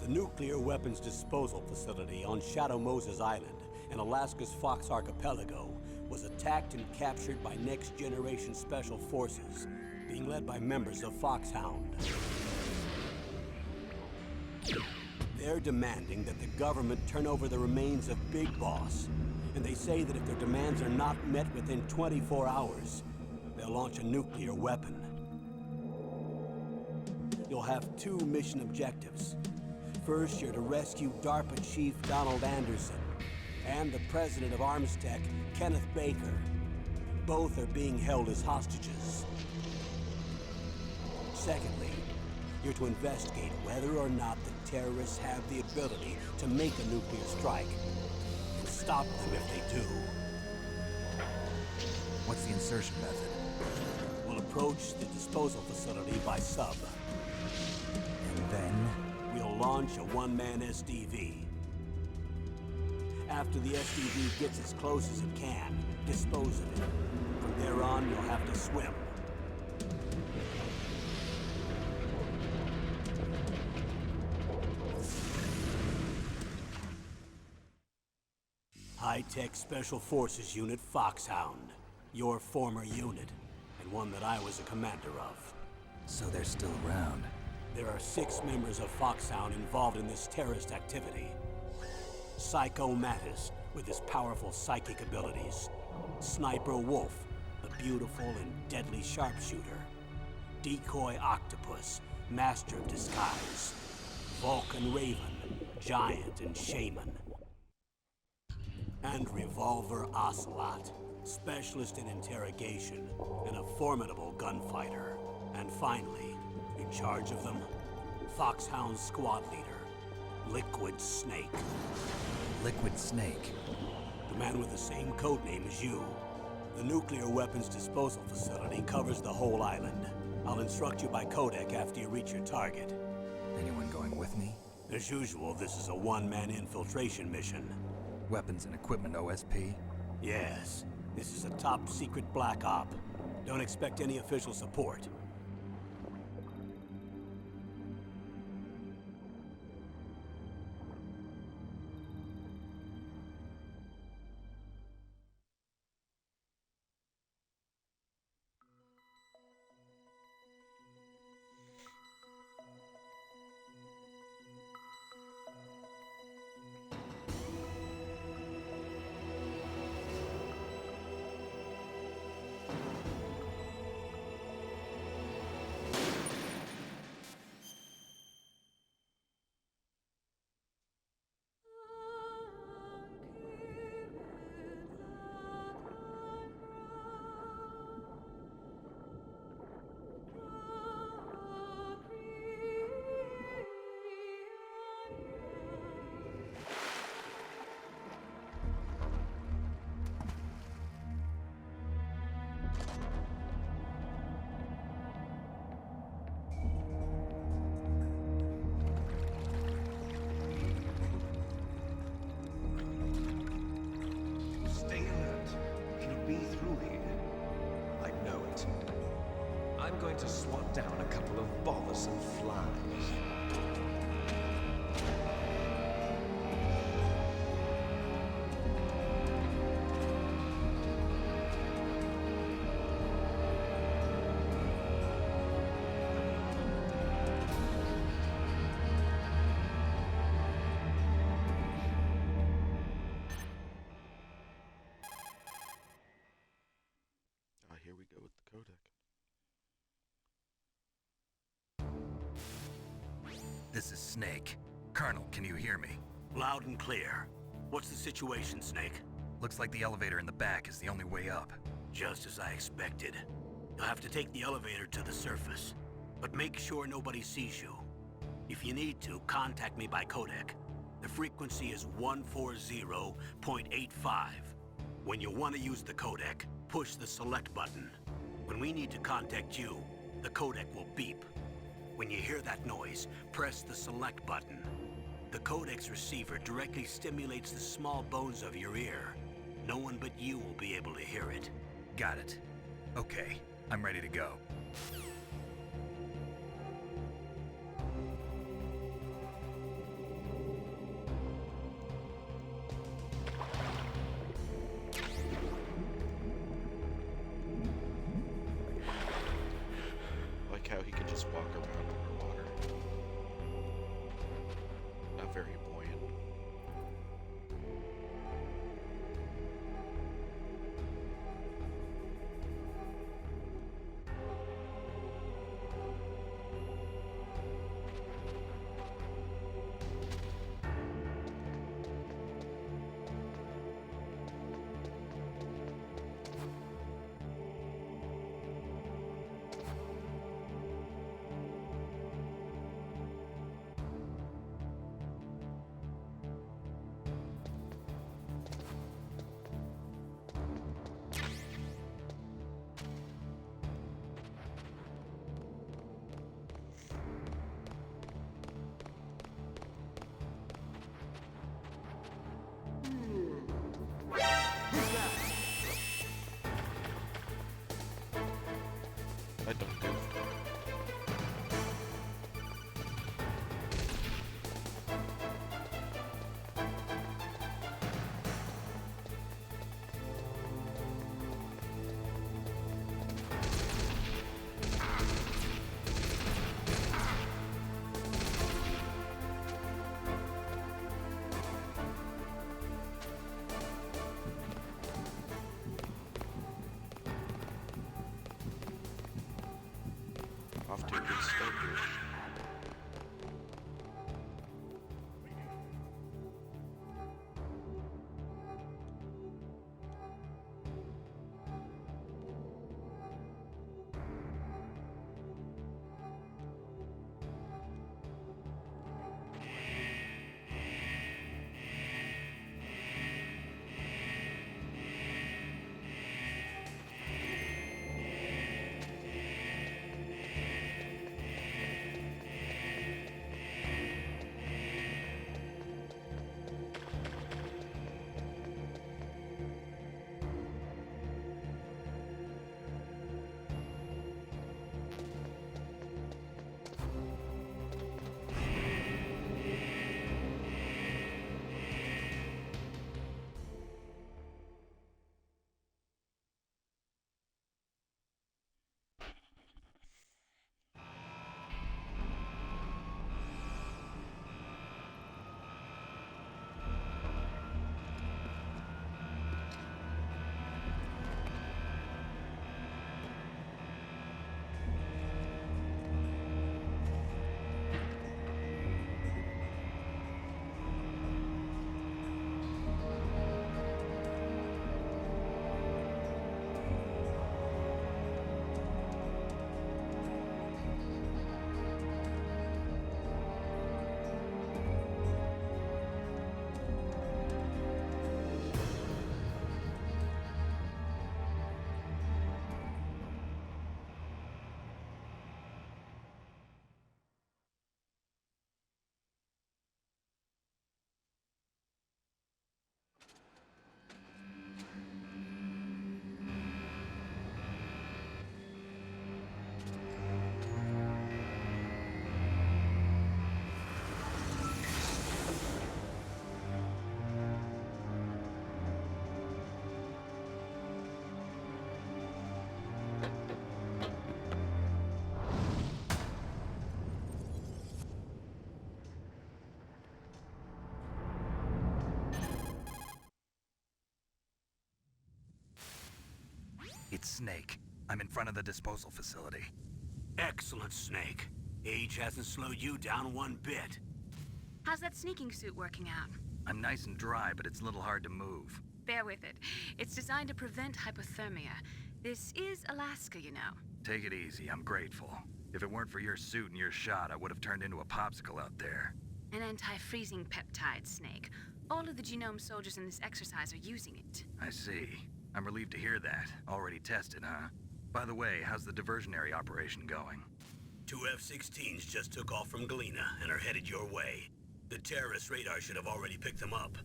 The nuclear weapons disposal facility on Shadow Moses Island in Alaska's Fox Archipelago was attacked and captured by Next Generation Special Forces, being led by members of Foxhound. They're demanding that the government turn over the remains of Big Boss, and they say that if their demands are not met within 24 hours, they'll launch a nuclear weapon. You'll have two mission objectives. First, you're to rescue DARPA Chief Donald Anderson and the president of Armstech, Kenneth Baker. Both are being held as hostages. Secondly, you're to investigate whether or not the terrorists have the ability to make a nuclear strike and stop them if they do. What's the insertion method? We'll approach the disposal facility by sub. And then? We'll launch a one-man SDV. After the SDV gets as close as it can, dispose of it. From there on, you'll have to swim. High-Tech Special Forces Unit Foxhound. Your former unit, and one that I was a commander of. So they're still around. There are 6 members of Foxhound involved in this terrorist activity. Psycho Mattis, with his powerful psychic abilities. Sniper Wolf, the beautiful and deadly sharpshooter. Decoy Octopus, master of disguise. Vulcan Raven, giant and shaman. And Revolver Ocelot, specialist in interrogation and a formidable gunfighter. And finally, in charge of them, Foxhound squad leader, Liquid Snake. Liquid Snake? The man with the same codename as you. The nuclear weapons disposal facility covers the whole island. I'll instruct you by codec after you reach your target. Anyone going with me? As usual, this is a one-man infiltration mission. Weapons and equipment OSP? Yes. This is a top-secret black op. Don't expect any official support. I'm going to swat down a couple of bothersome flies. Here we go with the codec. This is Snake. Colonel, can you hear me? Loud and clear. What's the situation, Snake? Looks like the elevator in the back is the only way up. Just as I expected. You'll have to take the elevator to the surface, but make sure nobody sees you. If you need to, contact me by codec. The frequency is 140.85. When you want to use the codec, push the select button. When we need to contact you, the codec will beep. When you hear that noise, press the select button. The codec's receiver directly stimulates the small bones of your ear. No one but you will be able to hear it. Got it. Okay, I'm ready to go. very buoyant. I don't do it. Off to a good start here. It's Snake. I'm in front of the disposal facility. Excellent, Snake. Age hasn't slowed you down one bit. How's that sneaking suit working out? I'm nice and dry, but it's a little hard to move. Bear with it. It's designed to prevent hypothermia. This is Alaska, you know. Take it easy, I'm grateful. If it weren't for your suit and your shot, I would have turned into a popsicle out there. An anti-freezing peptide, Snake. All of the Genome soldiers in this exercise are using it. I see. I'm relieved to hear that. Already tested, huh? By the way, how's the diversionary operation going? 2 F-16s just took off from Galena and are headed your way. The terrorist radar should have already picked them up.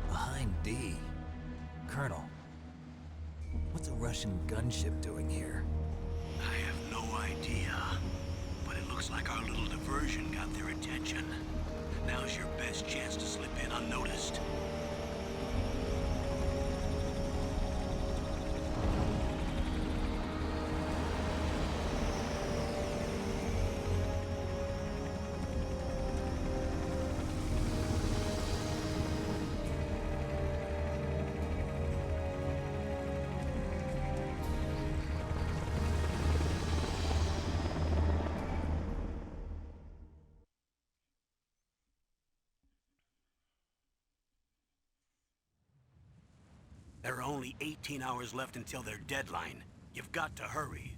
Behind D. Colonel, what's a Russian gunship doing here? I have no idea, but it looks like our little diversion got their attention. Now's your best chance to slip in unnoticed. There are only 18 hours left until their deadline. You've got to hurry.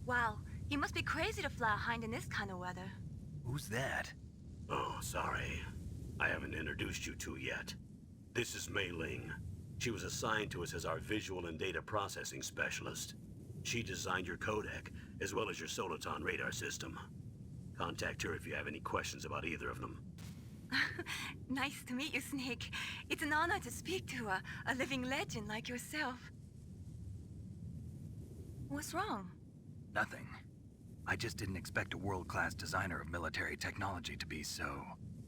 Wow, you must be crazy to fly a hind in this kind of weather. Who's that? Oh, sorry. I haven't introduced you to yet. This is Mei Ling. She was assigned to us as our visual and data processing specialist. She designed your codec, as well as your Soliton radar system. Contact her if you have any questions about either of them. Nice to meet you, Snake. It's an honor to speak to a living legend like yourself. What's wrong? Nothing. I just didn't expect a world-class designer of military technology to be so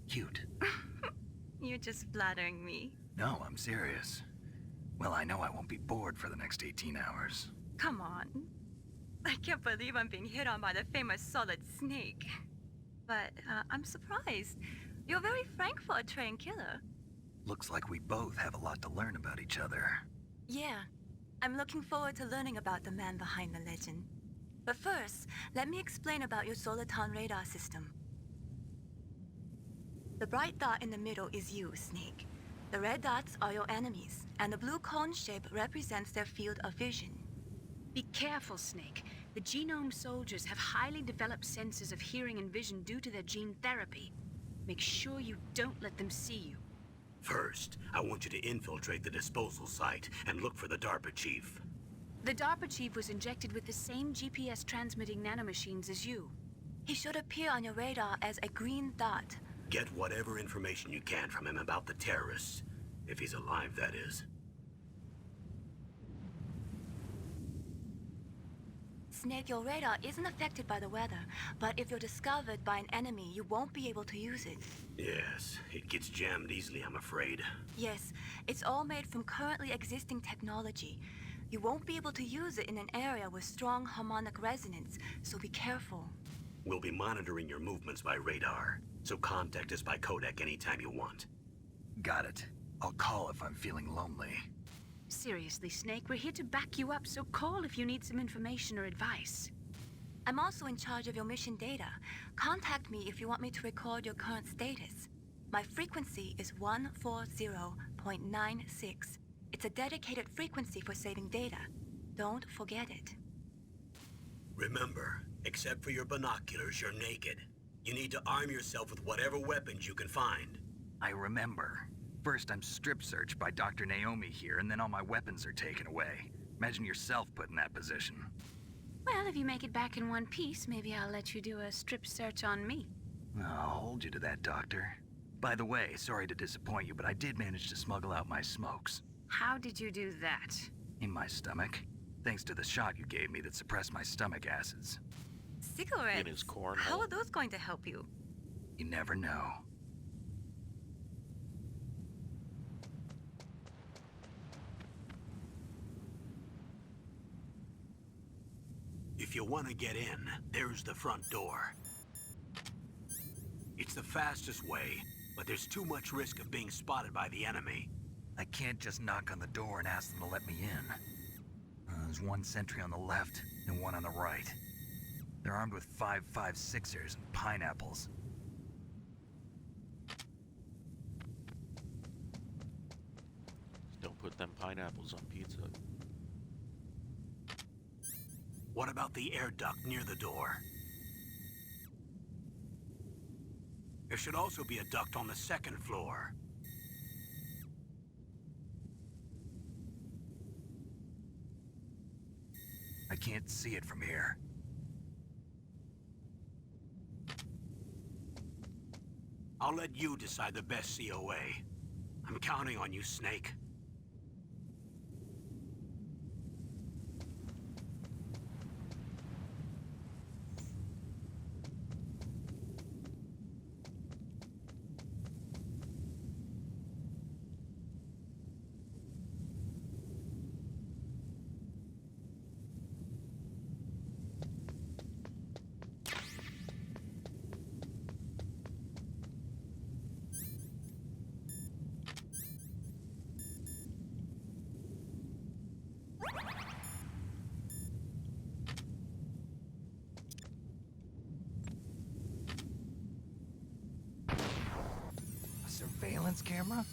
cute. You're just flattering me. No, I'm serious. Well, I know I won't be bored for the next 18 hours. Come on. I can't believe I'm being hit on by the famous Solid Snake. But I'm surprised. You're very frank for a trained killer. Looks like we both have a lot to learn about each other. Yeah. I'm looking forward to learning about the man behind the legend. But first, let me explain about your Soliton radar system. The bright dot in the middle is you, Snake. The red dots are your enemies, and the blue cone shape represents their field of vision. Be careful, Snake. The genome soldiers have highly developed senses of hearing and vision due to their gene therapy. Make sure you don't let them see you. First, I want you to infiltrate the disposal site and look for the DARPA chief. The DARPA chief was injected with the same GPS transmitting nanomachines as you. He should appear on your radar as a green dot. Get whatever information you can from him about the terrorists. If he's alive, that is. Snake, your radar isn't affected by the weather, but if you're discovered by an enemy, you won't be able to use it. Yes, it gets jammed easily, I'm afraid. Yes, it's all made from currently existing technology. You won't be able to use it in an area with strong harmonic resonance, so be careful. We'll be monitoring your movements by radar, so contact us by codec anytime you want. Got it. I'll call if I'm feeling lonely. Seriously, Snake, we're here to back you up, so call if you need some information or advice. I'm also in charge of your mission data. Contact me if you want me to record your current status. My frequency is 140.96. It's a dedicated frequency for saving data. Don't forget it. Remember, except for your binoculars, you're naked. You need to arm yourself with whatever weapons you can find. I remember. First, I'm strip-searched by Dr. Naomi here, and then all my weapons are taken away. Imagine yourself put in that position. Well, if you make it back in one piece, maybe I'll let you do a strip search on me. I'll hold you to that, Doctor. By the way, sorry to disappoint you, but I did manage to smuggle out my smokes. How did you do that? In my stomach. Thanks to the shot you gave me that suppressed my stomach acids. Cigarettes? In his cornhole. How are those going to help you? You never know. If you want to get in, there's the front door. It's the fastest way, but there's too much risk of being spotted by the enemy. I can't just knock on the door and ask them to let me in. There's one sentry on the left and one on the right. They're armed with 5.56ers and pineapples. Don't put them pineapples on pizza. What about the air duct near the door? There should also be a duct on the second floor. I can't see it from here. I'll let you decide the best COA. I'm counting on you, Snake. A surveillance camera?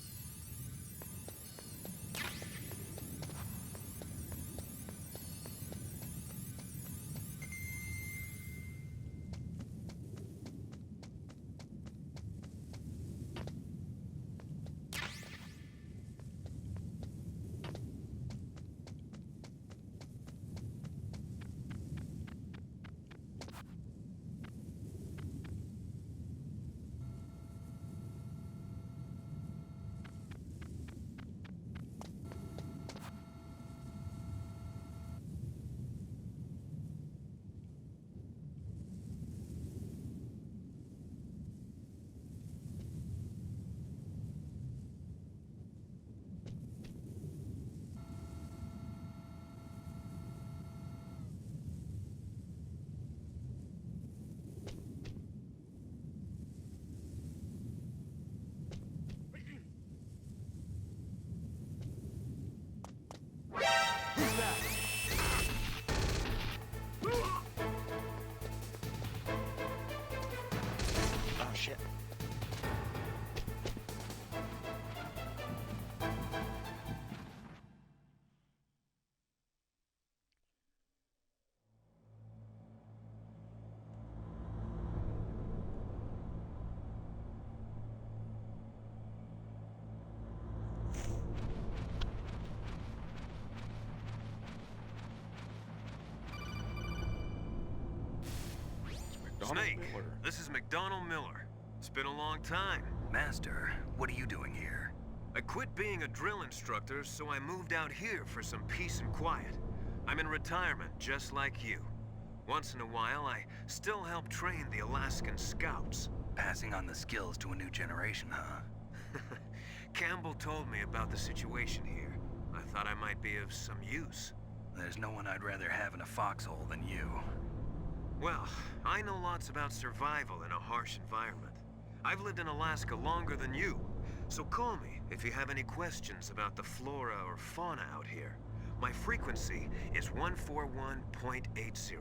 Snake, Miller. this is McDonald Miller. It's been a long time. Master, what are you doing here? I quit being a drill instructor, so I moved out here for some peace and quiet. I'm in retirement, just like you. Once in a while, I still help train the Alaskan Scouts. Passing on the skills to a new generation, huh? Campbell told me about the situation here. I thought I might be of some use. There's no one I'd rather have in a foxhole than you. Well, I know lots about survival in a harsh environment. I've lived in Alaska longer than you, so call me if you have any questions about the flora or fauna out here. My frequency is 141.80.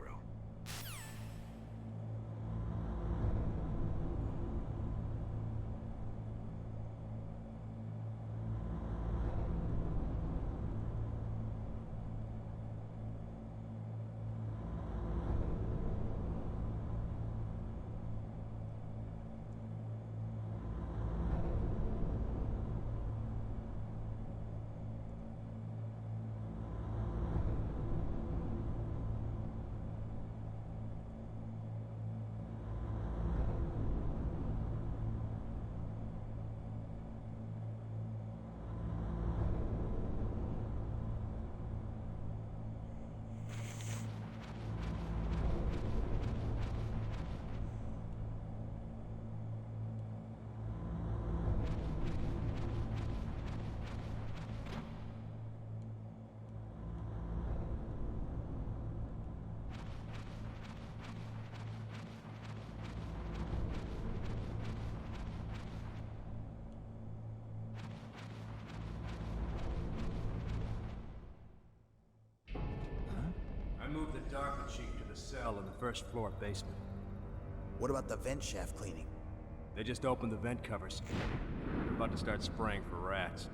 I moved the Darker Chief to the cell in the first floor basement. What about the vent shaft cleaning? They just opened the vent covers. They're about to start spraying for rats.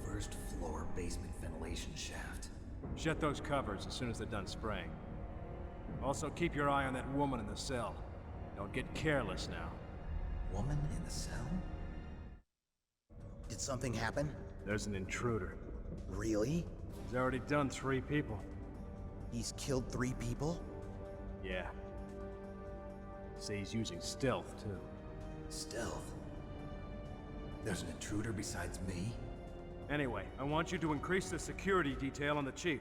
First floor basement ventilation shaft. Shut those covers as soon as they're done spraying. Also, keep your eye on that woman in the cell. Don't get careless now. Woman in the cell? Did something happen? There's an intruder. Really? He's already done 3 people. He's killed 3 people? Yeah. Say he's using stealth, too. Stealth? There's an intruder besides me? Anyway, I want you to increase the security detail on the Chief.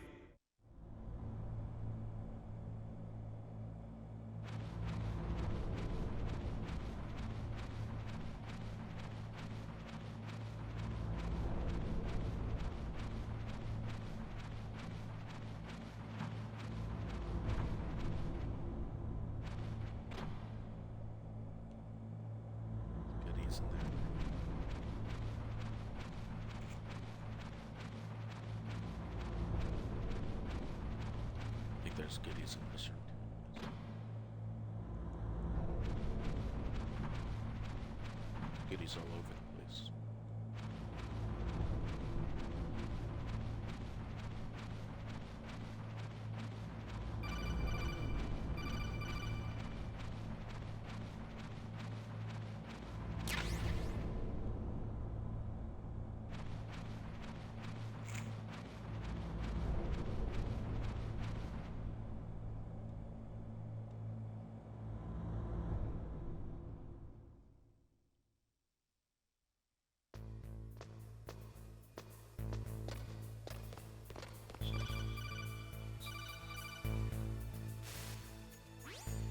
Goodies in there. I think there's goodies in this room. Goodies all over the place.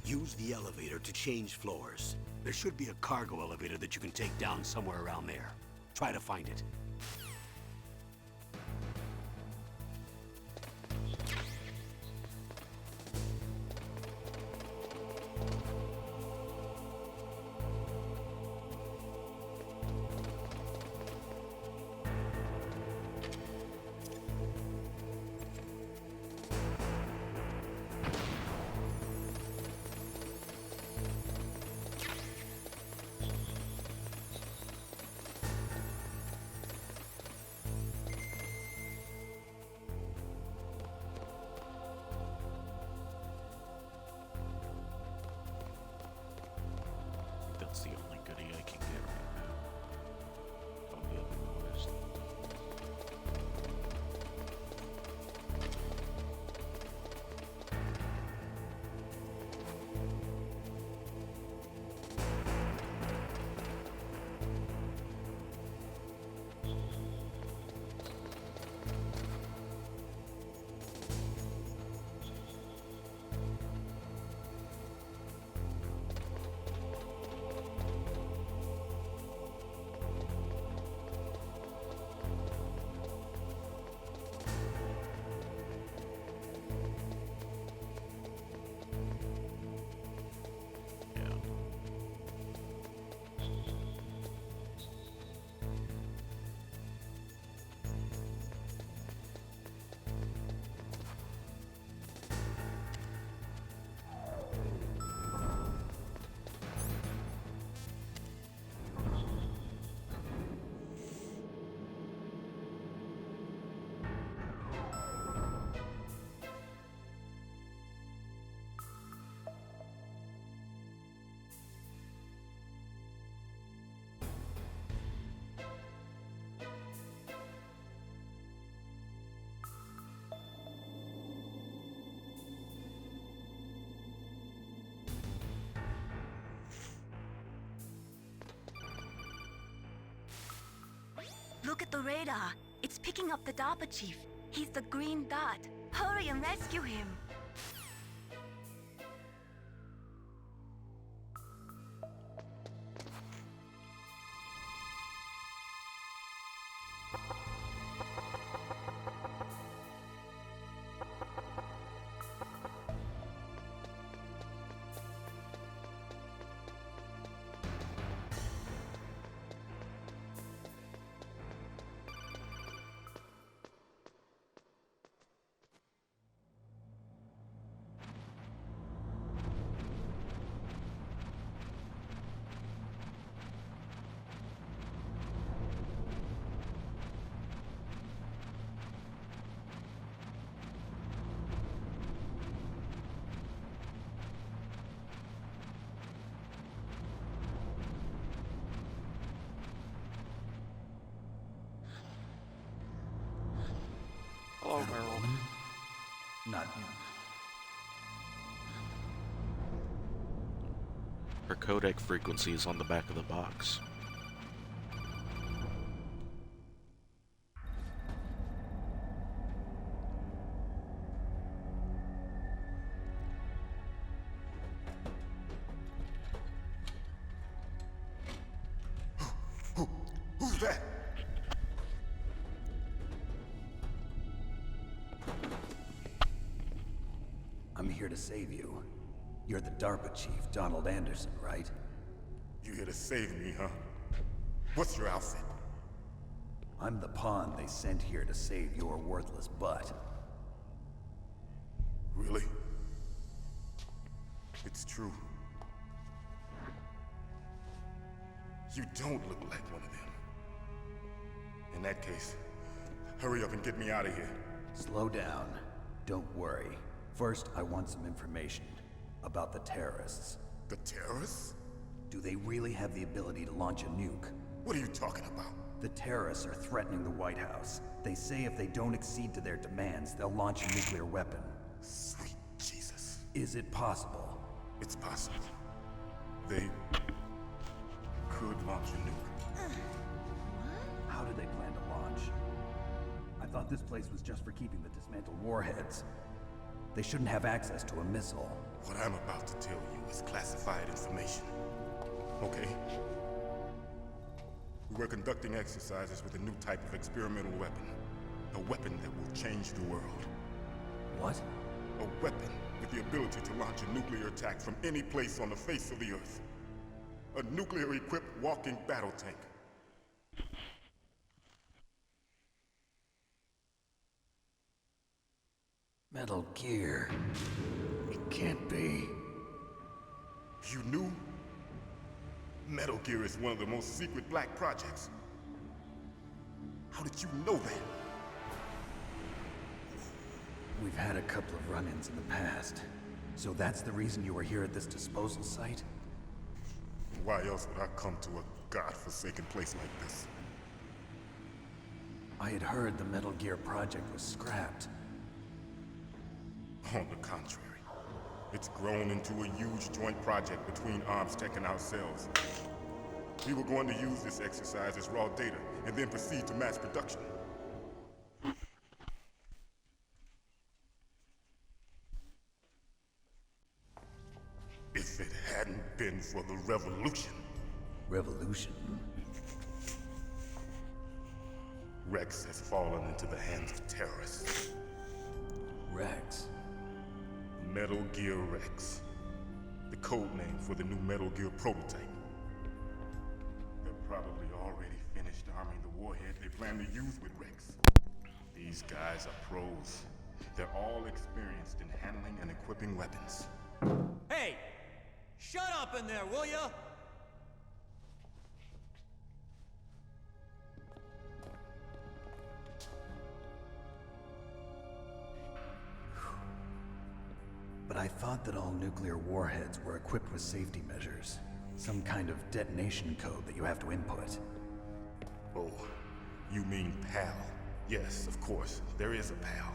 Use the elevator to change floors. There should be a cargo elevator that you can take down somewhere around there. Try to find it. Look at the radar. It's picking up the DARPA chief. He's the green dot. Hurry and rescue him. Hello, Is that a Meryl. woman? Not him. Her codec frequency is on the back of the box. Who's that? I'm here to save you. You're the DARPA chief, Donald Anderson, right? You here to save me, huh? What's your outfit? I'm the pawn they sent here to save your worthless butt. Really? It's true. You don't look like one of them. In that case, hurry up and get me out of here. Slow down. Don't worry. First, I want some information about the terrorists. The terrorists? Do they really have the ability to launch a nuke? What are you talking about? The terrorists are threatening the White House. They say if they don't accede to their demands, they'll launch a nuclear weapon. Sweet Jesus. Is it possible? It's possible. They could launch a nuke. How do they plan to launch? I thought this place was just for keeping the dismantled warheads. They shouldn't have access to a missile. What I'm about to tell you is classified information. Okay? We were conducting exercises with a new type of experimental weapon. A weapon that will change the world. What? A weapon with the ability to launch a nuclear attack from any place on the face of the Earth. A nuclear-equipped walking battle tank. Metal Gear. It can't be. You knew? Metal Gear is one of the most secret black projects. How did you know that? We've had a couple of run-ins in the past. So that's the reason you were here at this disposal site? Why else would I come to a godforsaken place like this? I had heard the Metal Gear project was scrapped. On the contrary, it's grown into a huge joint project between ArmsTech and ourselves. We were going to use this exercise as raw data and then proceed to mass production. If it hadn't been for the revolution, Revolution? Rex has fallen into the hands of terrorists. Rex? Metal Gear Rex. The code name for the new Metal Gear prototype. They're probably already finished arming the warhead they plan to use with Rex. These guys are pros. They're all experienced in handling and equipping weapons. Hey! Shut up in there, will ya? But I thought that all nuclear warheads were equipped with safety measures. Some kind of detonation code that you have to input. Oh, you mean PAL? Yes, of course, there is a PAL.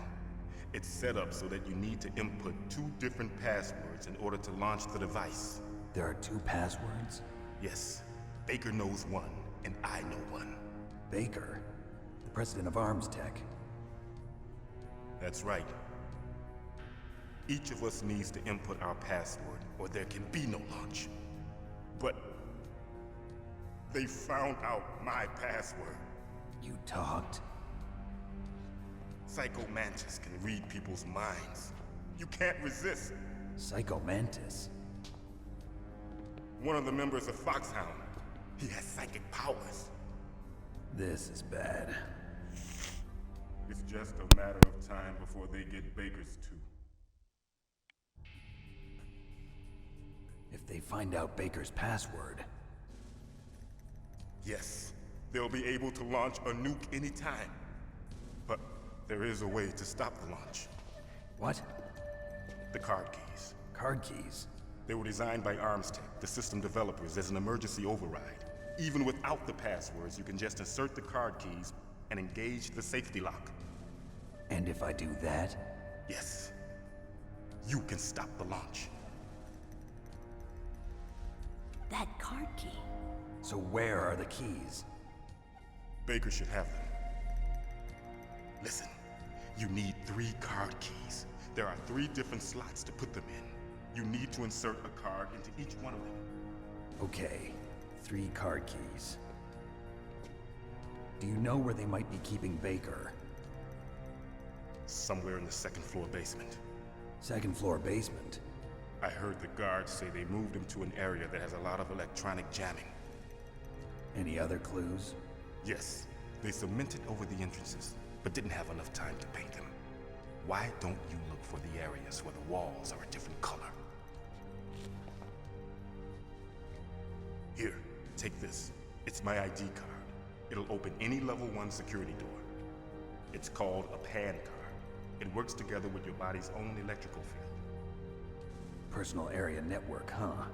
It's set up so that you need to input 2 different passwords in order to launch the device. There are 2 passwords? Yes, Baker knows one, and I know one. Baker? president of Arms Tech. That's right. Each of us needs to input our password, or there can be no launch. But they found out my password. You talked? Psycho Mantis can read people's minds. You can't resist. Psycho Mantis? One of the members of Foxhound. He has psychic powers. This is bad. It's just a matter of time before they get Baker's too. If they find out Baker's password... Yes, they'll be able to launch a nuke anytime. But there is a way to stop the launch. What? The card keys. Card keys? They were designed by Arms Tech, the system developers, as an emergency override. Even without the passwords, you can just insert the card keys and engage the safety lock. And if I do that? Yes. You can stop the launch. That card key. So where are the keys? Baker should have them. Listen, you need 3 card keys. There are 3 different slots to put them in. You need to insert a card into each one of them. Okay, 3 card keys. Do you know where they might be keeping Baker? Somewhere in the 2nd floor basement. 2nd floor basement? I heard the guards say they moved him to an area that has a lot of electronic jamming. Any other clues? Yes, they cemented over the entrances, but didn't have enough time to paint them. Why don't you look for the areas where the walls are a different color? Here, take this. It's my ID card. It'll open any level 1 security door. It's called a PAN card. It works together with your body's own electrical field. Personal area network, huh?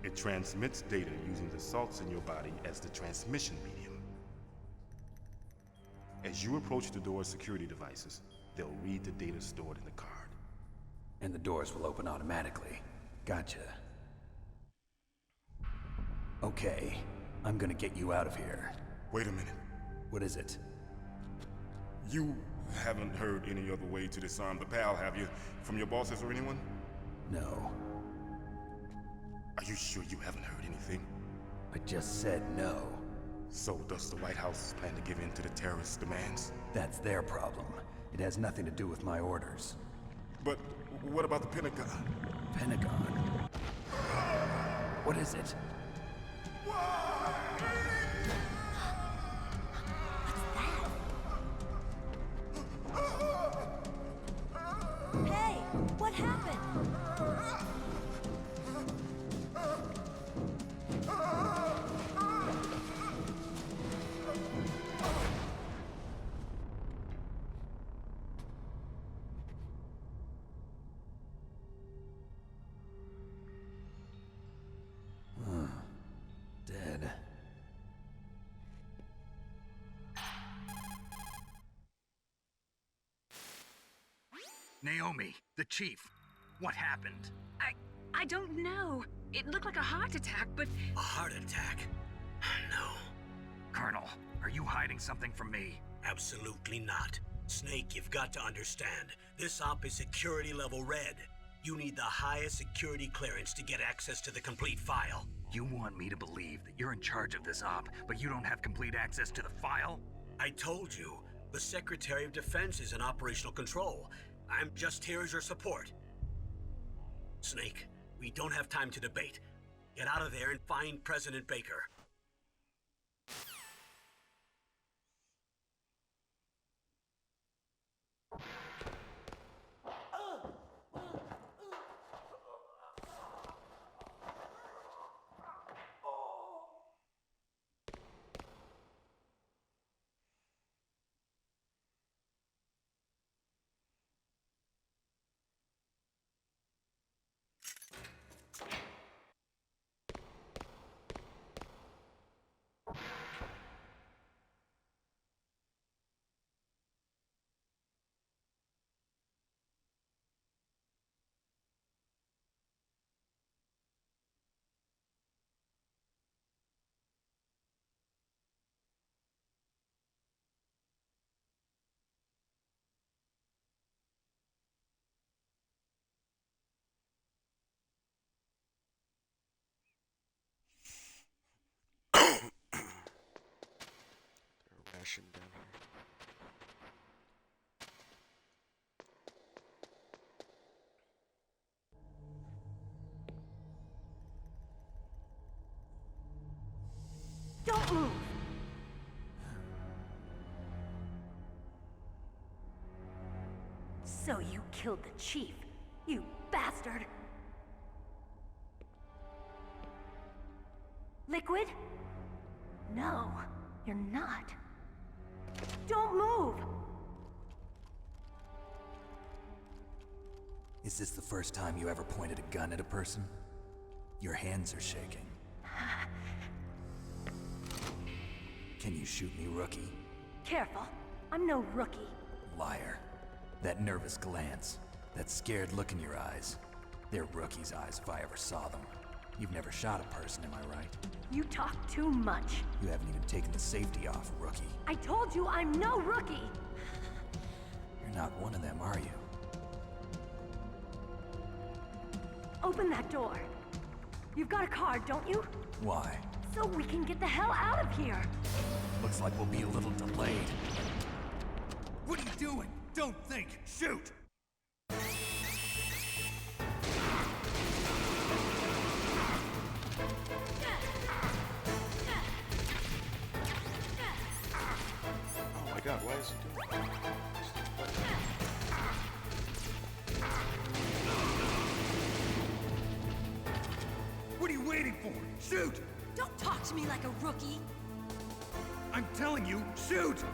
It transmits data using the salts in your body as the transmission medium. As you approach the door's security devices, they'll read the data stored in the card. And the doors will open automatically. Gotcha. Okay, I'm gonna get you out of here. Wait a minute. What is it? You haven't heard any other way to disarm the PAL, have you? From your bosses or anyone? No. Are you sure you haven't heard anything? I just said no. So does the White House plan to give in to the terrorists' demands? That's their problem. It has nothing to do with my orders. But what about the Pentagon? Pentagon? What is it? Hey, what happened? Dead. Naomi, the chief. What happened? I don't know. It looked like a heart attack, but... A heart attack? No. Colonel, are you hiding something from me? Absolutely not. Snake, you've got to understand. This op is security level red. You need the highest security clearance to get access to the complete file. You want me to believe that you're in charge of this op, but you don't have complete access to the file? I told you, the Secretary of Defense is in operational control. I'm just here as your support. Snake, we don't have time to debate. Get out of there and find President Baker. mission down here. Don't move! So you killed the chief, you bastard! Liquid? No, you're not. Don't move! Is this the first time you ever pointed a gun at a person? Your hands are shaking. Can you shoot me, rookie? Careful, I'm no rookie. Liar. That nervous glance, that scared look in your eyes. They're rookie's eyes if I ever saw them. You've never shot a person, am I right? You talk too much. You haven't even taken the safety off, rookie. I told you I'm no rookie! You're not one of them, are you? Open that door. You've got a card, don't you? Why? So we can get the hell out of here! Looks like we'll be a little delayed. What are you doing? Don't think! Shoot! Oh my god, why is he doing that? What are you waiting for? Shoot! Don't talk to me like a rookie! I'm telling you, shoot!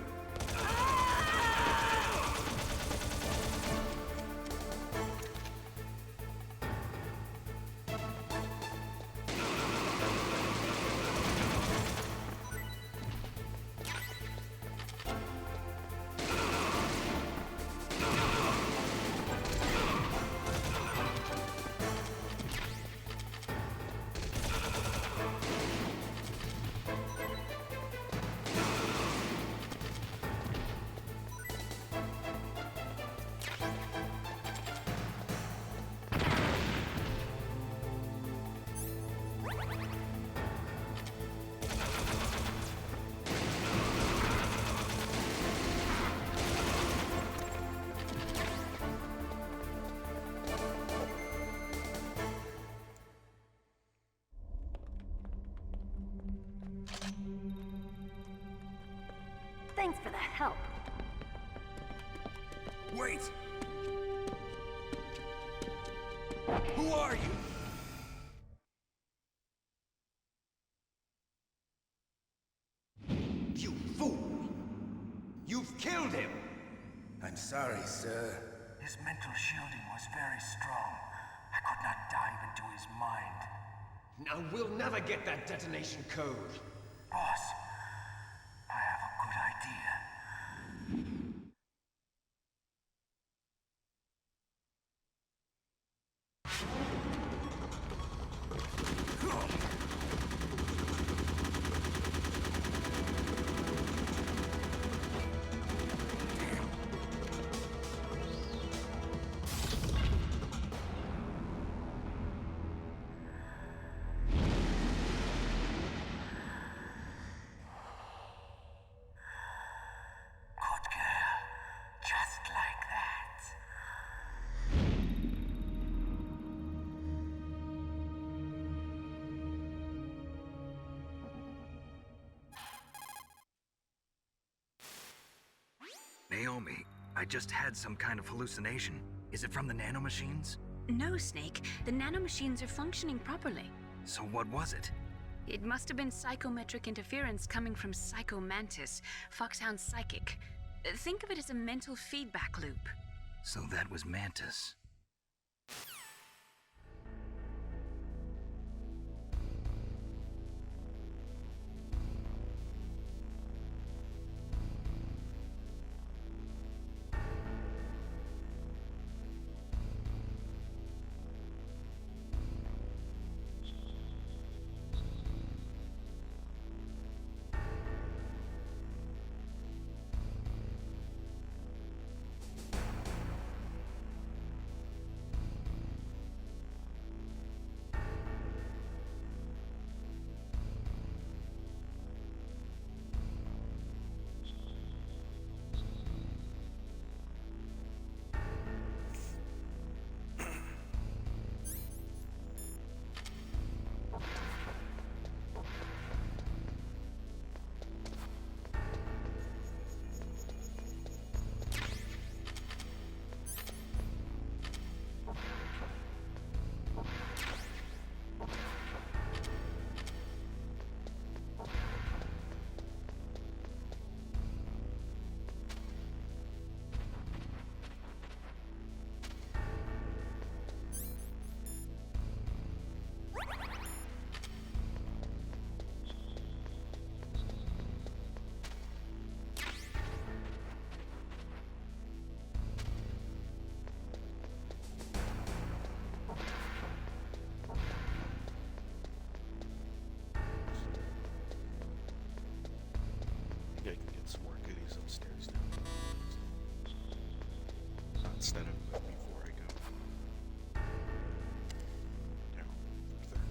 Thanks for the help. Wait! Who are you? You fool! You've killed him! I'm sorry, sir. His mental shielding was very strong. I could not dive into his mind. Now we'll never get that detonation code. Boss, I have a good idea. Good girl. Just like that. Naomi, I just had some kind of hallucination. Is it from the nanomachines? No, Snake. The nanomachines are functioning properly. So what was it? It must have been psychometric interference coming from Psycho Mantis, Foxhound's psychic. Think of it as a mental feedback loop. So that was Mantis. think I can get some more goodies upstairs now. Instead of before I go down further.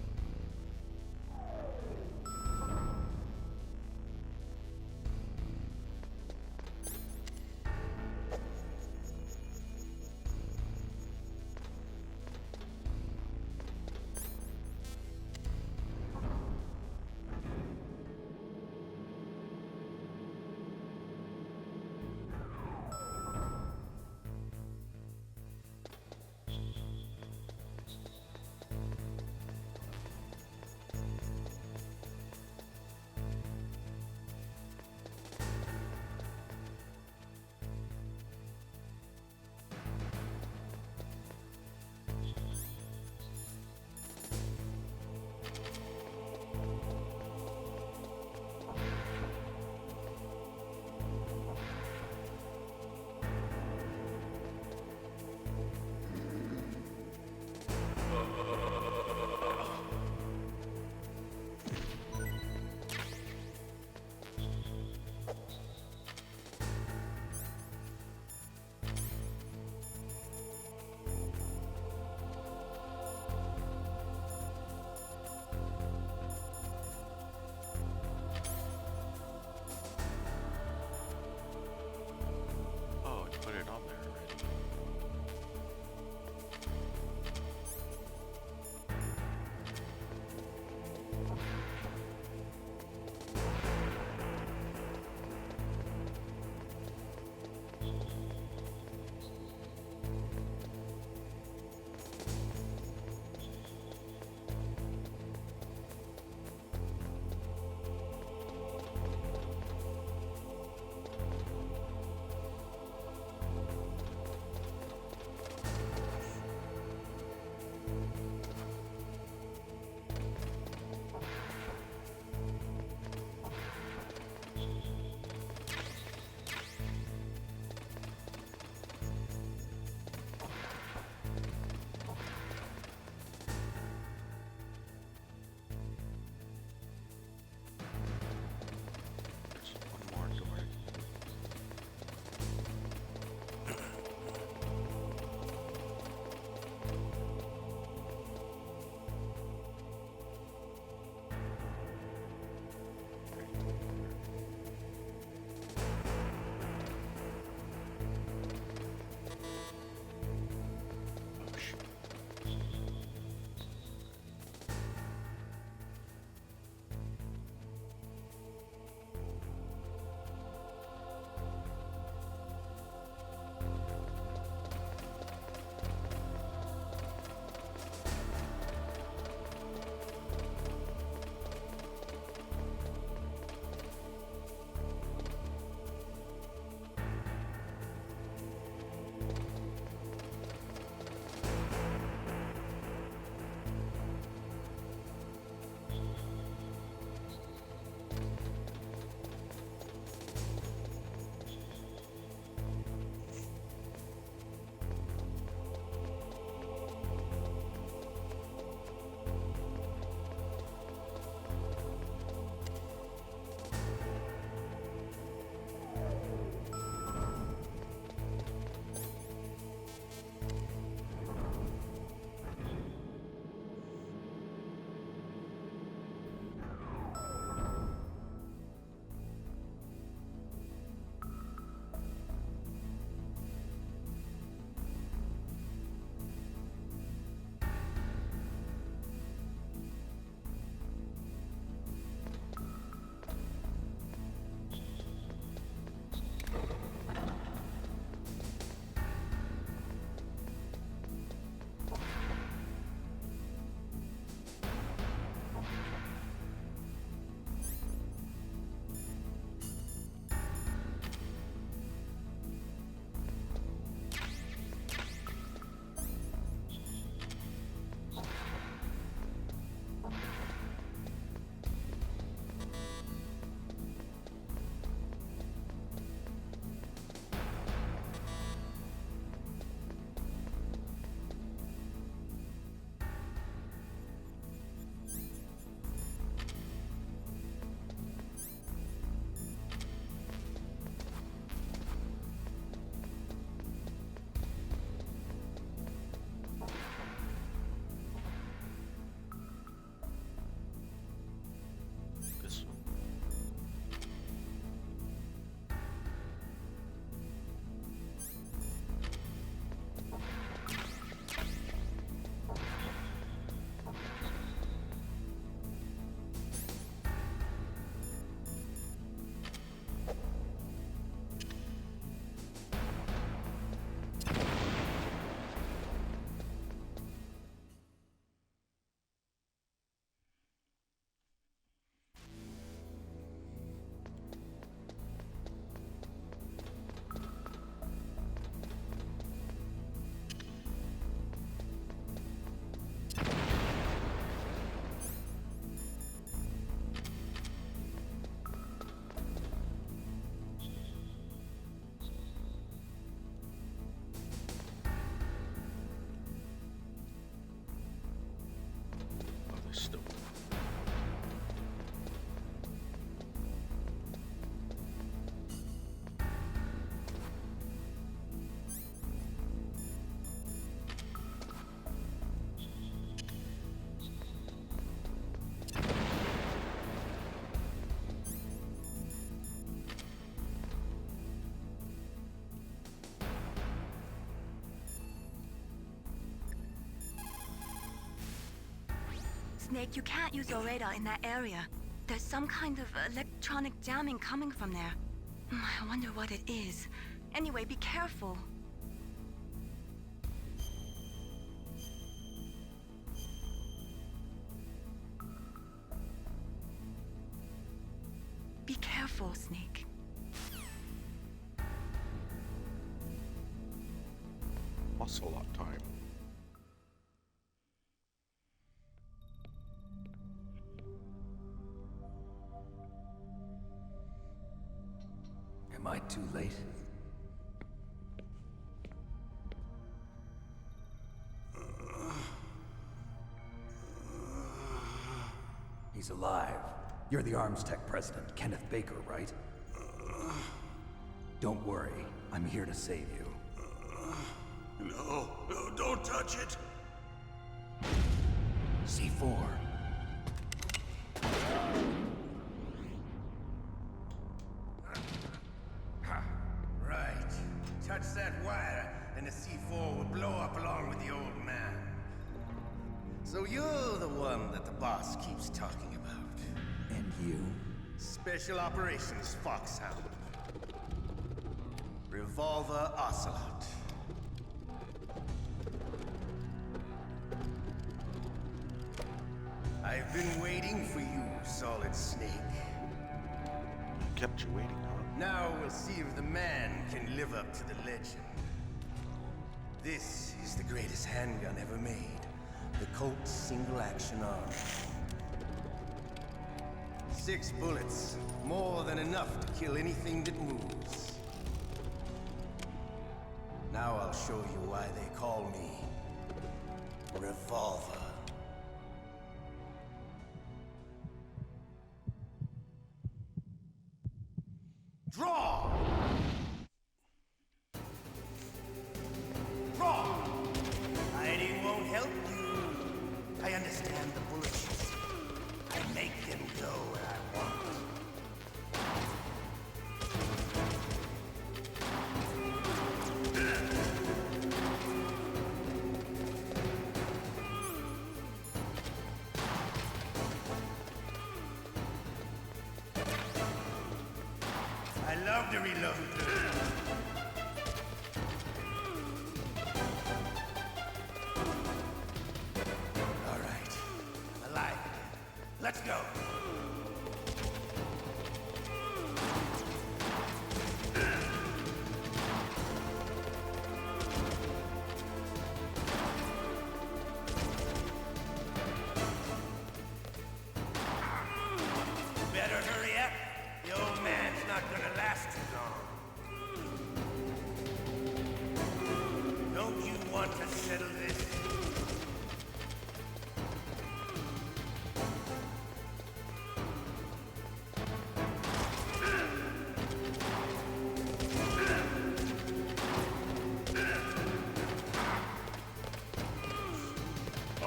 Snake, you can't use your radar in that area. There's some kind of electronic jamming coming from there. I wonder what it is. Anyway, be careful. Be careful, Snake. Also a lot of time. Am I too late? He's alive. You're the Arms Tech president, Kenneth Baker, right? Don't worry. I'm here to save you. No, don't touch it! C4. Right. Touch that wire, and the C4 will blow up along with the old man. So you're the one that the boss keeps talking about. And you? Special Operations Foxhound. Revolver Ocelot. I've been waiting for you, Solid Snake. Kept you waiting, huh? Now we'll see if the man can live up to the legend. This is the greatest handgun ever made. The Colt single-action arm. 6 bullets, more than enough to kill anything that moves. Now I'll show you why they call me Revolver. Draw! Draw! Hiding won't help you. I understand the bullets. I make them go where I want. I love to reload. All right. Alive. Let's go. Better hurry up. The old man's not gonna last too long. Don't you want to settle this?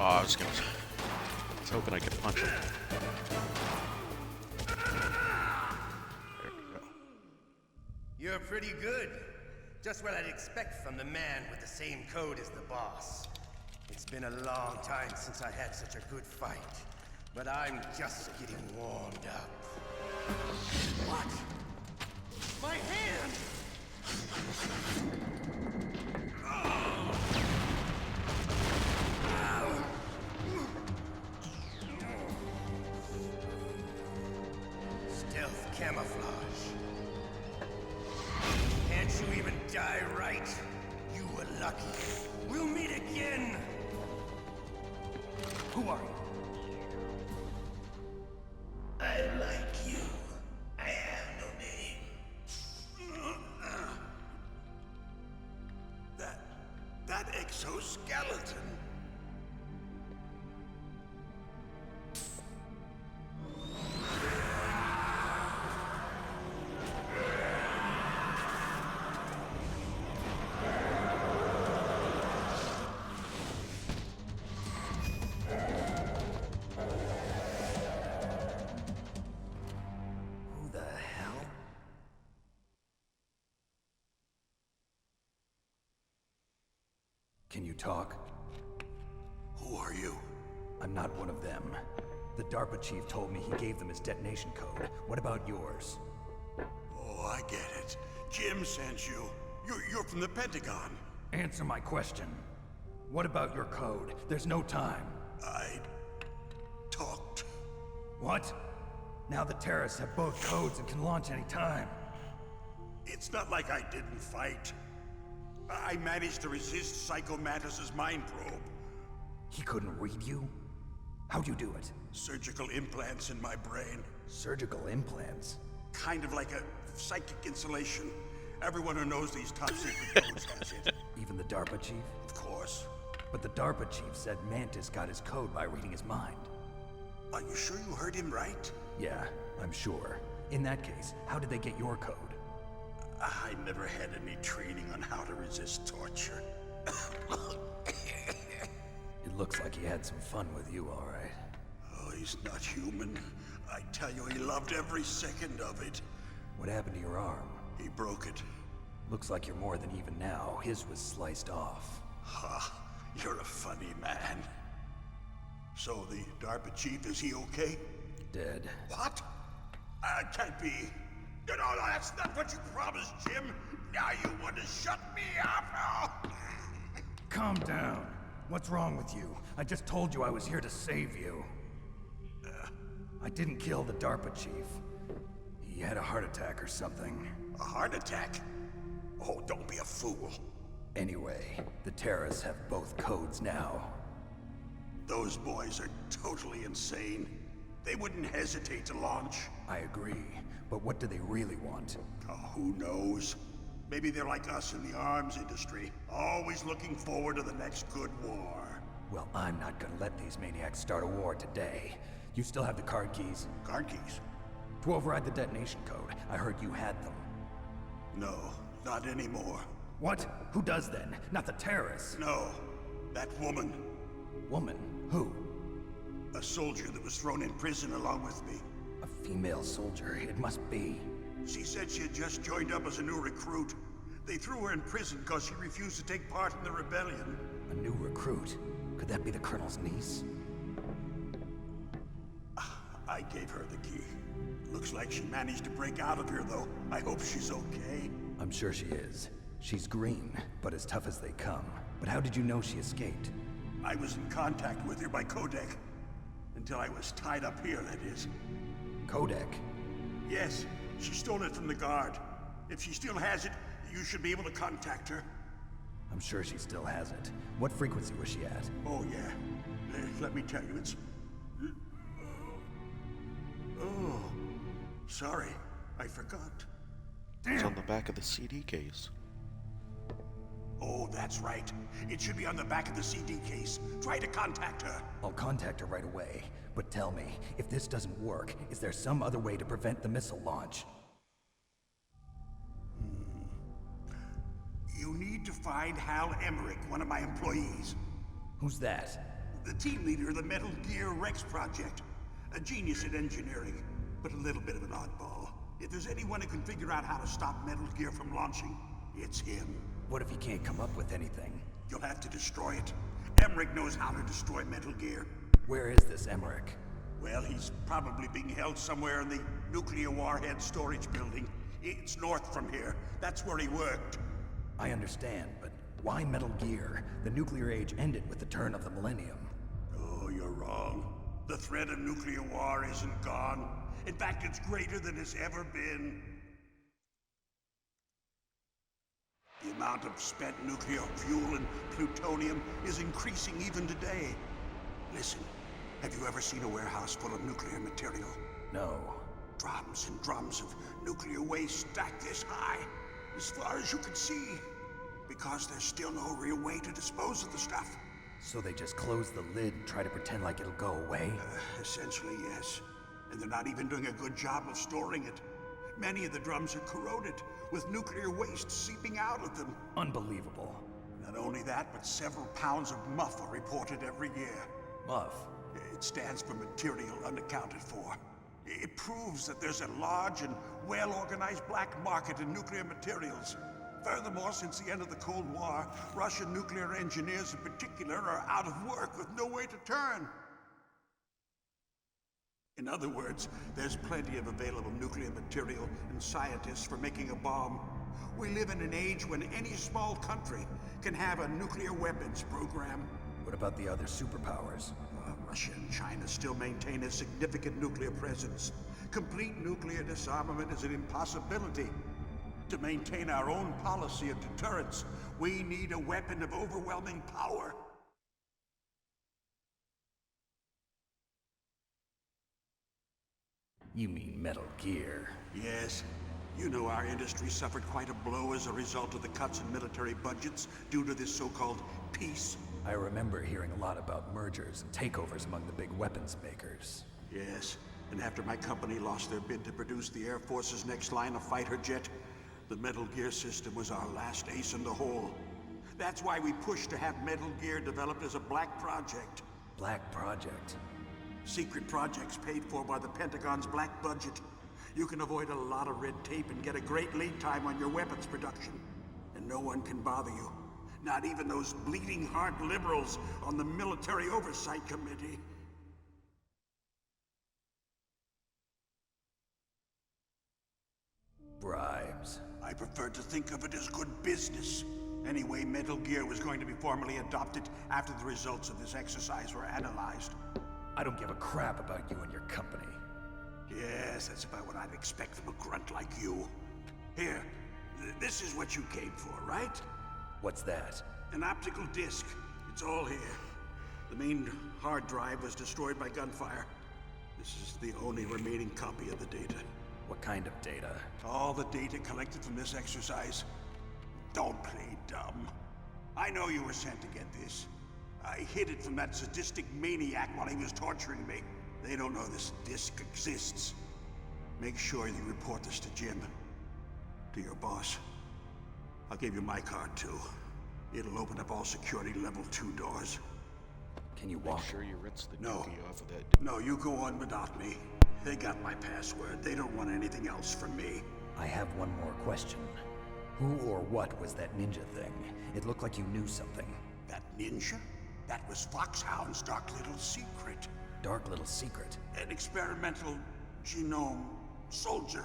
Oh, I was hoping I could punch him. There we go. You're pretty good. Just what I'd expect from the man with the same code as the boss. It's been a long time since I had such a good fight, but I'm just getting warmed up. What? My hand! Stealth camouflage. Can't you even die right? You were lucky. We'll meet again! Who are you? I like you. I have no name. That exoskeleton. Who the hell? Can you talk? Who are you? I'm not one of them. The DARPA chief told me he gave them his detonation code. What about yours? Oh, I get it. Jim sent you. You're from the Pentagon. Answer my question. What about your code? There's no time. I talked. What? Now the terrorists have both codes and can launch any time. It's not like I didn't fight. I managed to resist Psycho Mantis's mind probe. He couldn't read you? How'd you do it? Surgical implants in my brain. Surgical implants? Kind of like a psychic insulation. Everyone who knows these top secret codes has it. Even the DARPA chief? Of course. But the DARPA chief said Mantis got his code by reading his mind. Are you sure you heard him right? Yeah, I'm sure. In that case, how did they get your code? I never had any training on how to resist torture. It looks like he had some fun with you, all right. Oh, he's not human. I tell you, he loved every second of it. What happened to your arm? He broke it. Looks like you're more than even now. His was sliced off. Ha, you're a funny man. So the DARPA chief, is he okay? Dead. What? Can't be. No, that's not what you promised, Jim. Now you want to shut me up? Oh. Calm down. What's wrong with you? I just told you I was here to save you. I didn't kill the DARPA chief. He had a heart attack or something. A heart attack? Oh, don't be a fool. Anyway, the terrorists have both codes now. Those boys are totally insane. They wouldn't hesitate to launch. I agree, but what do they really want? Oh, who knows? Maybe they're like us in the arms industry, always looking forward to the next good war. Well, I'm not gonna let these maniacs start a war today. You still have the card keys? Card keys? To override the detonation code. I heard you had them. No, not anymore. What? Who does then? Not the terrorists? No, that woman. Woman? Who? A soldier that was thrown in prison along with me. A female soldier, it must be. She said she had just joined up as a new recruit. They threw her in prison because she refused to take part in the rebellion. A new recruit? Could that be the Colonel's niece? I gave her the key. Looks like she managed to break out of here, though. I hope she's okay. I'm sure she is. She's green, but as tough as they come. But how did you know she escaped? I was in contact with her by codec. Until I was tied up here, that is. Codec? Yes, she stole it from the guard. If she still has it, you should be able to contact her. I'm sure she still has it. What frequency was she at? Oh, yeah. Let me tell you, it's... Oh, sorry. I forgot. Damn. It's on the back of the CD case. Oh, that's right. It should be on the back of the CD case. Try to contact her. I'll contact her right away. But tell me, if this doesn't work, is there some other way to prevent the missile launch? You need to find Hal Emmerich, one of my employees. Who's that? The team leader of the Metal Gear Rex project. A genius at engineering, but a little bit of an oddball. If there's anyone who can figure out how to stop Metal Gear from launching, it's him. What if he can't come up with anything? You'll have to destroy it. Emmerich knows how to destroy Metal Gear. Where is this Emmerich? Well, he's probably being held somewhere in the nuclear warhead storage building. It's north from here. That's where he worked. I understand, but why Metal Gear? The nuclear age ended with the turn of the millennium. Oh, you're wrong. The threat of nuclear war isn't gone. In fact, it's greater than it's ever been. The amount of spent nuclear fuel and plutonium is increasing even today. Listen, have you ever seen a warehouse full of nuclear material? No. Drums and drums of nuclear waste stacked this high, as far as you can see. Because there's still no real way to dispose of the stuff. So they just close the lid and try to pretend like it'll go away? Essentially, yes. And they're not even doing a good job of storing it. Many of the drums are corroded, with nuclear waste seeping out of them. Unbelievable. Not only that, but several pounds of MUF are reported every year. MUF? It stands for material unaccounted for. It proves that there's a large and well-organized black market in nuclear materials. Furthermore, since the end of the Cold War, Russian nuclear engineers in particular are out of work with no way to turn. In other words, there's plenty of available nuclear material and scientists for making a bomb. We live in an age when any small country can have a nuclear weapons program. What about the other superpowers? Russia and China still maintain a significant nuclear presence. Complete nuclear disarmament is an impossibility. To maintain our own policy of deterrence, we need a weapon of overwhelming power. You mean Metal Gear? Yes. You know our industry suffered quite a blow as a result of the cuts in military budgets due to this so-called peace. I remember hearing a lot about mergers and takeovers among the big weapons makers. Yes, and after my company lost their bid to produce the Air Force's next line of fighter jet, the Metal Gear system was our last ace in the hole. That's why we pushed to have Metal Gear developed as a black project. Black project? Secret projects paid for by the Pentagon's black budget. You can avoid a lot of red tape and get a great lead time on your weapons production. And no one can bother you. Not even those bleeding heart liberals on the Military Oversight Committee. Bribes. I prefer to think of it as good business. Anyway, Metal Gear was going to be formally adopted after the results of this exercise were analyzed. I don't give a crap about you and your company. Yes, that's about what I'd expect from a grunt like you. Here, this is what you came for, right? What's that? An optical disc. It's all here. The main hard drive was destroyed by gunfire. This is the only remaining copy of the data. What kind of data? All the data collected from this exercise. Don't play dumb. I know you were sent to get this. I hid it from that sadistic maniac while he was torturing me. They don't know this disc exists. Make sure you report this to Jim. To your boss. I'll give you my card too. It'll open up all security level 2 doors. Can you walk? Make sure you rinse the No. dookie off of that. No, you go on without me. They got my password. They don't want anything else from me. I have one more question. Who or what was that ninja thing? It looked like you knew something. That ninja? That was Foxhound's dark little secret. Dark little secret? An experimental genome soldier.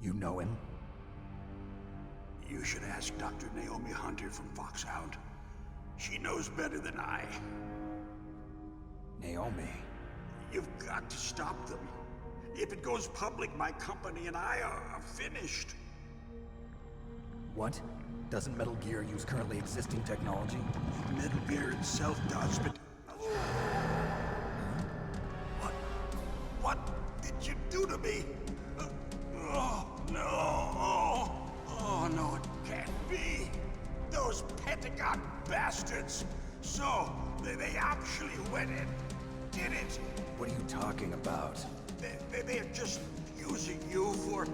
You know him? You should ask Dr. Naomi Hunter from Foxhound. She knows better than I. Naomi? You've got to stop them. If it goes public, my company and I are finished. What? Doesn't Metal Gear use currently existing technology? Metal Gear itself does, but... What did you do to me? Oh, no. Oh, no, it can't be. Those Pentagon bastards. So, they actually went and did it. What are you talking about? They're just using you for...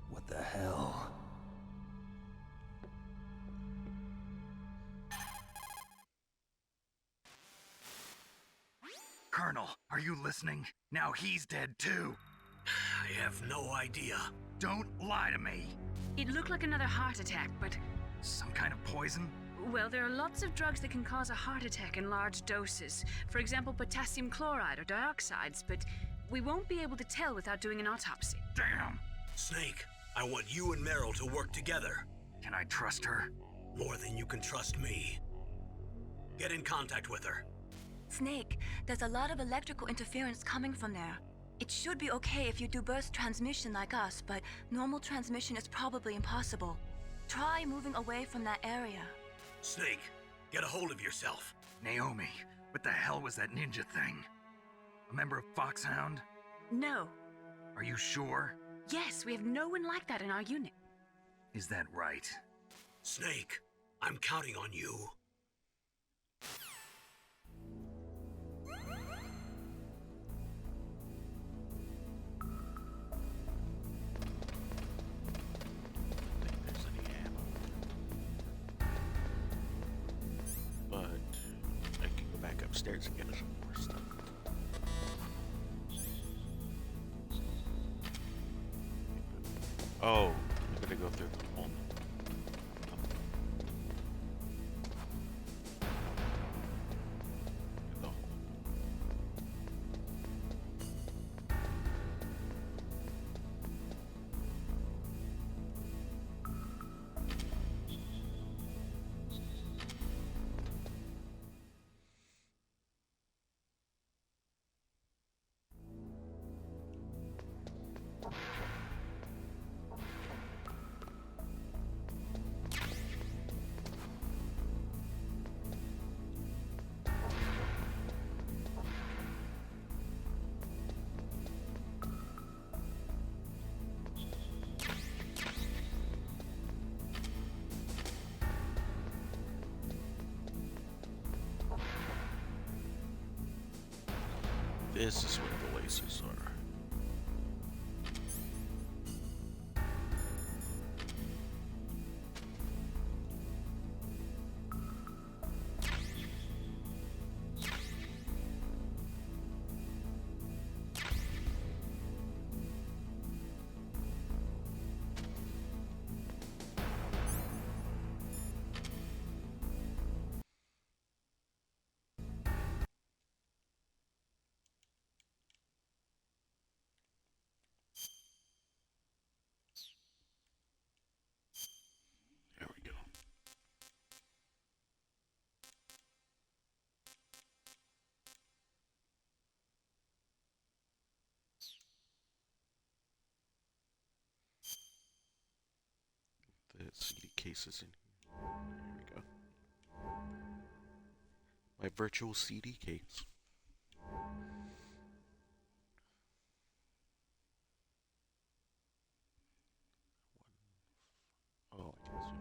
What the hell? Colonel, are you listening? Now he's dead too. I have no idea. Don't lie to me. It looked like another heart attack, but... Some kind of poison? Well, there are lots of drugs that can cause a heart attack in large doses. For example, potassium chloride or dioxides, but we won't be able to tell without doing an autopsy. Damn! Snake, I want you and Meryl to work together. Can I trust her? More than you can trust me. Get in contact with her. Snake, there's a lot of electrical interference coming from there. It should be okay if you do burst transmission like us, but normal transmission is probably impossible. Try moving away from that area. Snake, get a hold of yourself. Naomi, what the hell was that ninja thing? A member of Foxhound? No. Are you sure? Yes, we have no one like that in our unit. Is that right? Snake, I'm counting on you. But I can go back upstairs and get some more stuff. Oh, I gotta go through the home. This is where the lasers are. There we go. The CD cases in here. There we go. My virtual CD case. Oh, I guess.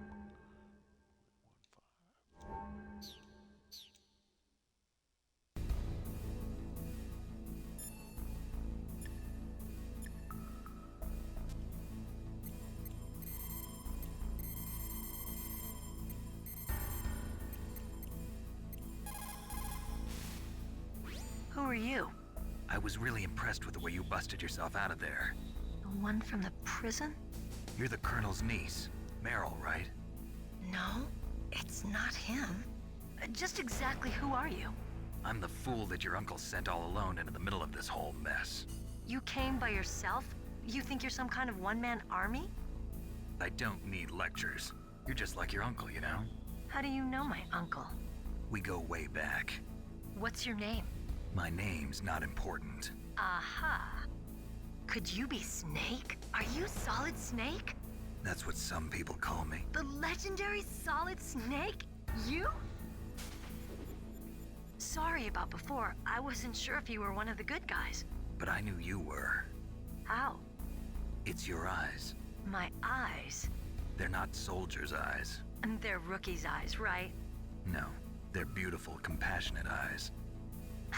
Who are you? I was really impressed with the way you busted yourself out of there. The one from the prison? You're the Colonel's niece, Meryl, right? No, it's not him. Just exactly who are you? I'm the fool that your uncle sent all alone into the middle of this whole mess. You came by yourself? You think you're some kind of one-man army? I don't need lectures. You're just like your uncle, you know? How do you know my uncle? We go way back. What's your name? My name's not important. Aha. Could you be Snake? Are you Solid Snake? That's what some people call me. The legendary Solid Snake? You? Sorry about before. I wasn't sure if you were one of the good guys. But I knew you were. How? It's your eyes. My eyes? They're not soldiers' eyes. And they're rookies' eyes, right? No, they're beautiful, compassionate eyes.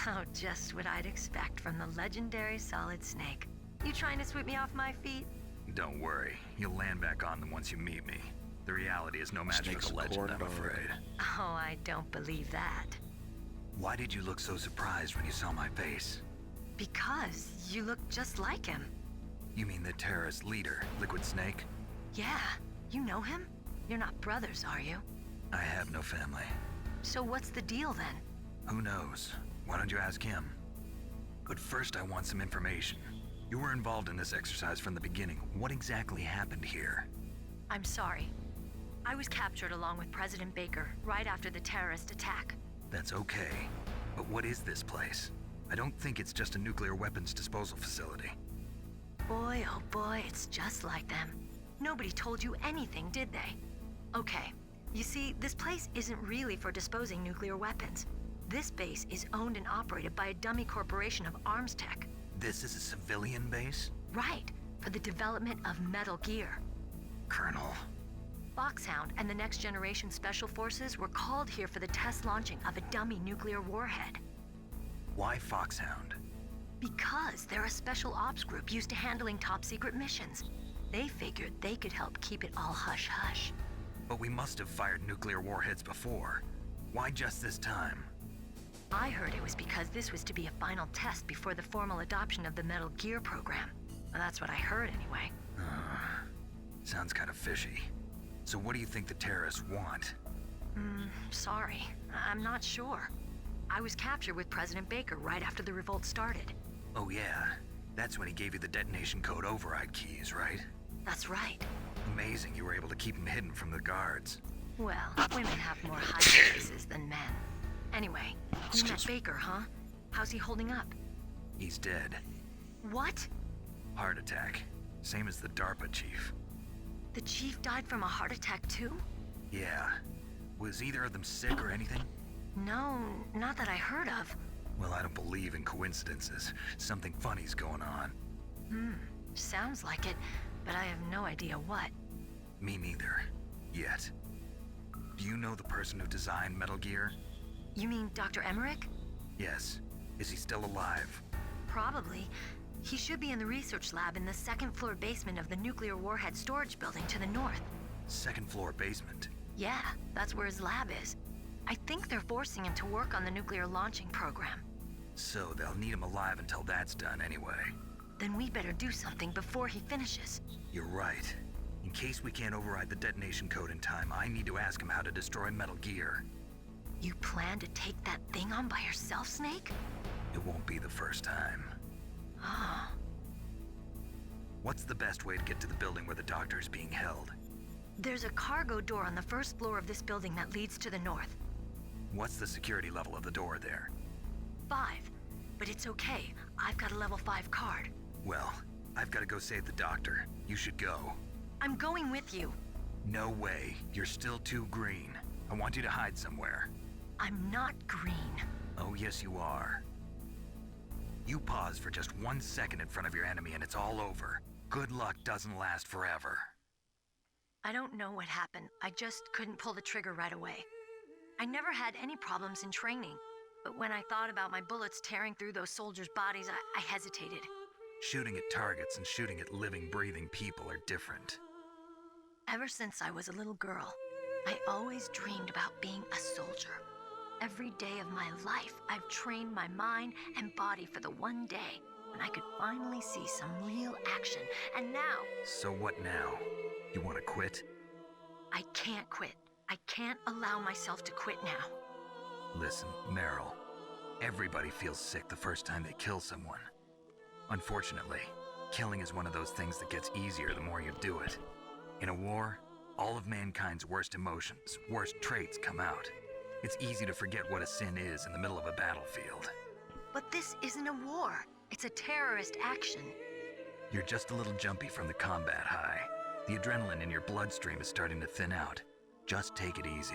Oh, just what I'd expect from the legendary Solid Snake. You trying to sweep me off my feet? Don't worry, you'll land back on them once you meet me. The reality is no match Snake's for the legend, corn I'm dog. afraid. Oh, I don't believe that. Why did you look so surprised when you saw my face? Because you look just like him. You mean the terrorist leader, Liquid Snake? Yeah, you know him? You're not brothers, are you? I have no family. So what's the deal then? Who knows? Why don't you ask him? But first I want some information. You were involved in this exercise from the beginning. What exactly happened here? I'm sorry. I was captured along with President Baker right after the terrorist attack. That's okay. But what is this place? I don't think it's just a nuclear weapons disposal facility. Boy, oh boy, it's just like them. Nobody told you anything, did they? Okay, you see, this place isn't really for disposing nuclear weapons. This base is owned and operated by a dummy corporation of arms tech. This is a civilian base? Right, for the development of Metal Gear. Colonel. Foxhound and the Next Generation Special Forces were called here for the test launching of a dummy nuclear warhead. Why Foxhound? Because they're a special ops group used to handling top-secret missions. They figured they could help keep it all hush-hush. But we must have fired nuclear warheads before. Why just this time? I heard it was because this was to be a final test before the formal adoption of the Metal Gear program. Well, that's what I heard anyway. Sounds kind of fishy. So what do you think the terrorists want? Sorry. I'm not sure. I was captured with President Baker right after the revolt started. Oh yeah, that's when he gave you the detonation code override keys, right? That's right. Amazing you were able to keep him hidden from the guards. Well, women have more hiding places than men. Anyway, you met Baker, huh? How's he holding up? He's dead. What? Heart attack. Same as the DARPA chief. The chief died from a heart attack too? Yeah. Was either of them sick or anything? No, not that I heard of. Well, I don't believe in coincidences. Something funny's going on. Sounds like it, but I have no idea what. Me neither. Yet. Do you know the person who designed Metal Gear? You mean Dr. Emmerich? Yes. Is he still alive? Probably. He should be in the research lab in the second floor basement of the nuclear warhead storage building to the north. Second floor basement? Yeah, that's where his lab is. I think they're forcing him to work on the nuclear launching program. So they'll need him alive until that's done anyway. Then we better do something before he finishes. You're right. In case we can't override the detonation code in time, I need to ask him how to destroy Metal Gear. You plan to take that thing on by yourself, Snake? It won't be the first time. Oh. What's the best way to get to the building where the doctor is being held? There's a cargo door on the first floor of this building that leads to the north. What's the security level of the door there? 5. But it's okay. I've got a level 5 card. Well, I've got to go save the doctor. You should go. I'm going with you. No way. You're still too green. I want you to hide somewhere. I'm not green. Oh, yes you are. You pause for just 1 second in front of your enemy and it's all over. Good luck doesn't last forever. I don't know what happened. I just couldn't pull the trigger right away. I never had any problems in training, but when I thought about my bullets tearing through those soldiers' bodies, I hesitated. Shooting at targets and shooting at living, breathing people are different. Ever since I was a little girl, I always dreamed about being a soldier. Every day of my life, I've trained my mind and body for the one day when I could finally see some real action, and now... So what now? You want to quit? I can't quit. I can't allow myself to quit now. Listen, Meryl. Everybody feels sick the first time they kill someone. Unfortunately, killing is one of those things that gets easier the more you do it. In a war, all of mankind's worst emotions, worst traits come out. It's easy to forget what a sin is in the middle of a battlefield. But this isn't a war. It's a terrorist action. You're just a little jumpy from the combat high. The adrenaline in your bloodstream is starting to thin out. Just take it easy.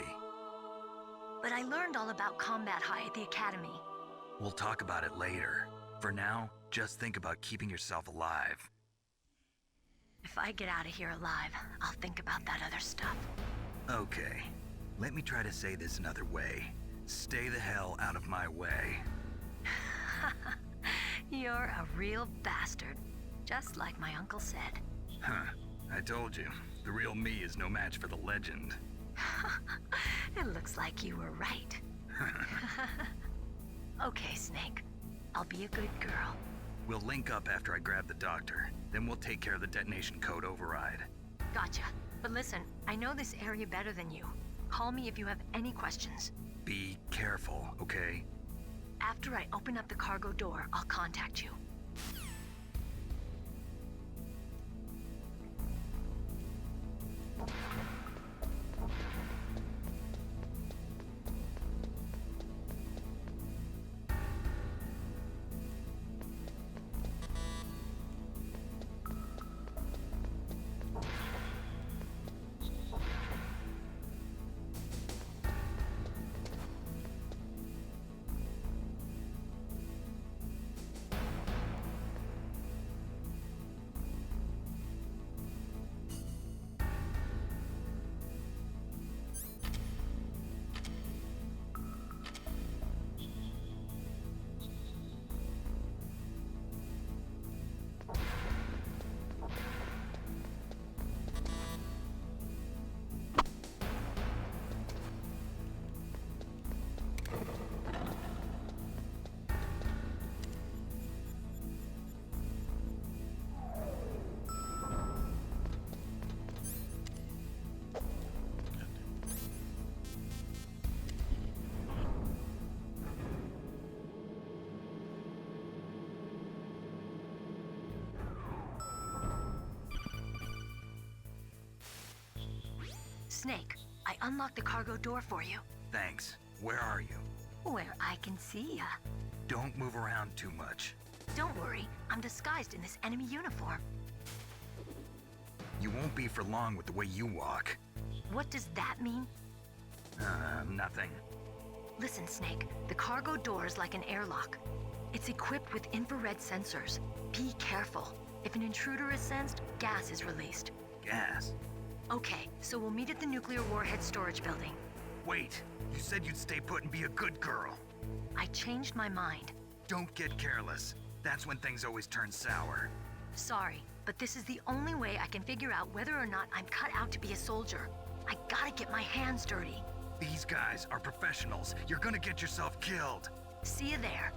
But I learned all about combat high at the academy. We'll talk about it later. For now, just think about keeping yourself alive. If I get out of here alive, I'll think about that other stuff. Okay. Let me try to say this another way. Stay the hell out of my way. You're a real bastard. Just like my uncle said. Huh. I told you. The real me is no match for the legend. It looks like you were right. Okay, Snake. I'll be a good girl. We'll link up after I grab the doctor. Then we'll take care of the detonation code override. Gotcha. But listen, I know this area better than you. Call me if you have any questions. Be careful, okay? After I open up the cargo door, I'll contact you. Snake, I unlocked the cargo door for you. Thanks. Where are you? Where I can see ya. Don't move around too much. Don't worry, I'm disguised in this enemy uniform. You won't be for long with the way you walk. What does that mean? Nothing. Listen, Snake, the cargo door is like an airlock. It's equipped with infrared sensors. Be careful. If an intruder is sensed, gas is released. Gas? Okay, so we'll meet at the nuclear warhead storage building. Wait, you said you'd stay put and be a good girl. I changed my mind. Don't get careless. That's when things always turn sour. Sorry, but this is the only way I can figure out whether or not I'm cut out to be a soldier. I gotta get my hands dirty. These guys are professionals. You're gonna get yourself killed. See you there.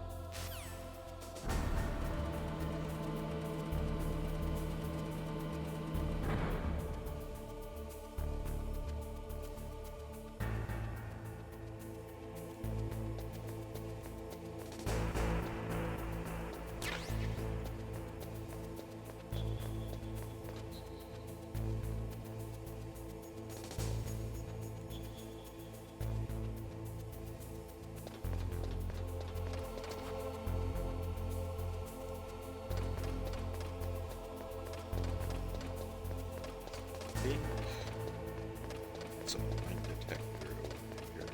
It's a line detector over here.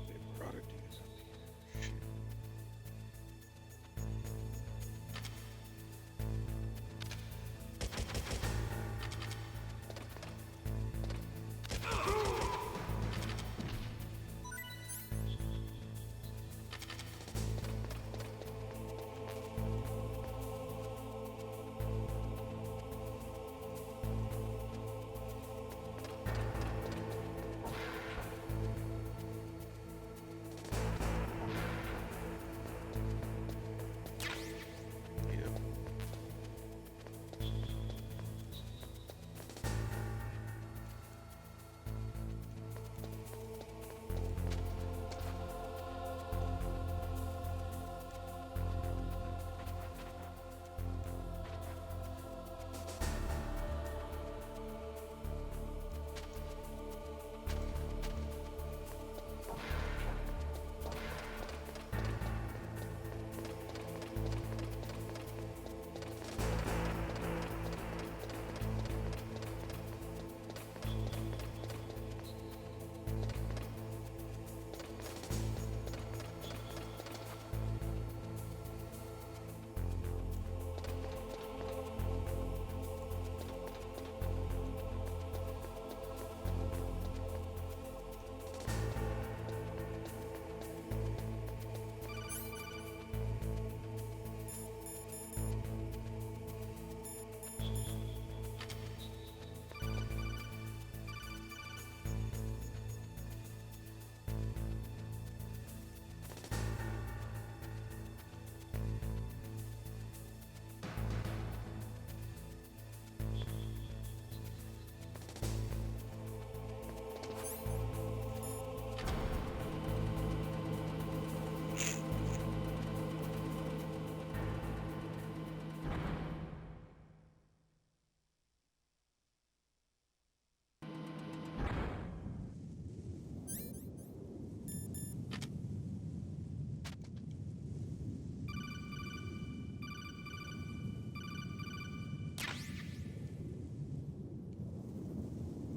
They brought it to use up here. Shit.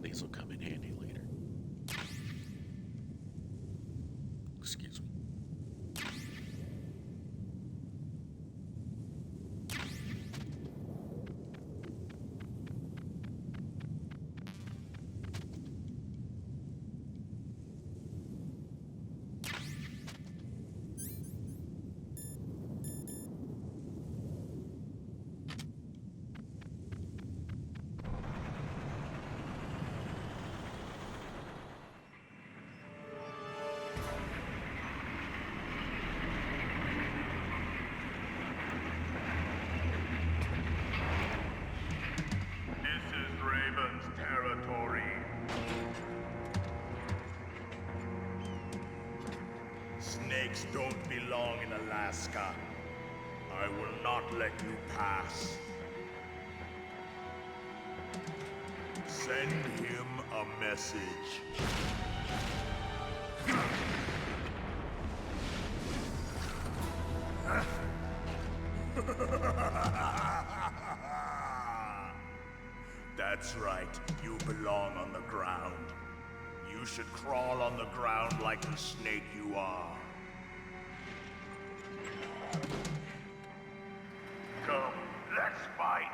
These will come in handy later. Excuse me. Snakes don't belong in Alaska. I will not let you pass. Send him a message. That's right. You belong on the ground. You should crawl on the ground like the snake you are. Come, let's fight.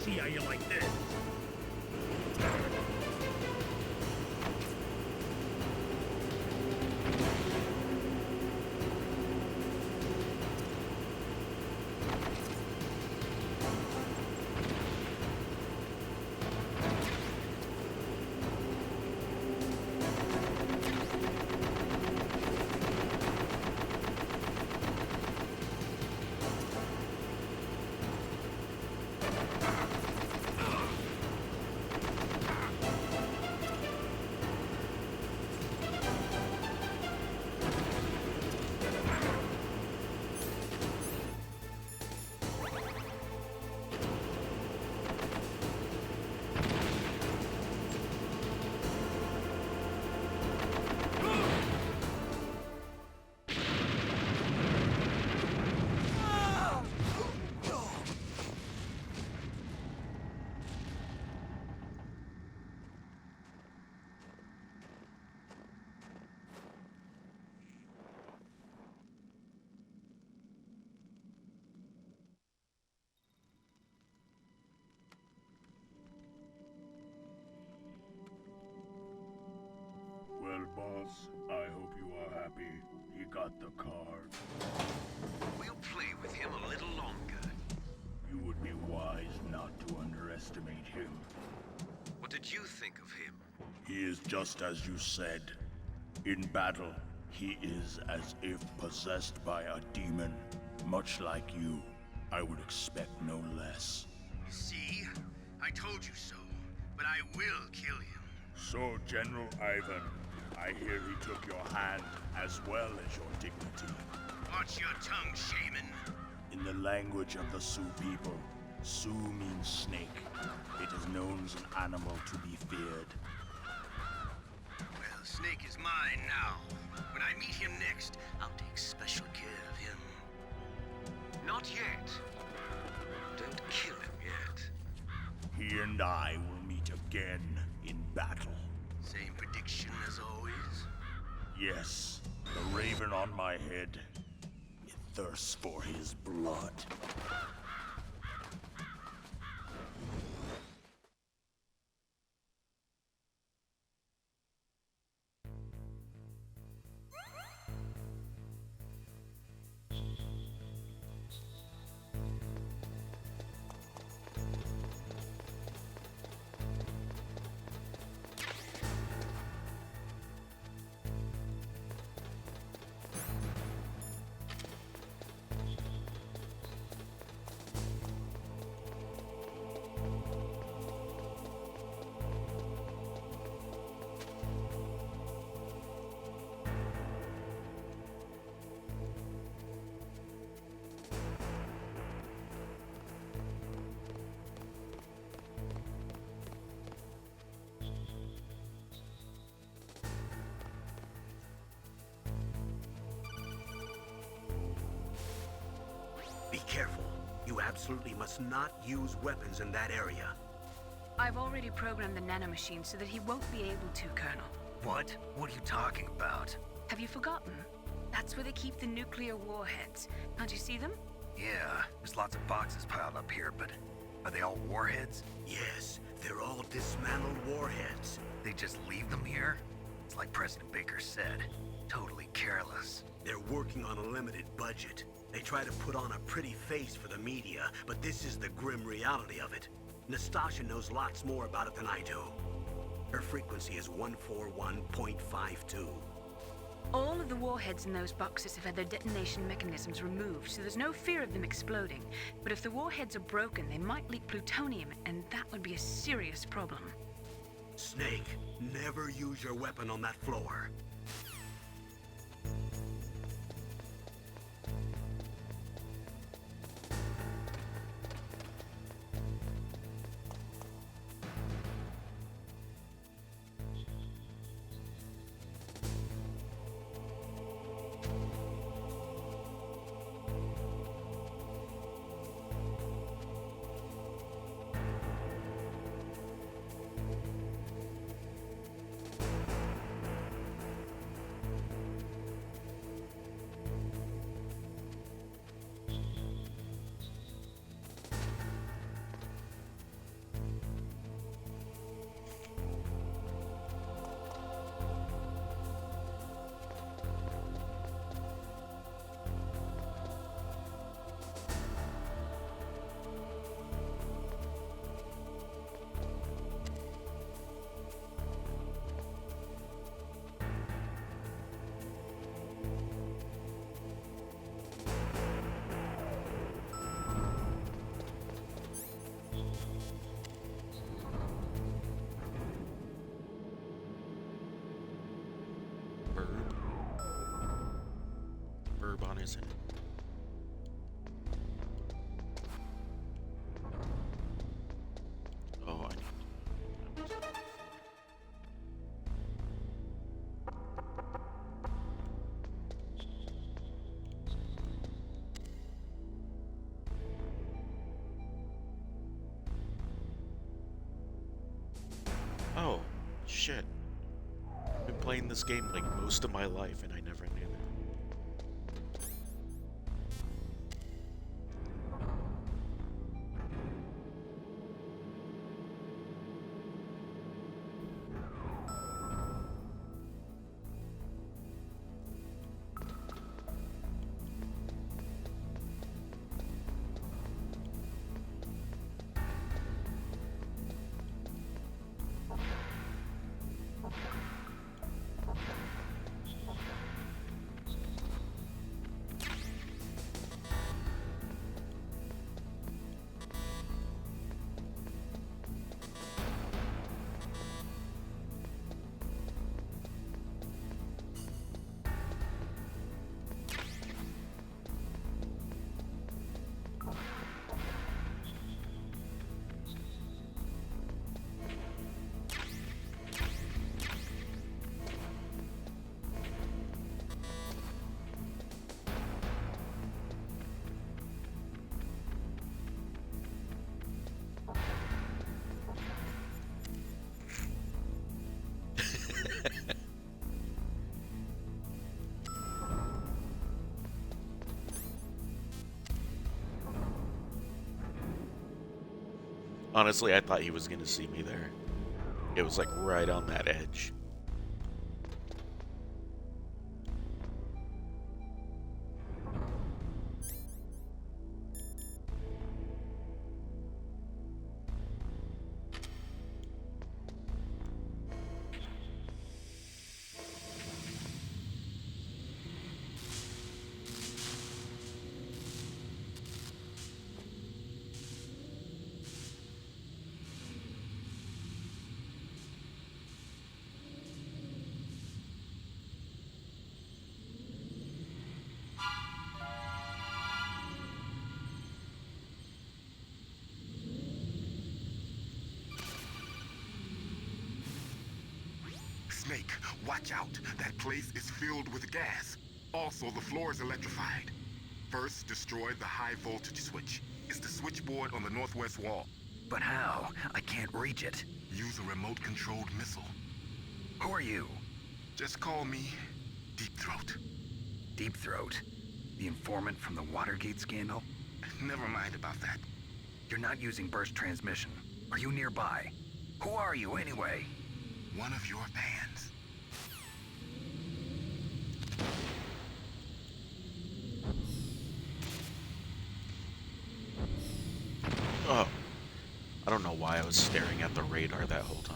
See how you like this. Well, boss, I hope you are happy. He got the card. We'll play with him a little longer. You would be wise not to underestimate him. What did you think of him? He is just as you said. In battle, he is as if possessed by a demon. Much like you, I would expect no less. See? I told you so. But I will kill him. So, General Ivan, I hear he took your hand as well as your dignity. Watch your tongue, shaman. In the language of the Sioux people, Sioux means snake. It is known as an animal to be feared. Well, Snake is mine now. When I meet him next, I'll take special care of him. Not yet. Don't kill him yet. He and I will meet again in battle. Same prediction as always? Yes, the raven on my head. It thirsts for his blood. Be careful. You absolutely must not use weapons in that area. I've already programmed the nanomachine so that he won't be able to, Colonel. What? What are you talking about? Have you forgotten? That's where they keep the nuclear warheads. Can't you see them? Yeah, there's lots of boxes piled up here, but are they all warheads? Yes, they're all dismantled warheads. They just leave them here? It's like President Baker said, totally careless. They're working on a limited budget. They try to put on a pretty face for the media, but this is the grim reality of it. Nastasha knows lots more about it than I do. Her frequency is 141.52. All of the warheads in those boxes have had their detonation mechanisms removed, so there's no fear of them exploding. But if the warheads are broken, they might leak plutonium, and that would be a serious problem. Snake, never use your weapon on that floor. Bourbon, isn't it? Oh, I need. Oh, shit. I've been playing this game like most of my life and I never knew that. Honestly, I thought he was gonna see me there. It was like right on that edge. Snake, watch out. That place is filled with gas. Also, the floor is electrified. First, destroy the high voltage switch. It's the switchboard on the northwest wall. But how? I can't reach it. Use a remote-controlled missile. Who are you? Just call me Deep Throat. Deep Throat, the informant from the Watergate scandal? Never mind about that. You're not using burst transmission. Are you nearby? Who are you, anyway? One of your bands. Oh. I don't know why I was staring at the radar that whole time.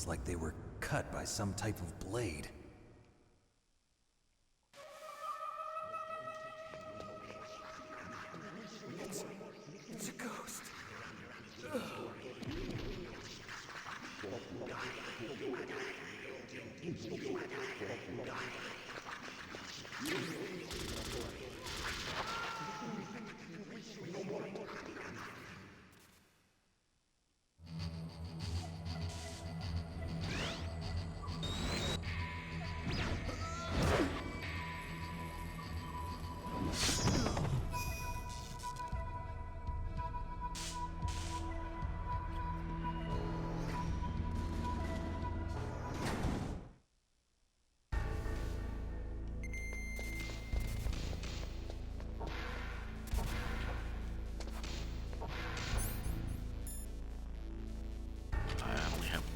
Like they were cut by some type of blade. It's a ghost.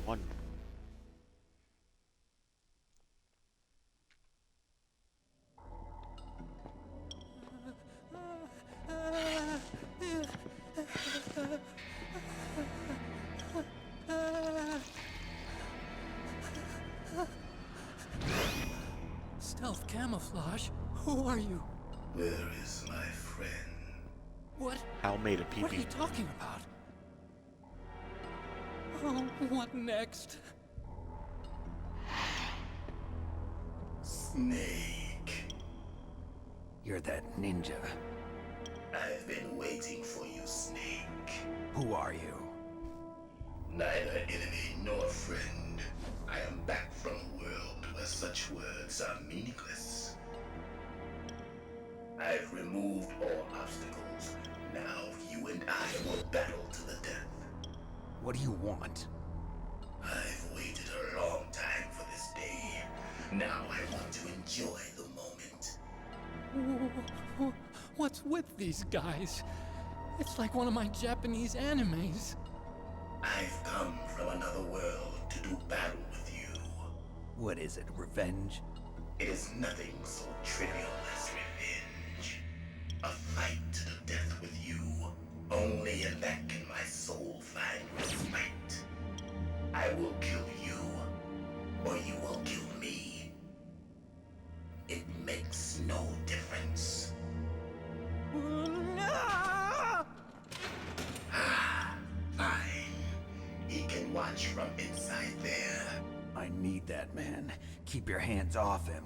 One. Stealth camouflage? Who are you? Where is my friend? What? Hal made a pee-pee. What are you talking about? Oh, what next? Snake. You're that ninja. I've been waiting for you, Snake. Who are you? Neither enemy nor friend. I am back from a world where such words are meaningless. I've removed all obstacles. Now you and I will battle to the death. What do you want? I've waited a long time for this day. Now I want to enjoy the moment. What's with these guys? It's like one of my Japanese animes. I've come from another world to do battle with you. What is it, revenge? It is nothing so trivial as revenge. A fight to the death with you. Only in that can my soul find respite. I will kill you, or you will kill me. It makes no difference. Fine. He can watch from inside there. I need that man. Keep your hands off him.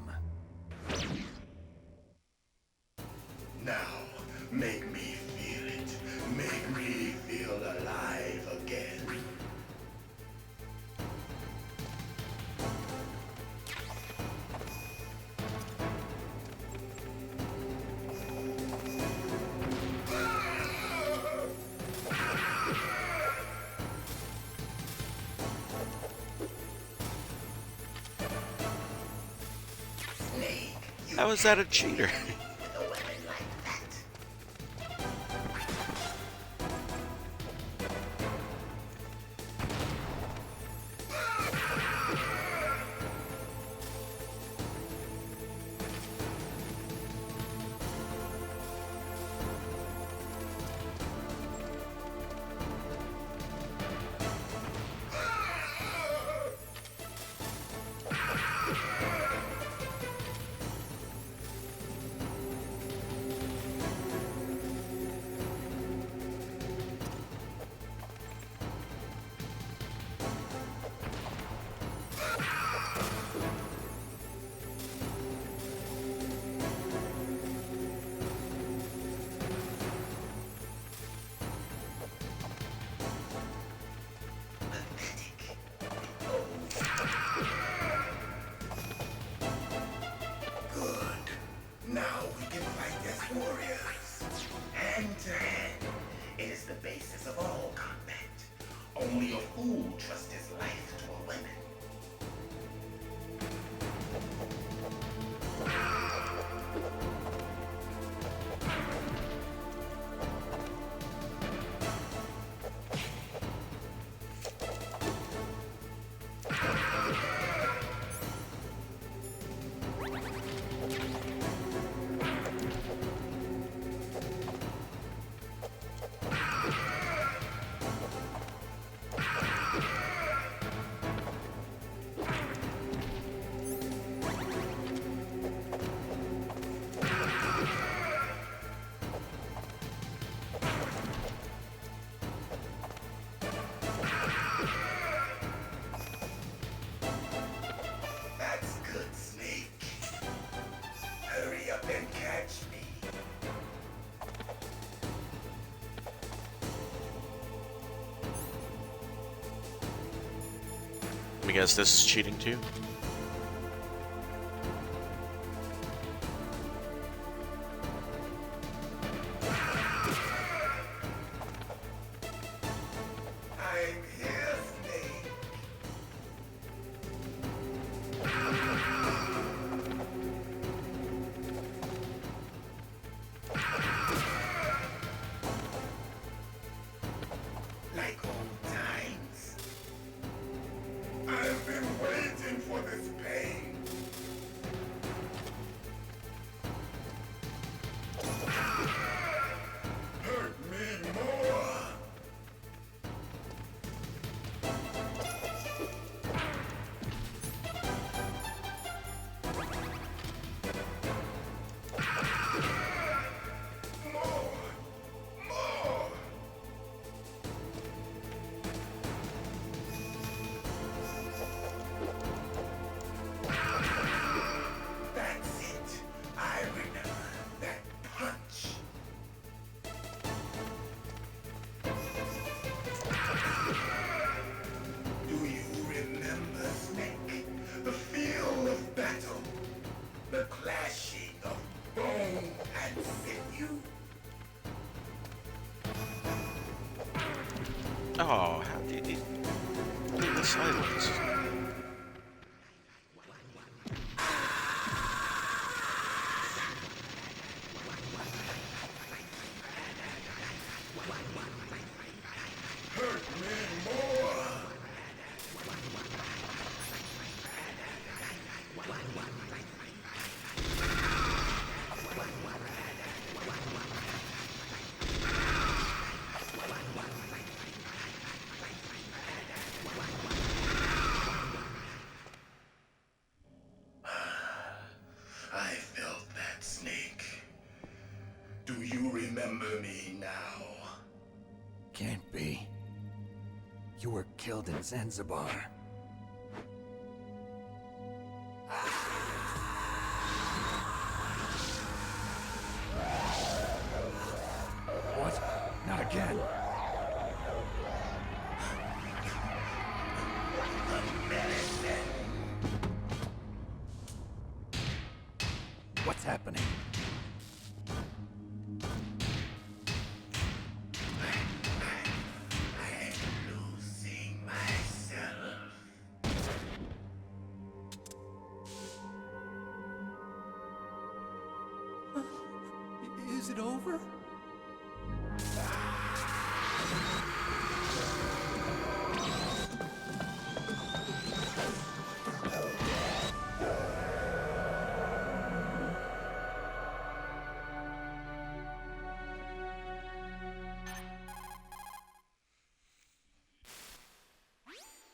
Now, make me feel it. Make me feel alive again. How is that a cheater? Only a fool trusts his life to a weapon. I guess this is cheating too. Like old times. I've been waiting for Oh, how did it... the silence. I felt that, Snake. Do you remember me now? Can't be. You were killed in Zanzibar. What? Not again. What's happening? Losing myself. Is it over?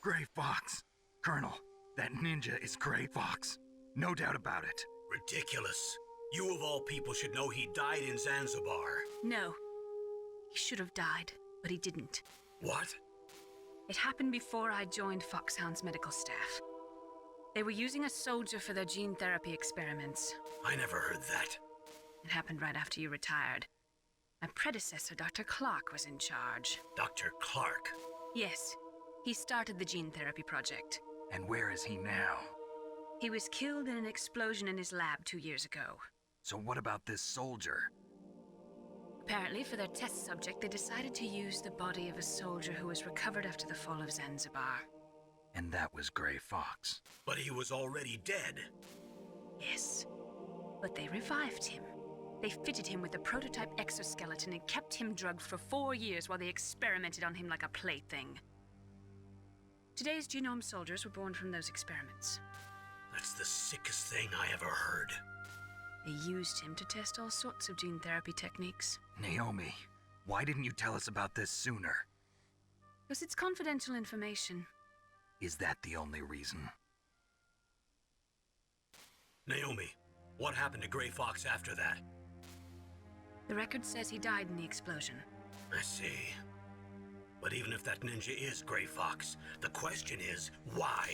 Gray Fox. Colonel, that ninja is Gray Fox. No doubt about it. Ridiculous. You of all people should know he died in Zanzibar. No. He should have died, but he didn't. What? It happened before I joined Foxhound's medical staff. They were using a soldier for their gene therapy experiments. I never heard that. It happened right after you retired. My predecessor, Dr. Clark, was in charge. Dr. Clark? Yes. He started the gene therapy project. And where is he now? He was killed in an explosion in his lab 2 years ago. So what about this soldier? Apparently, for their test subject, they decided to use the body of a soldier who was recovered after the fall of Zanzibar. And that was Gray Fox. But he was already dead. Yes. But they revived him. They fitted him with a prototype exoskeleton and kept him drugged for 4 years while they experimented on him like a plaything. Today's genome soldiers were born from those experiments. That's the sickest thing I ever heard. They used him to test all sorts of gene therapy techniques. Naomi, why didn't you tell us about this sooner? Because it's confidential information. Is that the only reason? Naomi, what happened to Gray Fox after that? The record says he died in the explosion. I see. But even if that ninja is Gray Fox, the question is, why?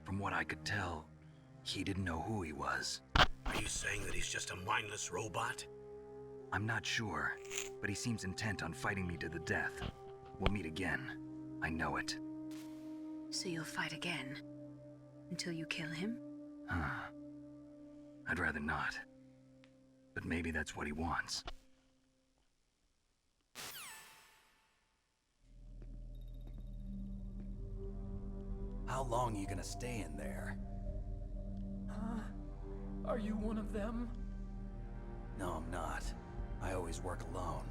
From what I could tell, he didn't know who he was. Are you saying that he's just a mindless robot? I'm not sure, but he seems intent on fighting me to the death. We'll meet again. I know it. So you'll fight again? Until you kill him? I'd rather not. But maybe that's what he wants. How long are you gonna stay in there? Are you one of them? No, I'm not. I always work alone.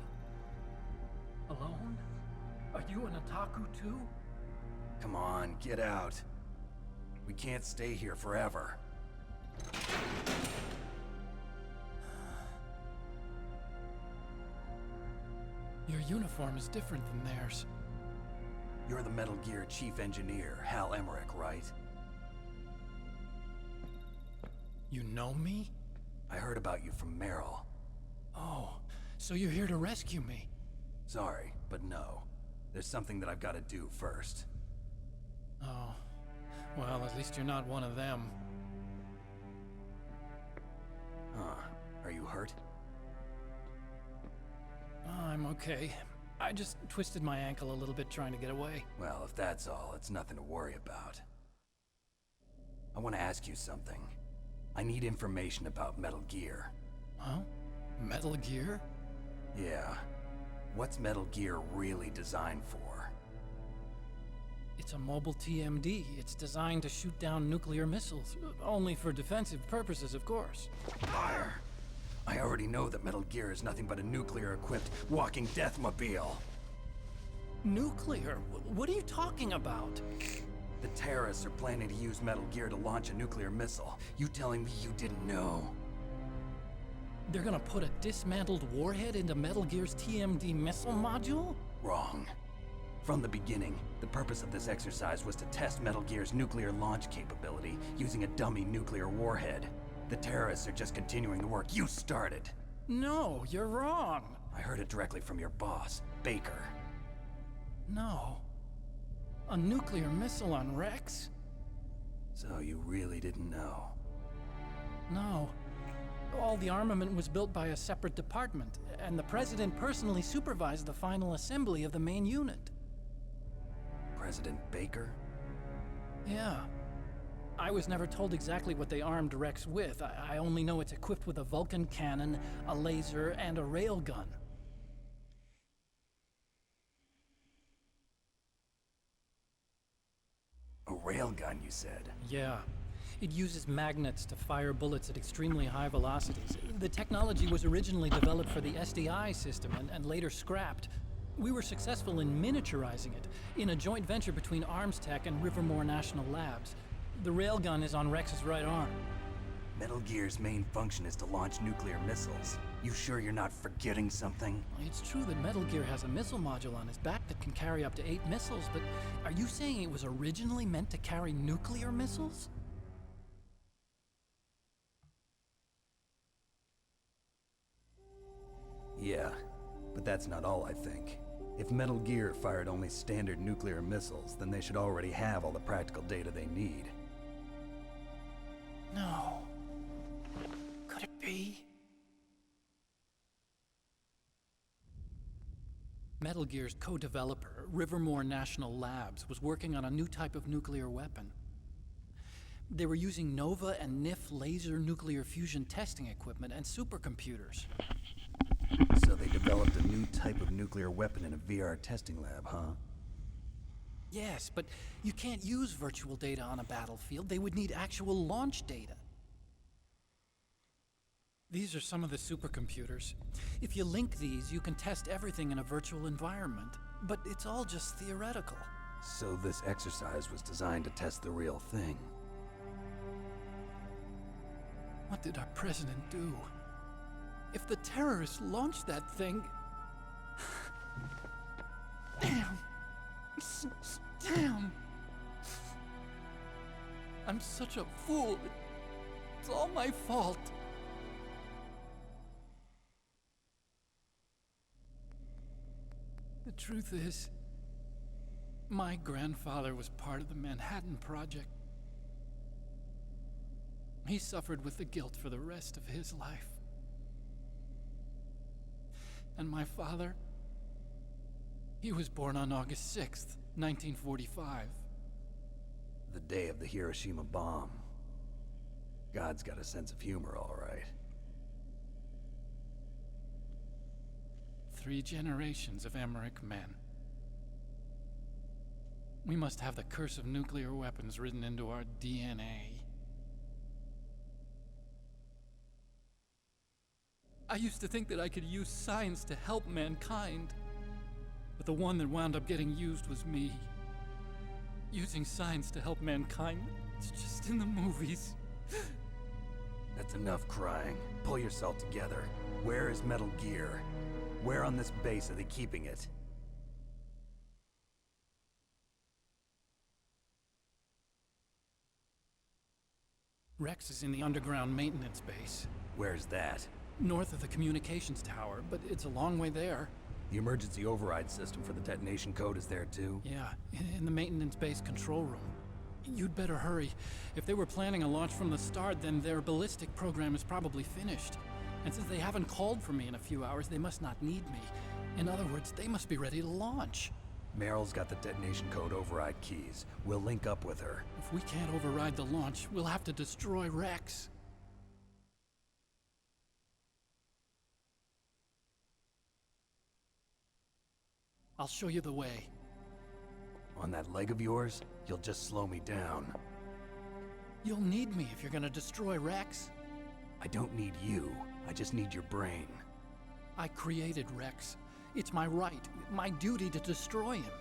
Alone? Are you an otaku too? Come on, get out. We can't stay here forever. Your uniform is different than theirs. You're the Metal Gear Chief Engineer, Hal Emmerich, right? You know me? I heard about you from Meryl. Oh, so you're here to rescue me? Sorry, but no. There's something that I've got to do first. Oh, well, at least you're not one of them. Huh. Are you hurt? I'm okay. I just twisted my ankle a little bit trying to get away. Well, if that's all, it's nothing to worry about. I want to ask you something. I need information about Metal Gear. Huh? Metal Gear? Yeah. What's Metal Gear really designed for? It's a mobile TMD. It's designed to shoot down nuclear missiles. Only for defensive purposes, of course. Liar. I already know that Metal Gear is nothing but a nuclear-equipped walking deathmobile. Nuclear? What are you talking about? The terrorists are planning to use Metal Gear to launch a nuclear missile. You telling me you didn't know? They're gonna put a dismantled warhead into Metal Gear's TMD missile module? Wrong. From the beginning, the purpose of this exercise was to test Metal Gear's nuclear launch capability using a dummy nuclear warhead. The terrorists are just continuing the work you started. No, you're wrong. I heard it directly from your boss, Baker. No. A nuclear missile on Rex? So you really didn't know? No. All the armament was built by a separate department, and the President personally supervised the final assembly of the main unit. President Baker? Yeah. I was never told exactly what they armed Rex with. I only know it's equipped with a Vulcan cannon, a laser, and a railgun. A railgun, you said? Yeah. It uses magnets to fire bullets at extremely high velocities. The technology was originally developed for the SDI system and later scrapped. We were successful in miniaturizing it in a joint venture between ArmsTech and Rivermore National Labs. The railgun is on Rex's right arm. Metal Gear's main function is to launch nuclear missiles. You sure you're not forgetting something? It's true that Metal Gear has a missile module on his back that can carry up to 8 missiles, but are you saying it was originally meant to carry nuclear missiles? Yeah, but that's not all I think. If Metal Gear fired only standard nuclear missiles, then they should already have all the practical data they need. No. Could it be? Metal Gear's co-developer, Rivermore National Labs, was working on a new type of nuclear weapon. They were using NOVA and NIF laser nuclear fusion testing equipment and supercomputers. So they developed a new type of nuclear weapon in a VR testing lab, huh? Yes, but you can't use virtual data on a battlefield. They would need actual launch data. These are some of the supercomputers. If you link these, you can test everything in a virtual environment. But it's all just theoretical. So this exercise was designed to test the real thing. What did our president do? If the terrorists launched that thing... Damn! Damn! I'm such a fool. It's all my fault. The truth is, my grandfather was part of the Manhattan Project. He suffered with the guilt for the rest of his life. And my father, he was born on August 6th, 1945. The day of the Hiroshima bomb. God's got a sense of humor, all right. 3 generations of Emmerich men. We must have the curse of nuclear weapons written into our DNA. I used to think that I could use science to help mankind, but the one that wound up getting used was me. Using science to help mankind, it's just in the movies. That's enough crying. Pull yourself together. Where is Metal Gear? Where on this base are they keeping it? Rex is in the underground maintenance base. Where's that? North of the communications tower, but it's a long way there. The emergency override system for the detonation code is there too? Yeah, in the maintenance base control room. You'd better hurry. If they were planning a launch from the start, then their ballistic program is probably finished. And since they haven't called for me in a few hours, they must not need me. In other words, they must be ready to launch. Meryl's got the detonation code override keys. We'll link up with her. If we can't override the launch, we'll have to destroy Rex. I'll show you the way. On that leg of yours, you'll just slow me down. You'll need me if you're gonna destroy Rex. I don't need you. I just need your brain. I created Rex. It's my right, my duty to destroy him.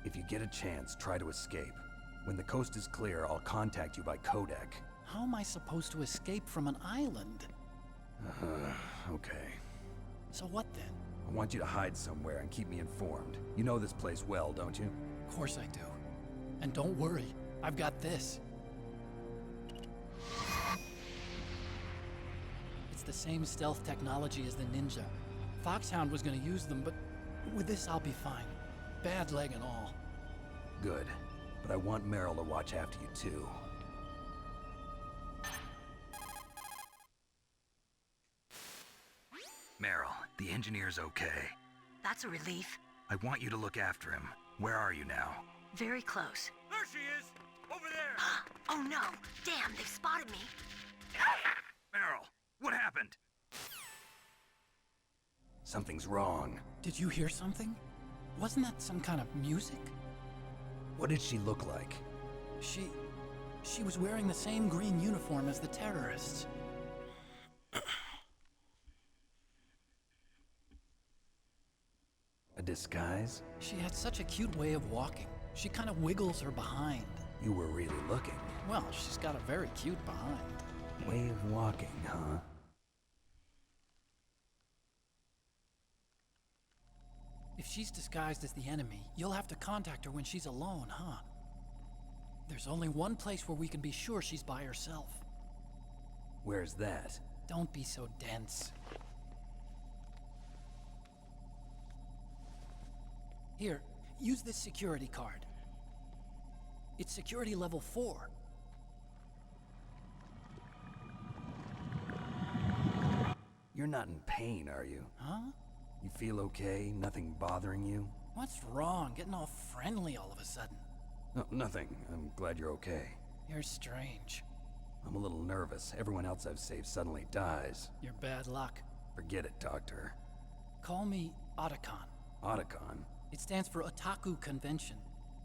If you get a chance, try to escape. When the coast is clear, I'll contact you by codec. How am I supposed to escape from an island? Okay. So what then? I want you to hide somewhere and keep me informed. You know this place well, don't you? Of course I do. And don't worry, I've got this. It's the same stealth technology as the Ninja. Foxhound was gonna use them, but with this I'll be fine. Bad leg and all. Good. But I want Meryl to watch after you too. Meryl, the engineer's okay. That's a relief. I want you to look after him. Where are you now? Very close. There she is! Over there! Oh no! Damn, they've spotted me! Meryl, what happened? Something's wrong. Did you hear something? Wasn't that some kind of music? What did she look like? She was wearing the same green uniform as the terrorists. A disguise? She had such a cute way of walking. She kind of wiggles her behind. You were really looking. Well, she's got a very cute behind. Way of walking, huh? If she's disguised as the enemy, you'll have to contact her when she's alone, huh? There's only one place where we can be sure she's by herself. Where's that? Don't be so dense. Here, use this security card. It's security level 4. You're not in pain, are you? Huh? You feel okay? Nothing bothering you? What's wrong? Getting all friendly all of a sudden. No, nothing. I'm glad you're okay. You're strange. I'm a little nervous. Everyone else I've saved suddenly dies. You're bad luck. Forget it, Doctor. Call me Otacon. Otacon? It stands for Otaku Convention.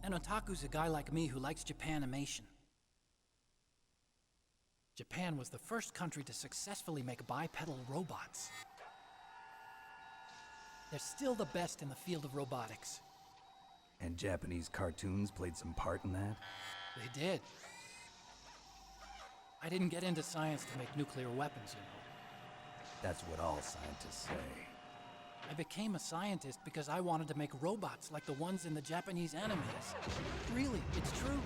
And Otaku's a guy like me who likes Japanimation. Japan was the first country to successfully make bipedal robots. They're still the best in the field of robotics. And Japanese cartoons played some part in that? They did. I didn't get into science to make nuclear weapons, you know. That's what all scientists say. I became a scientist because I wanted to make robots like the ones in the Japanese animes. Really, it's true.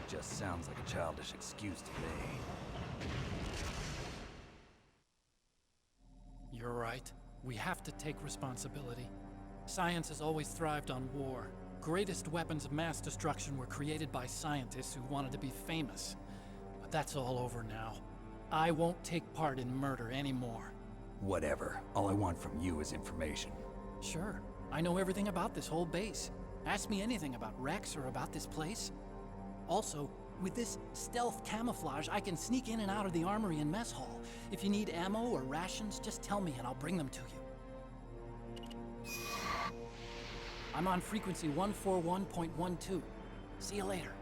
Just sounds like a childish excuse to me. You're right. We have to take responsibility. Science has always thrived on war. Greatest weapons of mass destruction were created by scientists who wanted to be famous. But that's all over now. I won't take part in murder anymore. Whatever. All I want from you is information. Sure. I know everything about this whole base. Ask me anything about Rex or about this place. Also, with this stealth camouflage, I can sneak in and out of the armory and mess hall. If you need ammo or rations, just tell me and I'll bring them to you. I'm on frequency 141.12. See you later.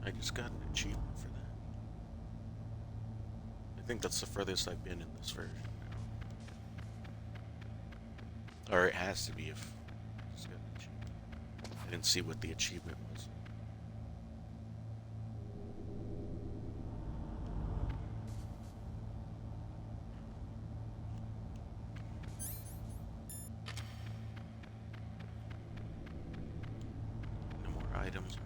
I just got an achievement for that. I think that's the furthest I've been in this version now. Or it has to be if I just got an achievement. I didn't see what the achievement was. No more items around.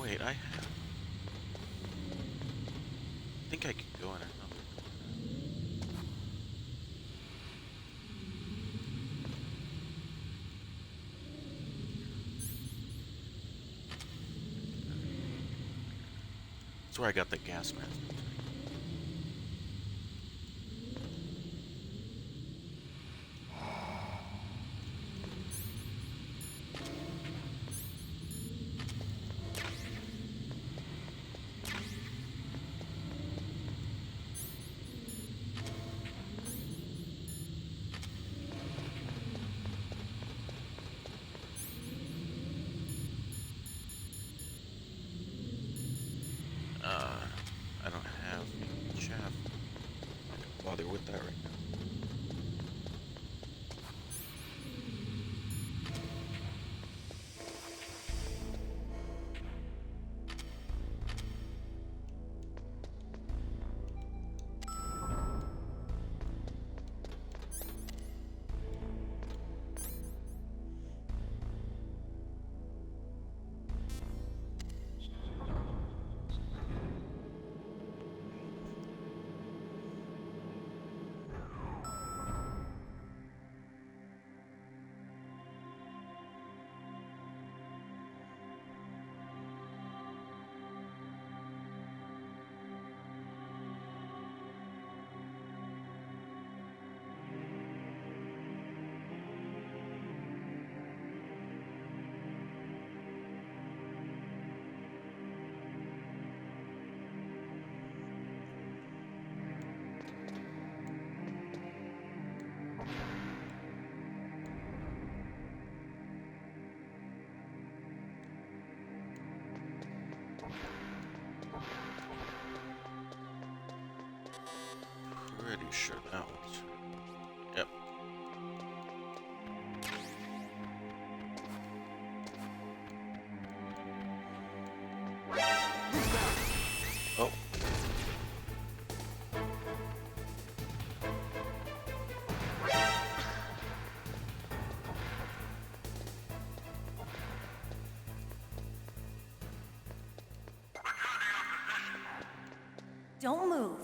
wait, I think I could go in another. That's where I got the gas mask. I don't have any chaff. I don't bother with that right now. Pretty sure that was. Yep. Oh. Don't move.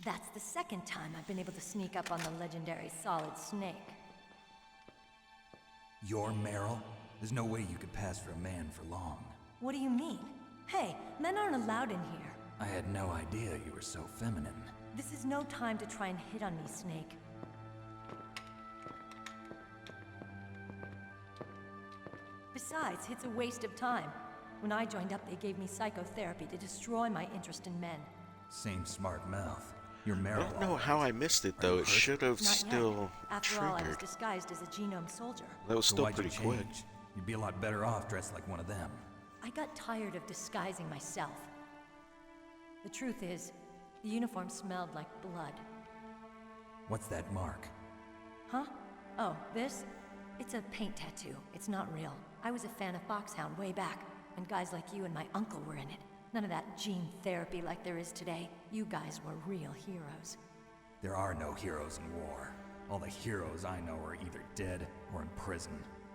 That's the second time I've been able to sneak up on the legendary Solid Snake. You're Meryl? There's no way you could pass for a man for long. What do you mean? Hey, men aren't allowed in here. I had no idea you were so feminine. This is no time to try and hit on me, Snake. Besides, it's a waste of time. When I joined up, they gave me psychotherapy to destroy my interest in men. Same smart mouth. You're Meryl. I don't know how I missed it though. It should have still After all, I was triggered. disguised as a genome soldier. That was So still why'd you pretty quick. change? You'd be a lot better off dressed like one of them. I got tired of disguising myself. The truth is, the uniform smelled like blood. What's that mark? Huh? Oh, this? It's a paint tattoo. It's not real. I was a fan of Foxhound way back, when guys like you and my uncle were in it. None of that gene therapy like there is today. You guys were real heroes. There are no heroes in war. All the heroes I know are either dead or in prison.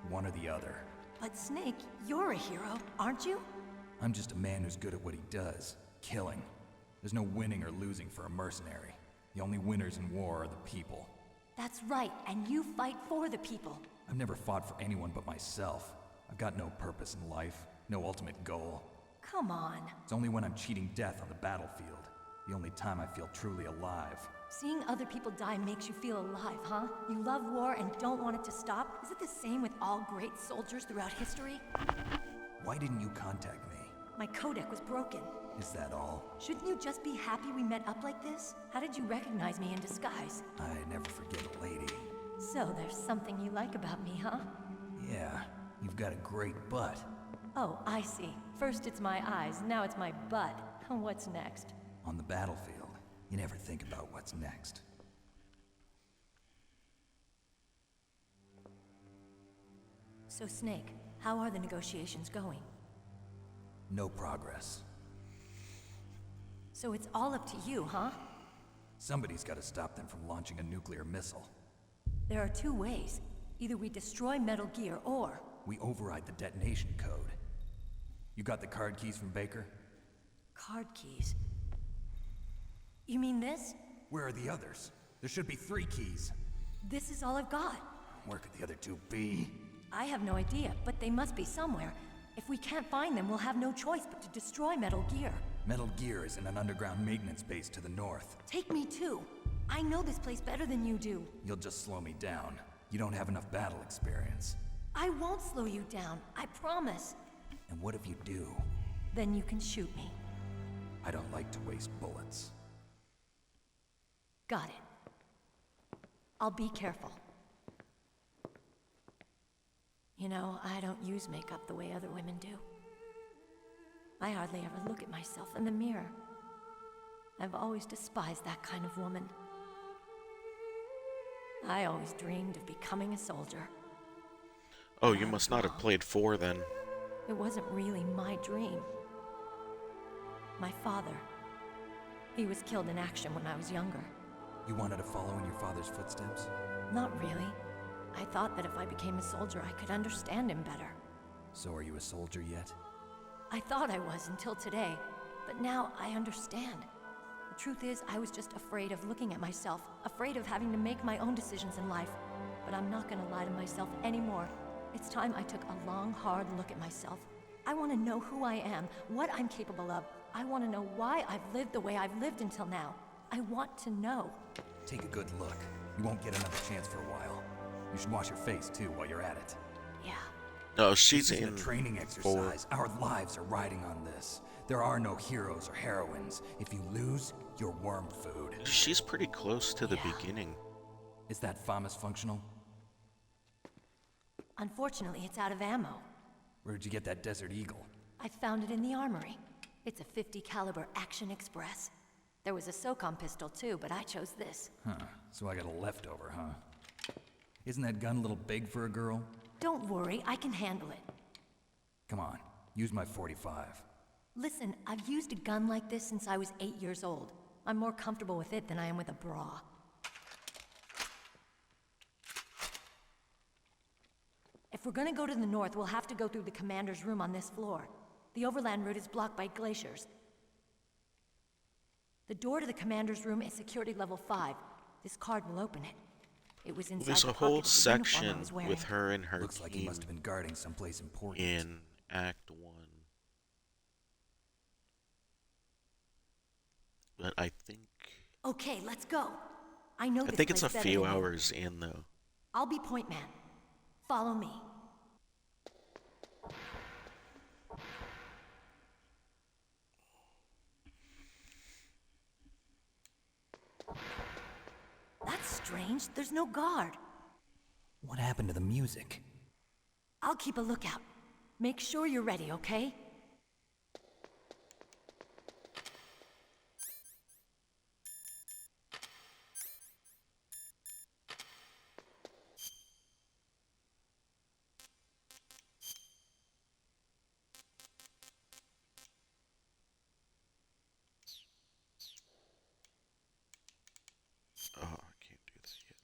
One or the other. But Snake, you're a hero, aren't you? I'm just a man who's good at what he does. Killing. There's no winning or losing for a mercenary. The only winners in war are the people. That's right, and you fight for the people. I've never fought for anyone but myself. I've got no purpose in life, no ultimate goal. Come on. It's only when I'm cheating death on the battlefield. The only time I feel truly alive. Seeing other people die makes you feel alive, huh? You love war and don't want it to stop? Is it the same with all great soldiers throughout history? Why didn't you contact me? My codec was broken. Is that all? Shouldn't you just be happy we met up like this? How did you recognize me in disguise? I never forget a lady. So there's something you like about me, huh? Yeah, you've got a great butt. Oh, I see. First it's my eyes, now it's my butt. What's next? On the battlefield, you never think about what's next. So Snake, how are the negotiations going? No progress. So it's all up to you, huh? Somebody's got to stop them from launching a nuclear missile. There are two ways. Either we destroy Metal Gear, or... We override the detonation code. You got the card keys from Baker? Card keys? You mean this? Where are the others? There should be 3 keys. This is all I've got. Where could the other 2 be? I have no idea, but they must be somewhere. If we can't find them, we'll have no choice but to destroy Metal Gear. Metal Gear is in an underground maintenance base to the north. Take me too. I know this place better than you do. You'll just slow me down. You don't have enough battle experience. I won't slow you down, I promise. And what if you do? Then you can shoot me. I don't like to waste bullets. Got it. I'll be careful. You know, I don't use makeup the way other women do. I hardly ever look at myself in the mirror. I've always despised that kind of woman. I always dreamed of becoming a soldier. Oh, you must not have played 4 then. It wasn't really my dream. My father. He was killed in action when I was younger. You wanted to follow in your father's footsteps? Not really. I thought that if I became a soldier, I could understand him better. So are you a soldier yet? I thought I was until today, but now I understand. The truth is, I was just afraid of looking at myself, afraid of having to make my own decisions in life. But I'm not gonna lie to myself anymore. It's time I took a long, hard look at myself. I want to know who I am, what I'm capable of. I want to know why I've lived the way I've lived until now. I want to know. Take a good look. You won't get another chance for a while. You should wash your face, too, while you're at it. Yeah. No, she's this in isn't a training exercise. Our lives are riding on this. There are no heroes or heroines. If you lose, you're worm food. She's pretty close to the beginning. Is that FAMAS functional? Unfortunately, it's out of ammo. Where'd you get that Desert Eagle? I found it in the armory. It's a .50 caliber Action Express. There was a SOCOM pistol too, but I chose this. Huh, so I got a leftover, huh? Isn't that gun a little big for a girl? Don't worry, I can handle it. Come on, use my .45. Listen, I've used a gun like this since I was 8 years old. I'm more comfortable with it than I am with a bra. If we're gonna go to the north, we'll have to go through the commander's room on this floor. The overland route is blocked by glaciers. The door to the commander's room is security level 5. This card will open it. It was inside There's the a whole pocket of the uniform I section was wearing. with her and her Looks like he must have been guarding someplace important. in Act 1. But I think... Okay, let's go. I know I this think it's a place better few than you. hours in, though. I'll be point man. Follow me. That's strange. There's no guard. What happened to the music? I'll keep a lookout. Make sure you're ready, okay? Oh, I can't do this yet.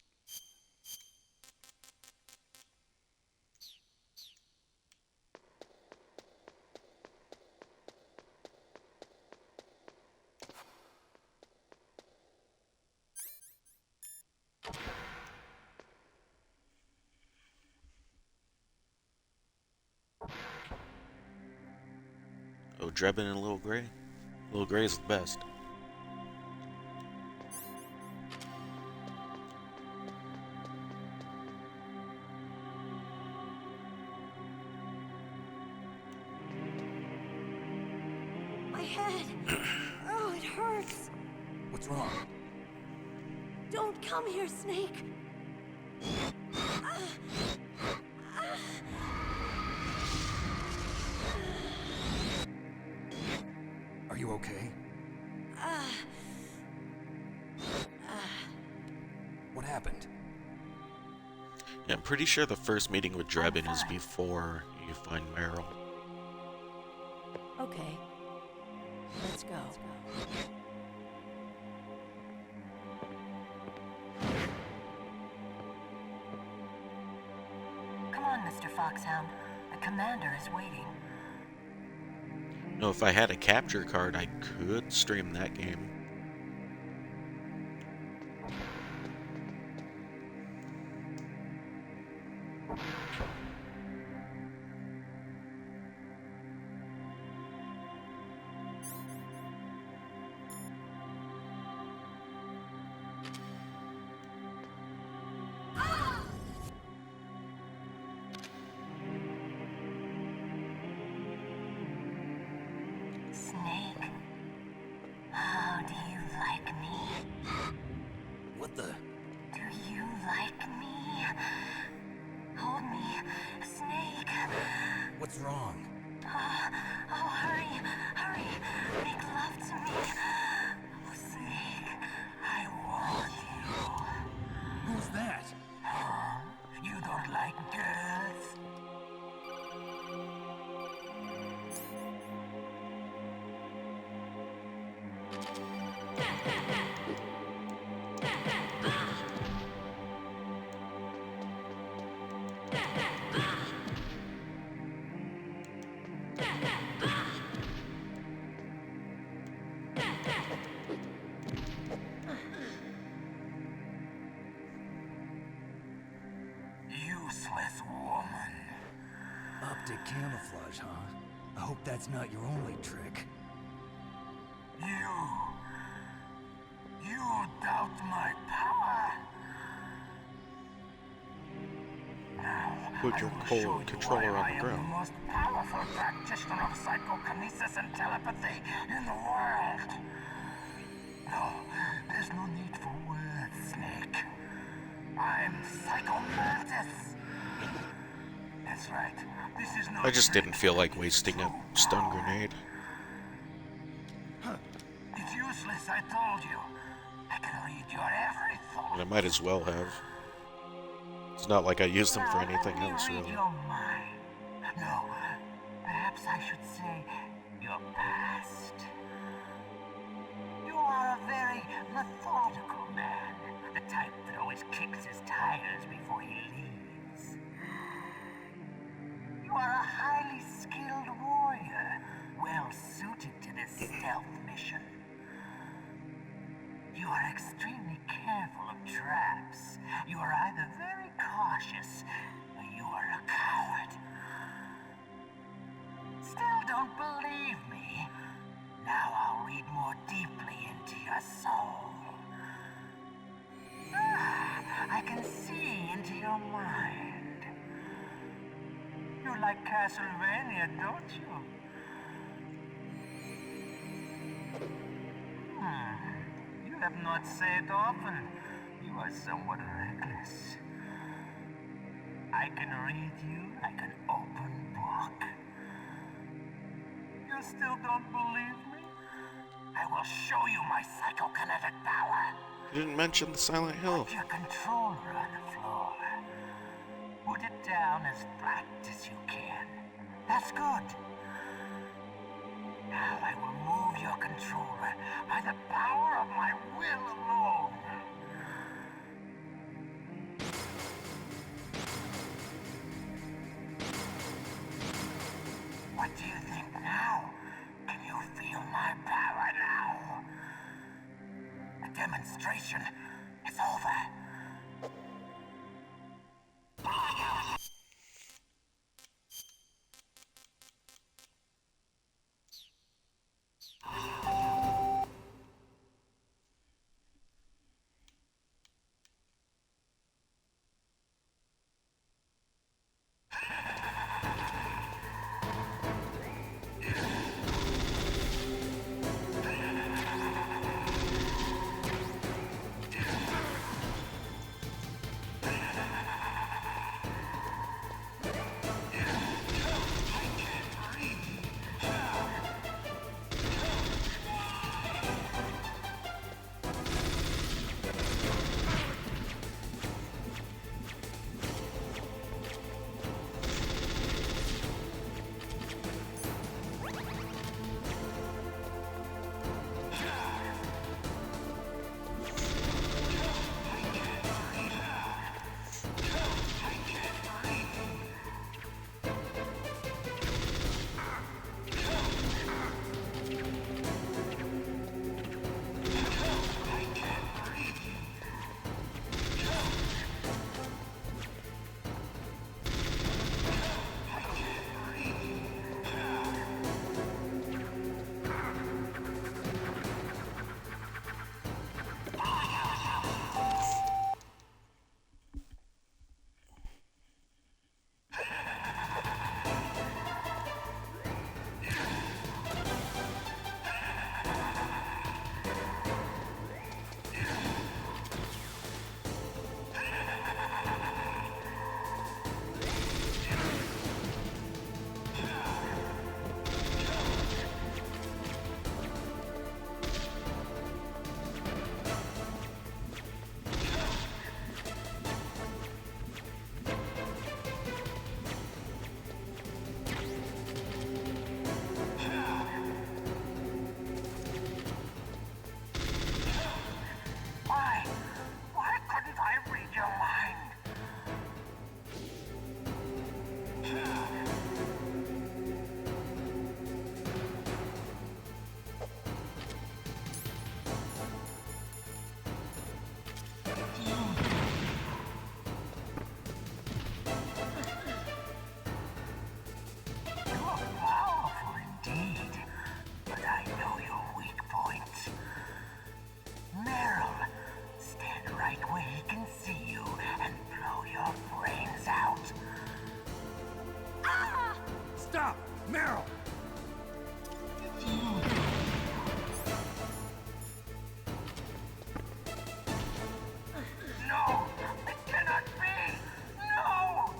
Oh, Drebin and Little Gray? Little Gray is the best. My head! Oh, it hurts! What's wrong? Don't come here, Snake! Are you okay? What happened? Yeah, I'm pretty sure the first meeting with Drebin is before you find Meryl. Okay. Let's go. Mr. Foxhound. The commander is waiting. No, if I had a capture card, I could stream that game. Snake, how do you like me? What the? Do you like me? Hold me, Snake. What's wrong? Oh, hurry, hurry. Make love to me. Oh, Snake, I want you. Who's that? You don't like girls? Useless woman. Optic camouflage, huh? I hope that's not your only trick. You doubt my power? Now, Put your cold controller on the I am ground. the most powerful practitioner of psychokinesis and telepathy in the world. No, there's no need for words, Snake. I'm Psychomantis. That's right. This is no I just didn't feel like wasting a stun grenade. It's useless, I told you. I can read your every thought. And I might as well have. It's not like I used them for anything else, Read really. your mind. No, perhaps I should say your past. You are a very methodical man. The type that always kicks his tires before he leaves. You are a highly skilled warrior, well suited to this stealth mission. You are extremely careful of traps. You are either very cautious or you are a coward. Still don't believe me? Now I'll read more deeply into your soul. I can see into your mind. You like Castlevania, don't you? You have not said often. You are somewhat reckless. I can read you like an open book. You still don't believe me? I will show you my psychokinetic power. You didn't mention the Silent Hill. Put your controller on the floor. Put it down as flat as you can. That's good. Now I will move your controller by the power of my will alone. What do you think now? Can you feel my power now? The demonstration is over. Meryl! No! It cannot be! No!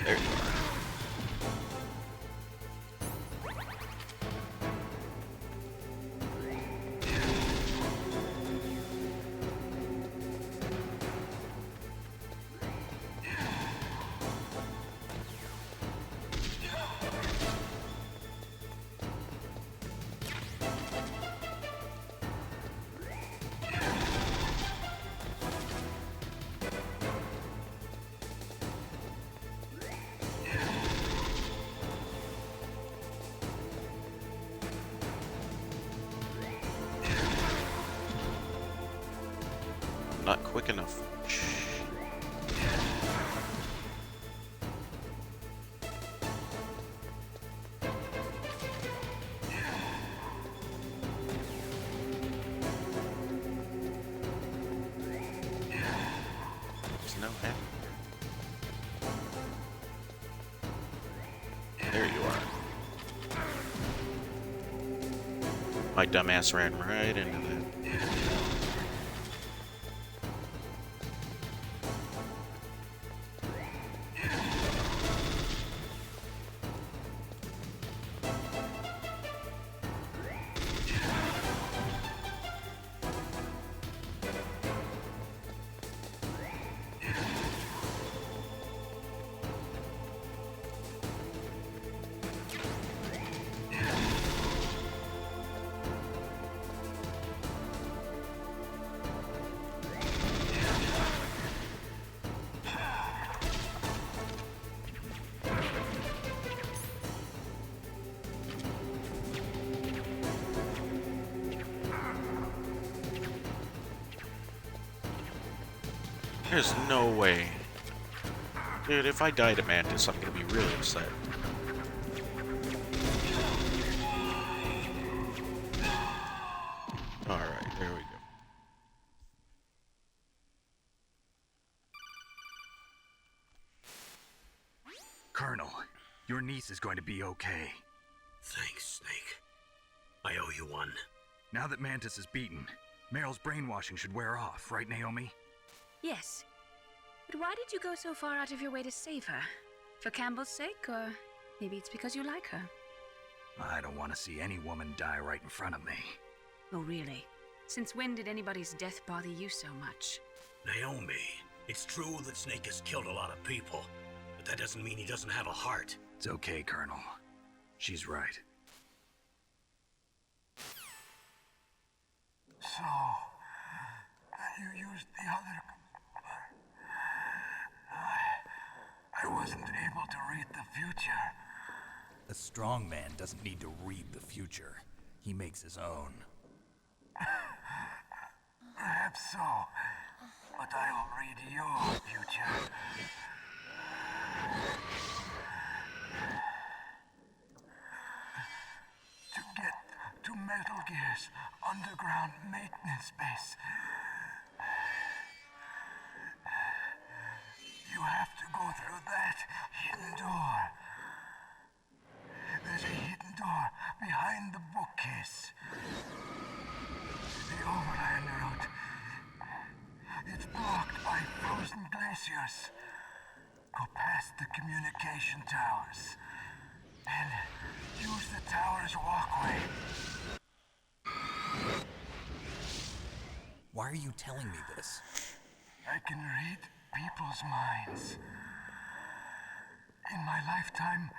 There you are. Not quick enough. There's no head. There you are. My dumbass ran right into that. There's no way. Dude, if I die to Mantis, I'm gonna be really upset. Alright, there we go. Colonel, your niece is going to be okay. Thanks, Snake. I owe you one. Now that Mantis is beaten, Meryl's brainwashing should wear off, right, Naomi? Yes. But why did you go so far out of your way to save her? For Campbell's sake, or maybe it's because you like her? I don't want to see any woman die right in front of me. Oh, really? Since when did anybody's death bother you so much? Naomi, it's true that Snake has killed a lot of people, but that doesn't mean he doesn't have a heart. It's okay, Colonel. She's right. So, you used the other... I wasn't able to read the future. A strong man doesn't need to read the future. He makes his own. Perhaps so, but I'll read your future. To get to Metal Gear's underground maintenance base, you have to go through that hidden door. There's a hidden door behind the bookcase. The overland route. It's blocked by frozen glaciers. Go past the communication towers. And use the tower's walkway. Why are you telling me this? I can read people's minds. In my lifetime,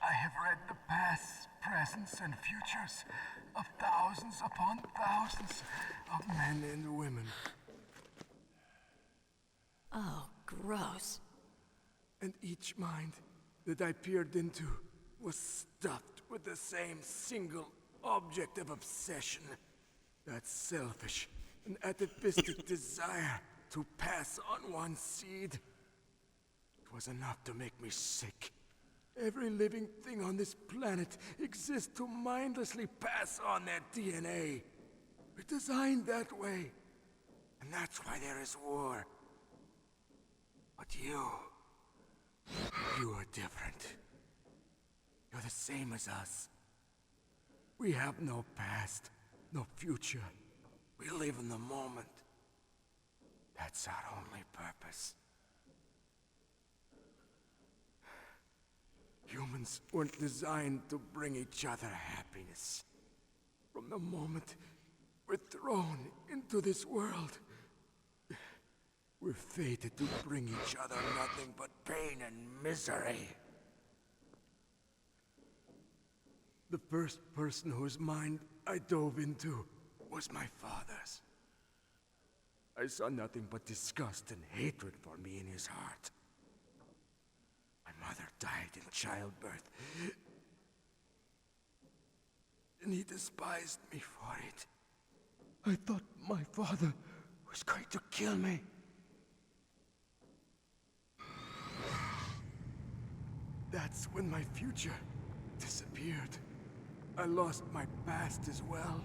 I have read the pasts, presents, and futures of thousands upon thousands of men and women. Oh, gross. And each mind that I peered into was stuffed with the same single object of obsession. That selfish and atavistic desire to pass on one seed. It was enough to make me sick. Every living thing on this planet exists to mindlessly pass on their DNA. We're designed that way. And that's why there is war. But you are different. You're the same as us. We have no past, no future. We live in the moment. That's our only purpose. Humans weren't designed to bring each other happiness. From the moment we're thrown into this world, we're fated to bring each other nothing but pain and misery. The first person whose mind I dove into was my father's. I saw nothing but disgust and hatred for me in his heart. My mother died in childbirth, and he despised me for it. I thought my father was going to kill me. That's when my future disappeared. I lost my past as well.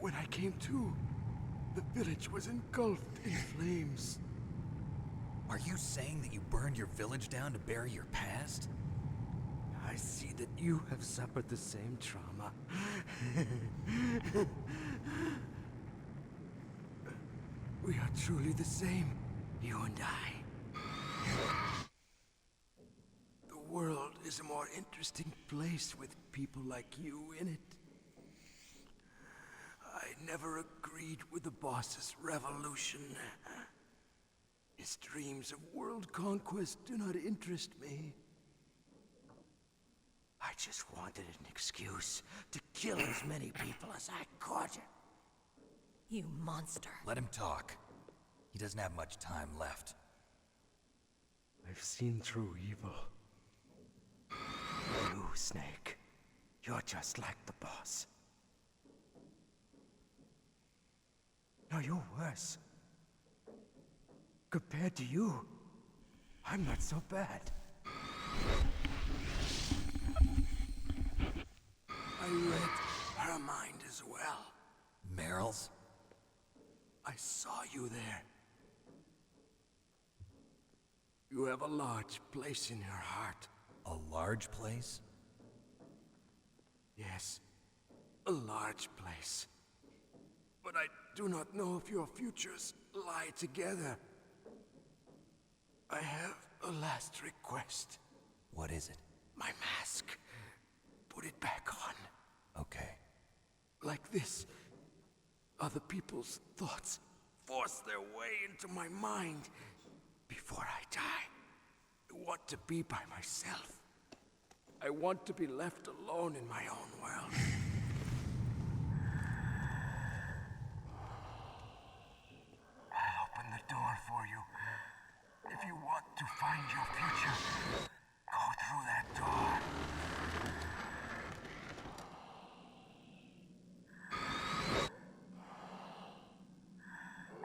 When I came to, the village was engulfed in flames. Are you saying that you burned your village down to bury your past? I see that you have suffered the same trauma. We are truly the same, you and I. The world is a more interesting place with people like you in it. I never agreed with the boss's revolution. His dreams of world conquest do not interest me. I just wanted an excuse to kill as many people as I could. You monster. Let him talk. He doesn't have much time left. I've seen through evil. You, Snake, you're just like the boss. No, you're worse. Compared to you, I'm not so bad. I read her mind as well. Meryl's? I saw you there. You have a large place in your heart. A large place? Yes, a large place. But I do not know if your futures lie together. I have a last request. What is it? My mask. Put it back on. Okay. Like this, other people's thoughts force their way into my mind before I die. I want to be by myself. I want to be left alone in my own world. I'll open the door for you. If you want to find your future, go through that door.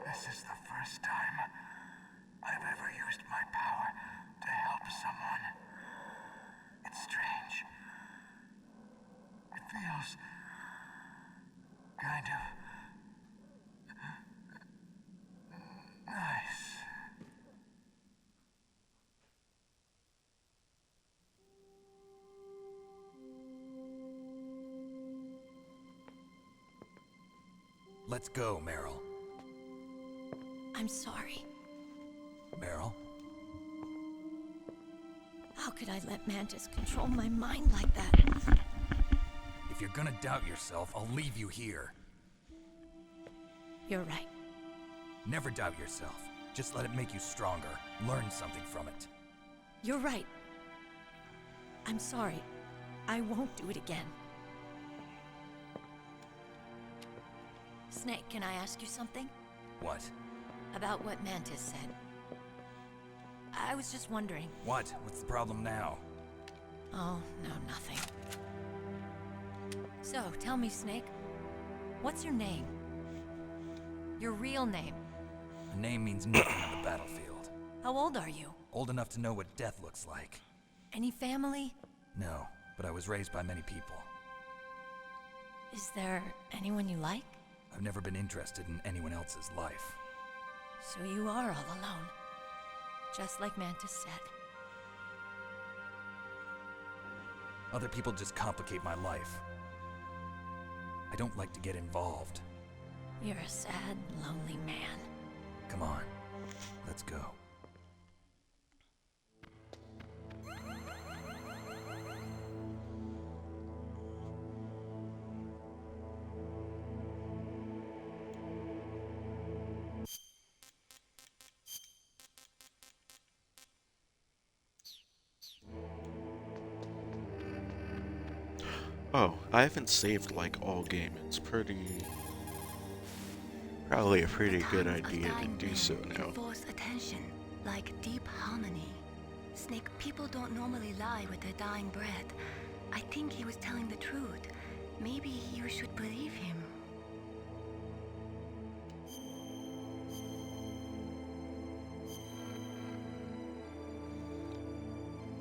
This is the first time I've ever used my power to help someone. It's strange. It feels kind of nice. Let's go, Meryl. I'm sorry. Meryl? How could I let Mantis control my mind like that? If you're gonna doubt yourself, I'll leave you here. You're right. Never doubt yourself. Just let it make you stronger. Learn something from it. You're right. I'm sorry. I won't do it again. Snake, can I ask you something? What? About what Mantis said. I was just wondering. What? What's the problem now? Oh, no, nothing. So, tell me, Snake. What's your name? Your real name? A name means nothing on the battlefield. How old are you? Old enough to know what death looks like. Any family? No, but I was raised by many people. Is there anyone you like? I've never been interested in anyone else's life. So you are all alone. Just like Mantis said. Other people just complicate my life. I don't like to get involved. You're a sad, lonely man. Come on, let's go. Oh, I haven't saved like all game. It's probably a pretty good idea to do so now. Force attention, like deep harmony. Snake, people don't normally lie with their dying breath. I think he was telling the truth. Maybe you should believe him.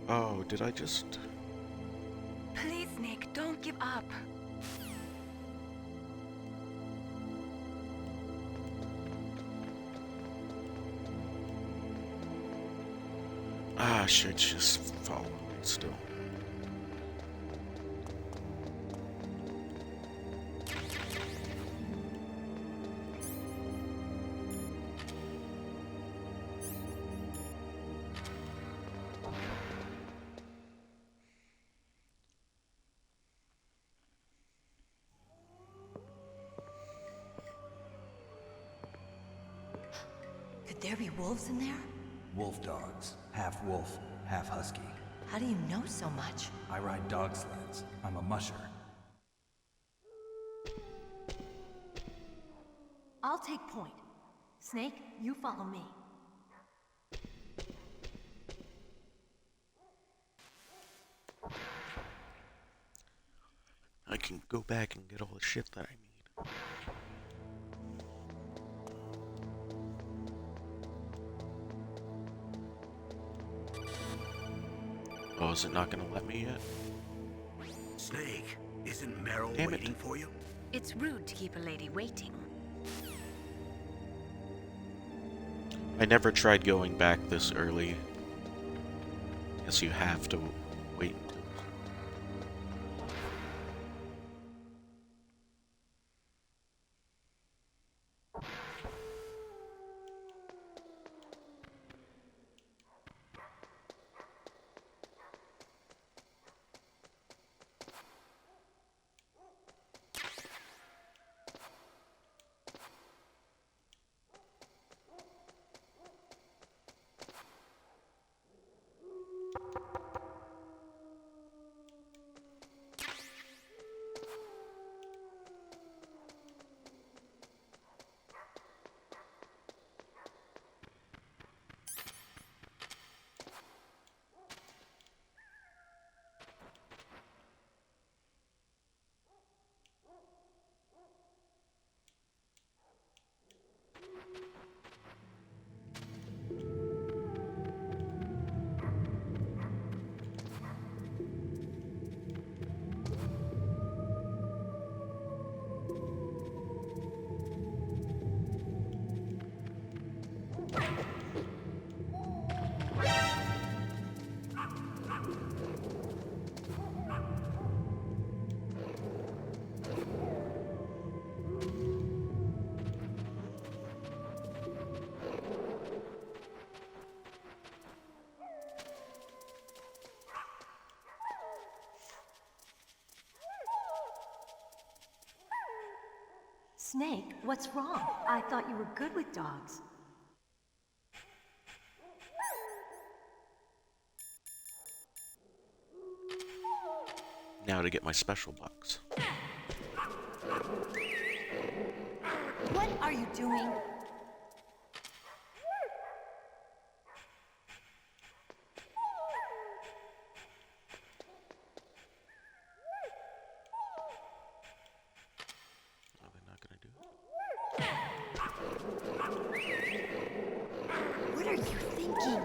Oh, did I just... Please, Snake, don't give up. I should just follow it still. Could there be wolves in there? Wolf dogs. Half wolf, half husky. How do you know so much? I ride dog sleds. I'm a musher. I'll take point. Snake, you follow me. I can go back and get all the shit that I need. Oh, is it not gonna let me yet? Snake, isn't Meryl Damn it. waiting for you? It's rude to keep a lady waiting. I never tried going back this early. Guess you have to wait. Snake, what's wrong? I thought you were good with dogs. Now to get my special box. What are you doing? Are they not gonna do it? What are you thinking?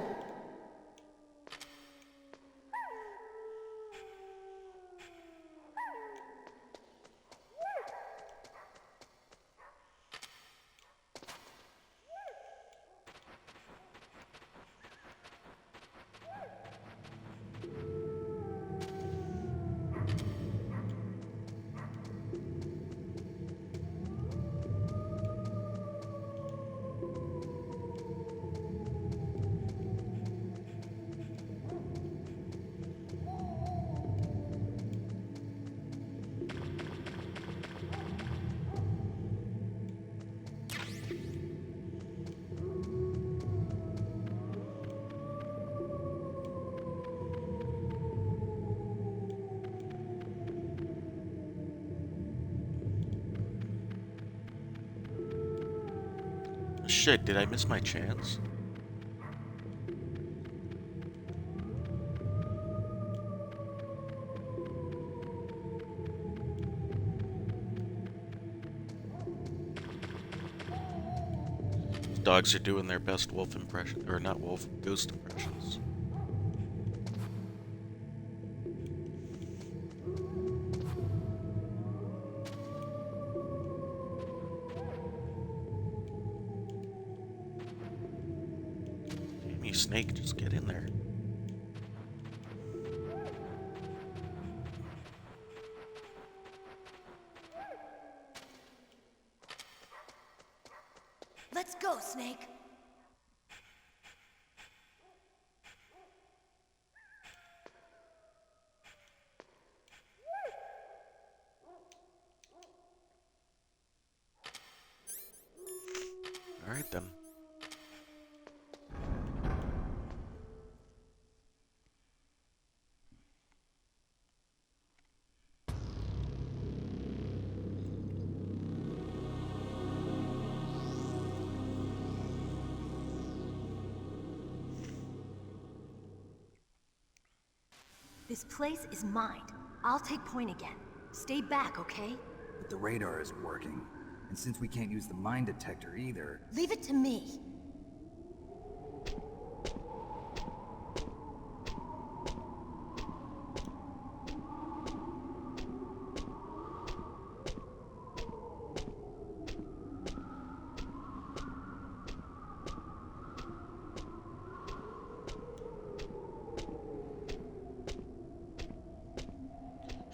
Shit, did I miss my chance? Dogs are doing their best wolf impression, or not wolf, ghost impressions. Damn you, Snake, just get in there. Let's go, Snake. All right then. This place is mine. I'll take point again. Stay back, okay? But the radar isn't working. And since we can't use the mine detector either... Leave it to me.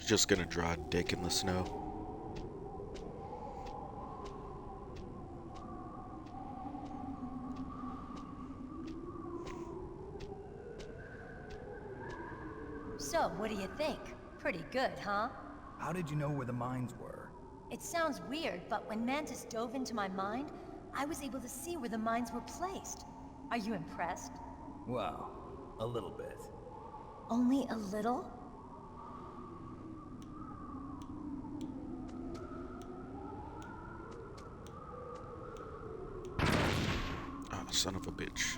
Just gonna draw a dick in the snow. So, what do you think? Pretty good, huh? How did you know where the mines were? It sounds weird, but when Mantis dove into my mind, I was able to see where the mines were placed. Are you impressed? Well, a little bit. Only a little? Oh, son of a bitch.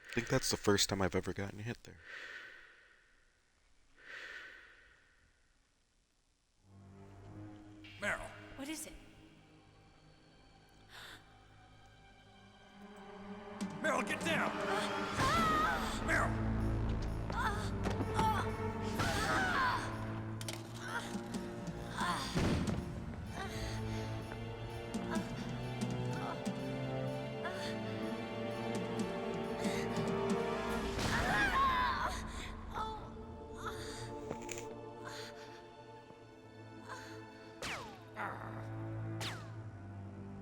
I think that's the first time I've ever gotten hit there. Meryl. What is it? Meryl, get down! Meryl!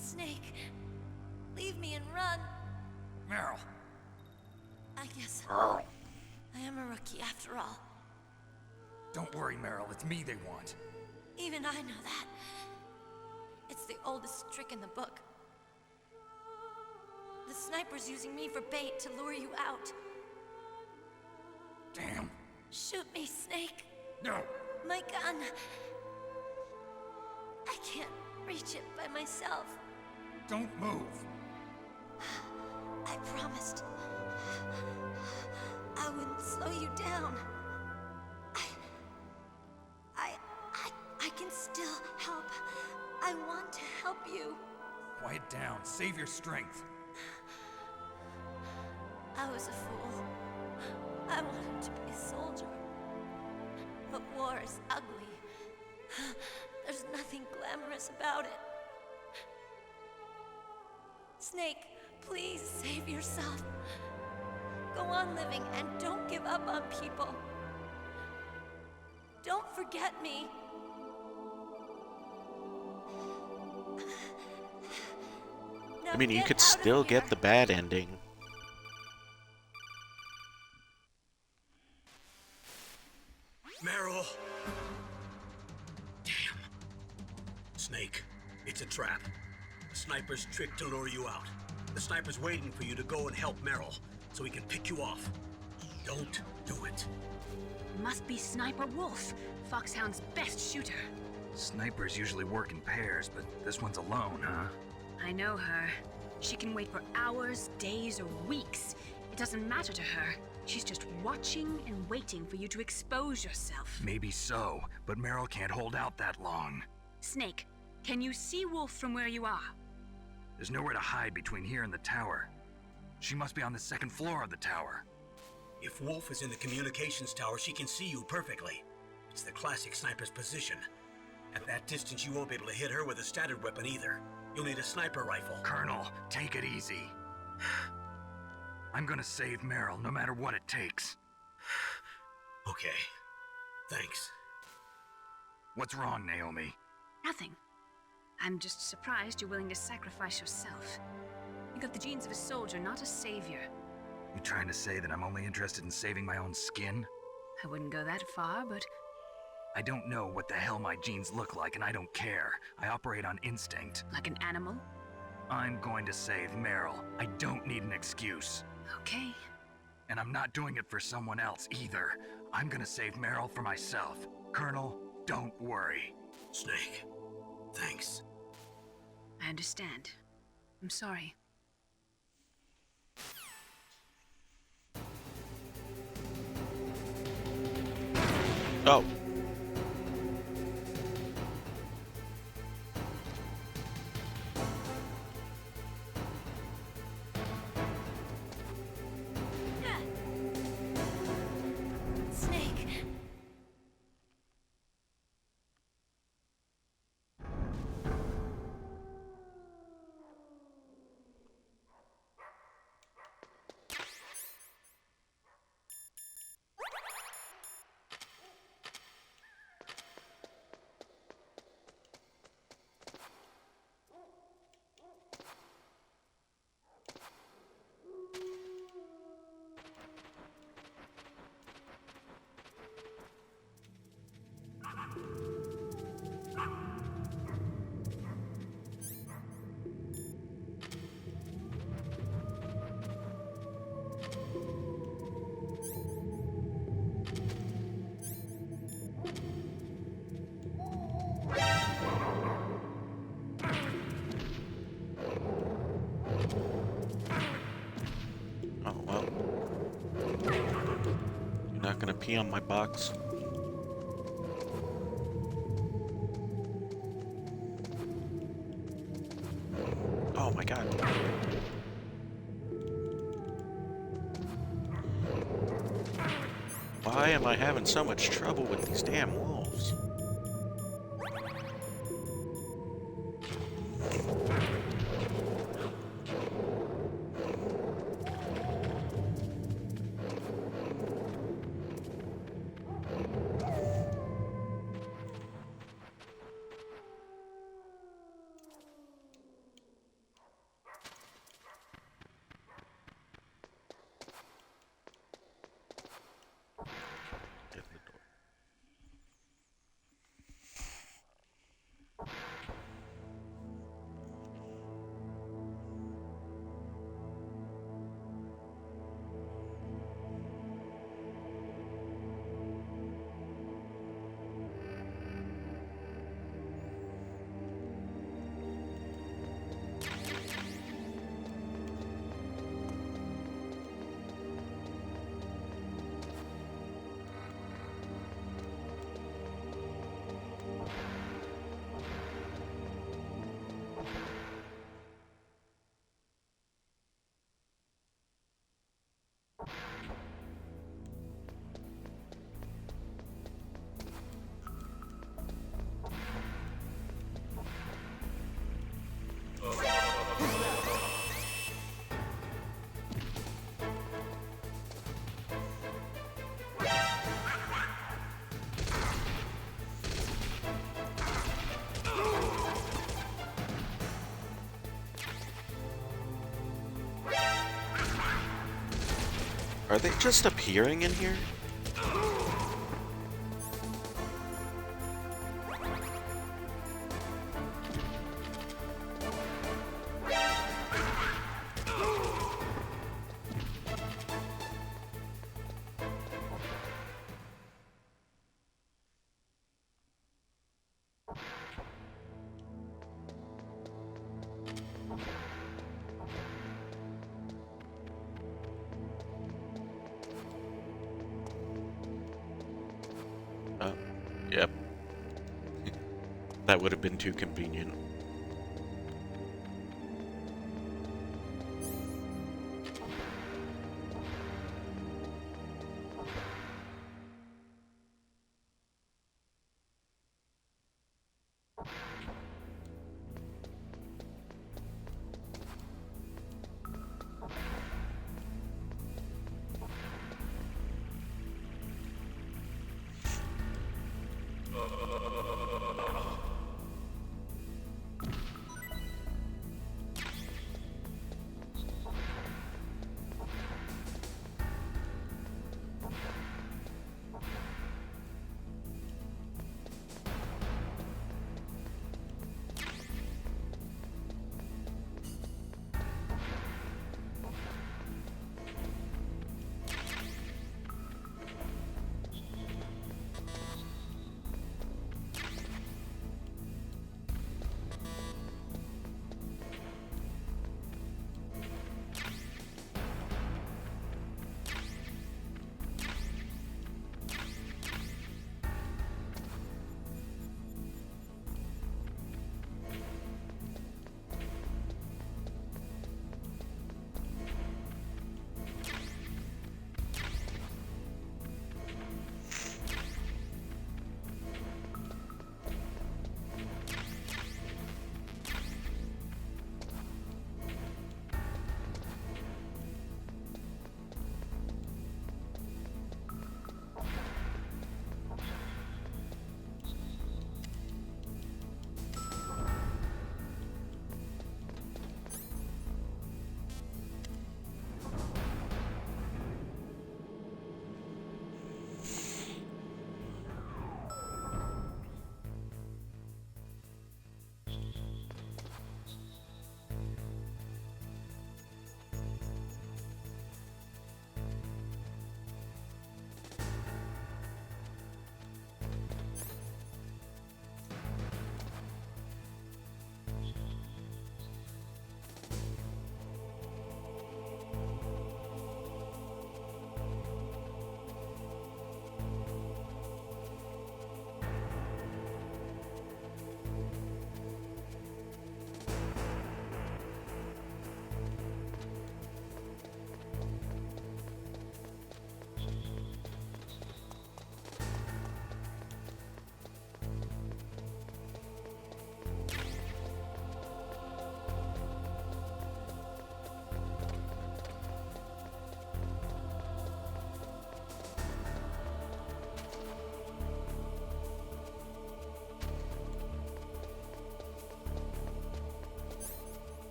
Snake, leave me and run. Meryl. I guess I am a rookie after all. Don't worry, Meryl. It's me they want. Even I know that. It's the oldest trick in the book. The sniper's using me for bait to lure you out. Damn. Shoot me, Snake. No. My gun. I can't reach it by myself. Don't move. I promised. I wouldn't slow you down. I can still help. I want to help you. Quiet down. Save your strength. I was a fool. I wanted to be a soldier. But war is ugly. There's nothing glamorous about it. Snake, please save yourself. Go on living and don't give up on people. Don't forget me. I mean, you could still get the bad ending. Meryl! Damn. Snake, it's a trap. sniper's trick to lure you out. The sniper's waiting for you to go and help Meryl, so he can pick you off. Don't do it. Must be Sniper Wolf, Foxhound's best shooter. Snipers usually work in pairs, but this one's alone, huh? I know her. She can wait for hours, days, or weeks. It doesn't matter to her. She's just watching and waiting for you to expose yourself. Maybe so, but Meryl can't hold out that long. Snake, can you see Wolf from where you are? There's nowhere to hide between here and the tower. She must be on the second floor of the tower. If Wolf is in the communications tower, she can see you perfectly. It's the classic sniper's position. At that distance, you won't be able to hit her with a standard weapon either. You'll need a sniper rifle. Colonel, take it easy. I'm gonna save Meryl, no matter what it takes. Okay. Thanks. What's wrong, Naomi? Nothing. I'm just surprised you're willing to sacrifice yourself. You got the genes of a soldier, not a savior. You trying to say that I'm only interested in saving my own skin? I wouldn't go that far, but... I don't know what the hell my genes look like, and I don't care. I operate on instinct. Like an animal? I'm going to save Meryl. I don't need an excuse. Okay. And I'm not doing it for someone else, either. I'm gonna save Meryl for myself. Colonel, don't worry. Snake, thanks. I understand. I'm sorry. Oh. Snake. Oh, well. You're not gonna pee on my box? Oh my god. Why am I having so much trouble with these damn wolves? Are they just appearing in here? that would have been too convenient.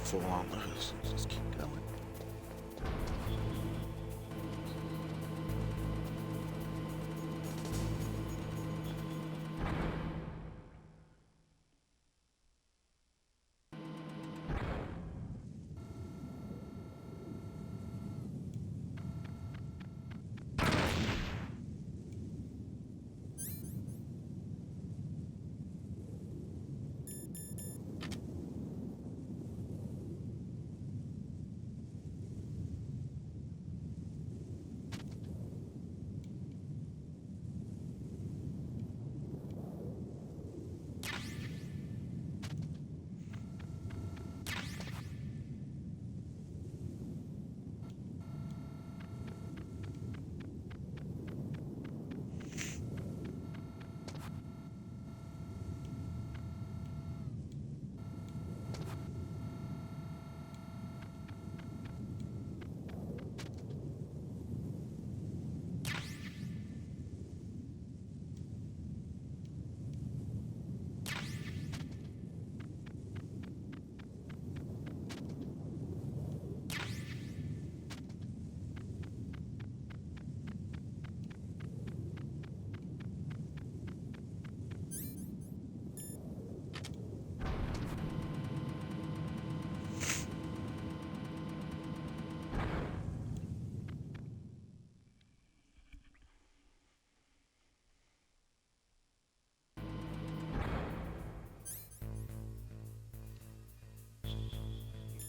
Full on those. Just keep going.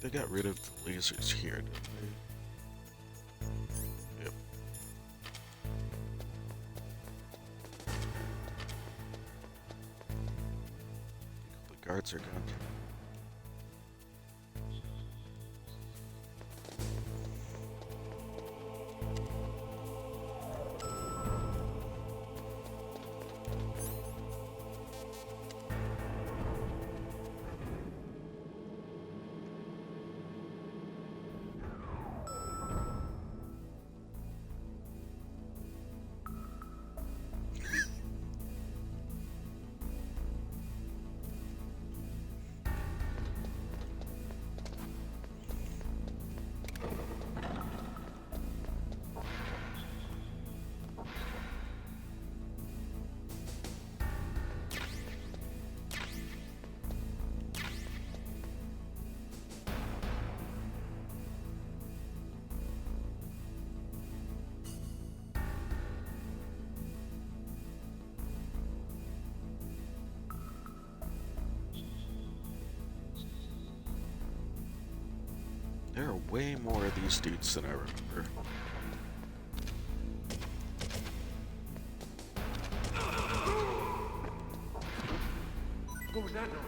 They got rid of the lasers here, didn't they? Yep. Guards are gone. There are way more of these dudes than I remember. What was that noise?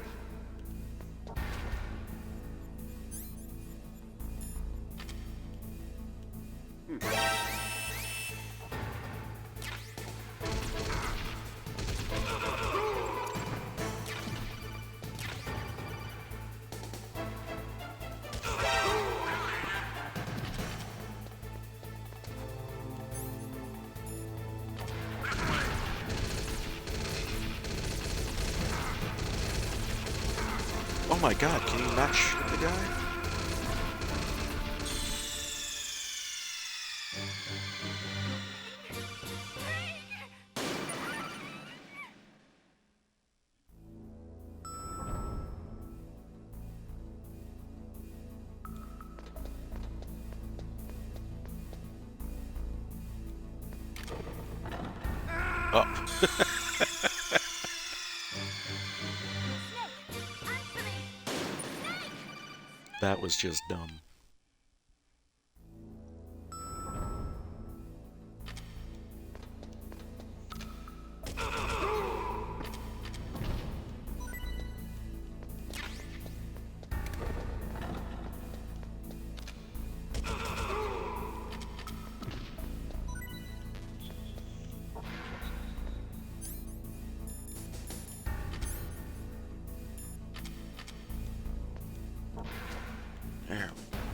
Oh my god, can you not shoot the guy? Oh. That was just dumb. There we go.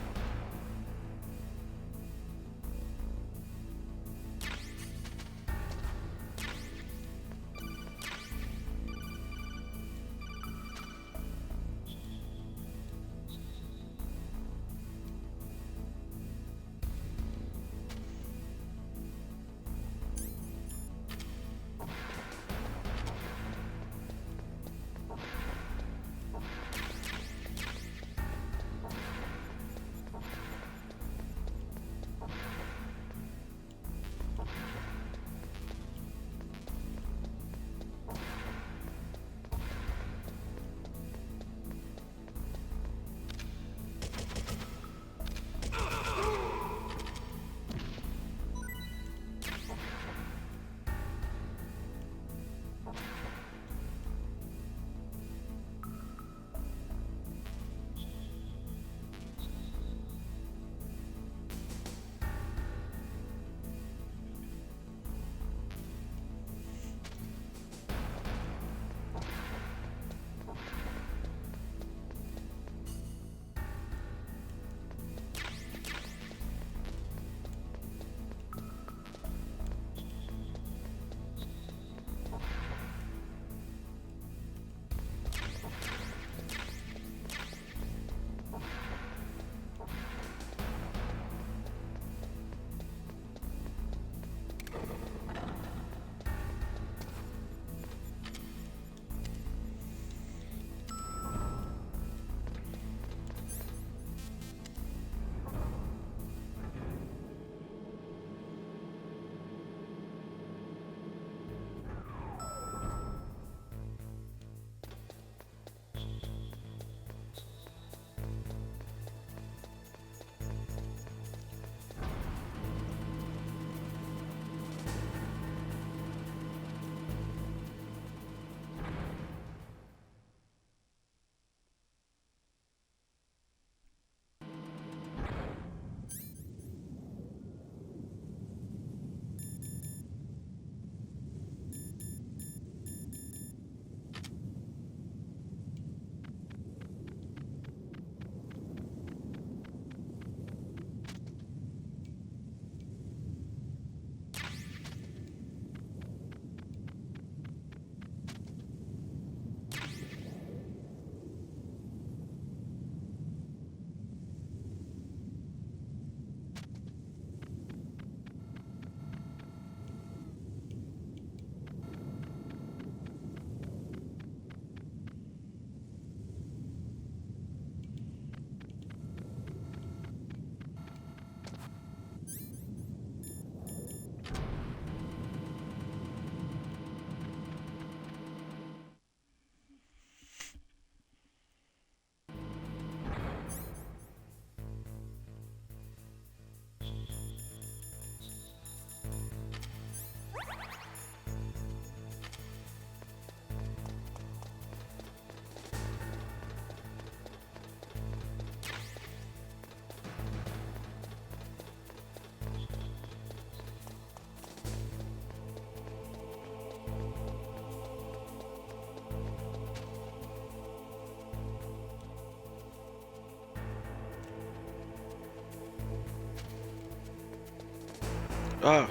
Ah!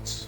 It's...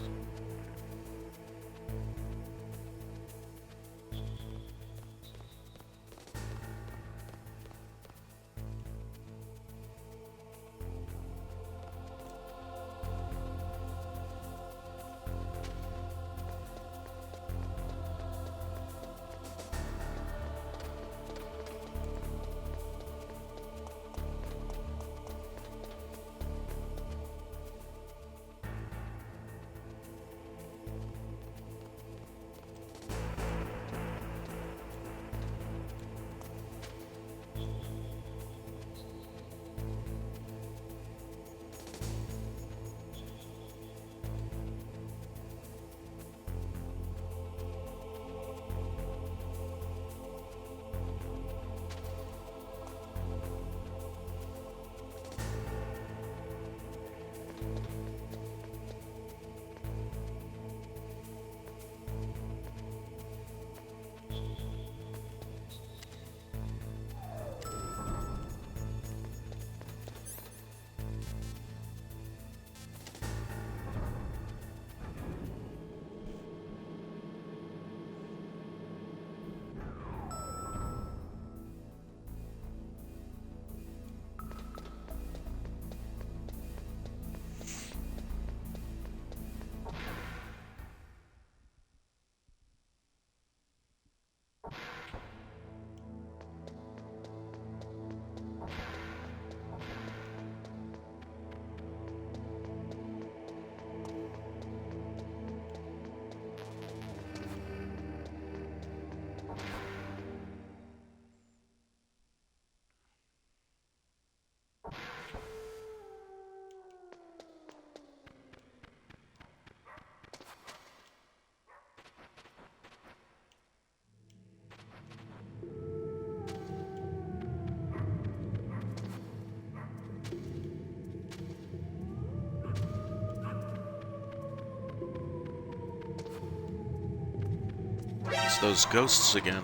It's those ghosts again.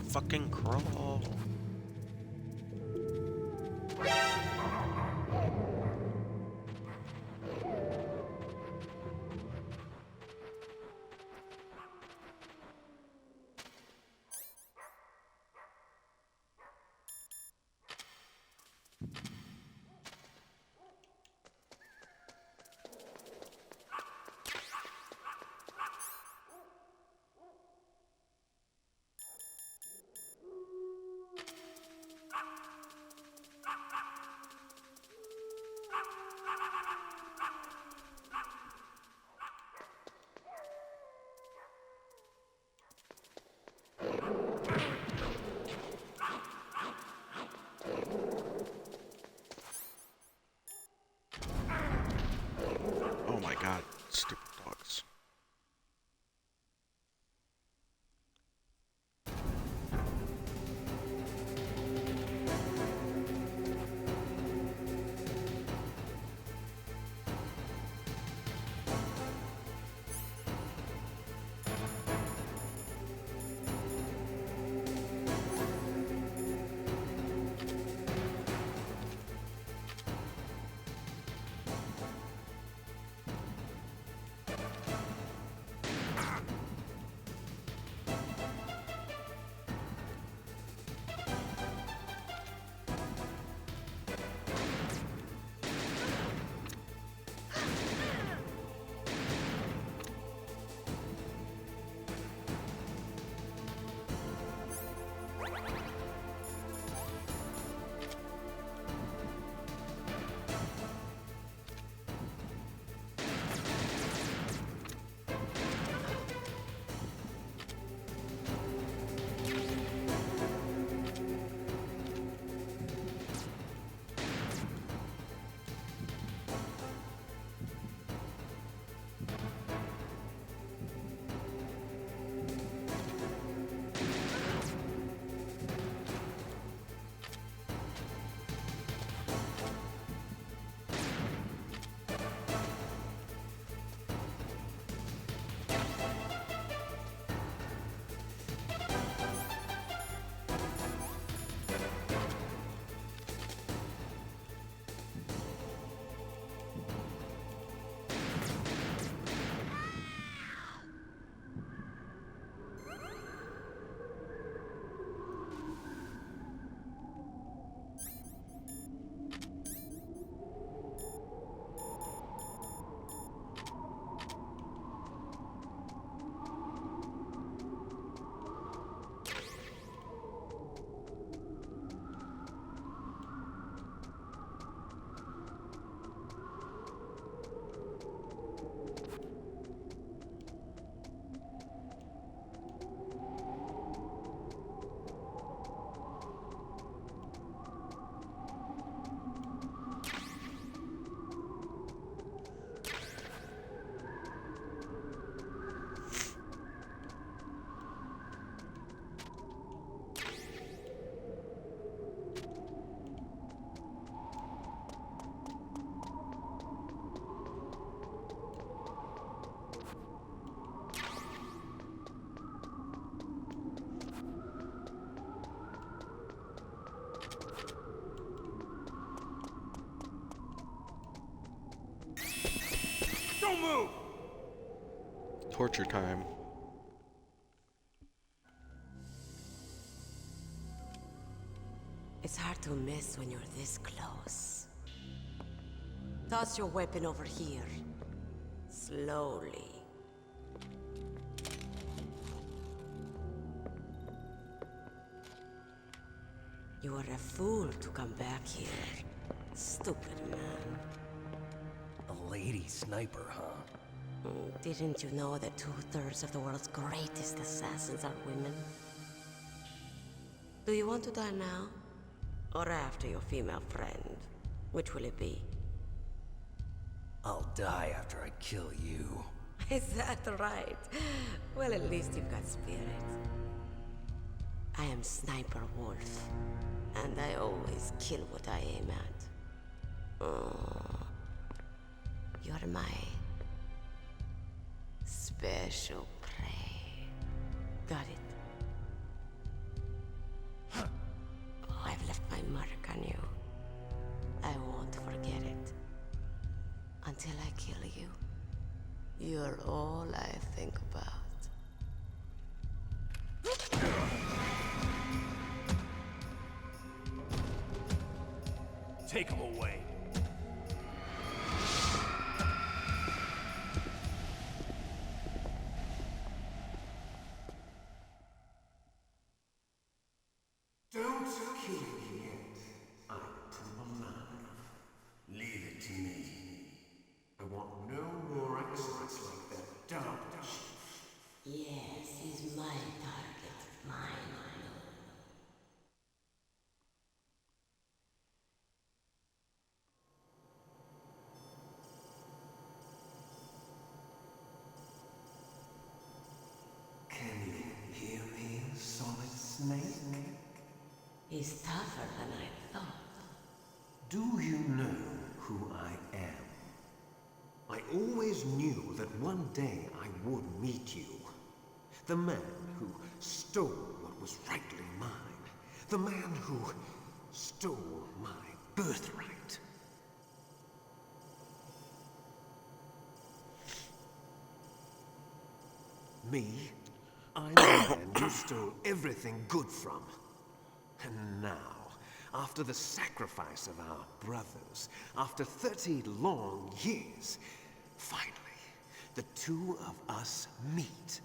Fucking crawl. Oh my god, stupid dogs. Don't move! Torture time. It's hard to miss when you're this close. Toss your weapon over here. Slowly. You were a fool to come back here. Stupid man. A lady sniper, huh? Didn't you know that 2/3 of the world's greatest assassins are women? Do you want to die now? Or after your female friend? Which will it be? I'll die after I kill you. Is that right? Well, at least you've got spirit. I am Sniper Wolf, and I always kill what I aim at. Oh, you're my special prey. Got it? I've left my mark on you. I won't forget it. Until I kill you, you're all I think about. Take him away. Don't kill me yet, item alive. Leave it to me. I want no more accidents like that Dark Chief. Yes, he's my target. Mine. Can you hear me, Solid Snake? He's tougher than I thought. Do you know who I am? I always knew that one day I would meet you. The man who stole what was rightly mine. The man who stole my birthright. Me? I'm the man you stole everything good from. And now, after the sacrifice of our brothers, after 30 long years, finally, the two of us meet.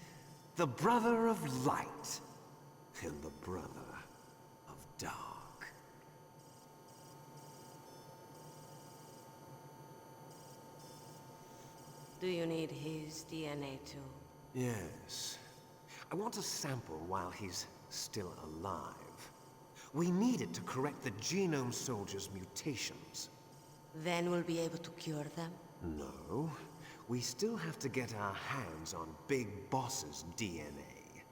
The brother of light and the brother of dark. Do you need his DNA too? Yes. I want a sample while he's still alive. We need it to correct the Genome Soldier's mutations. Then we'll be able to cure them? No. We still have to get our hands on Big Boss's DNA.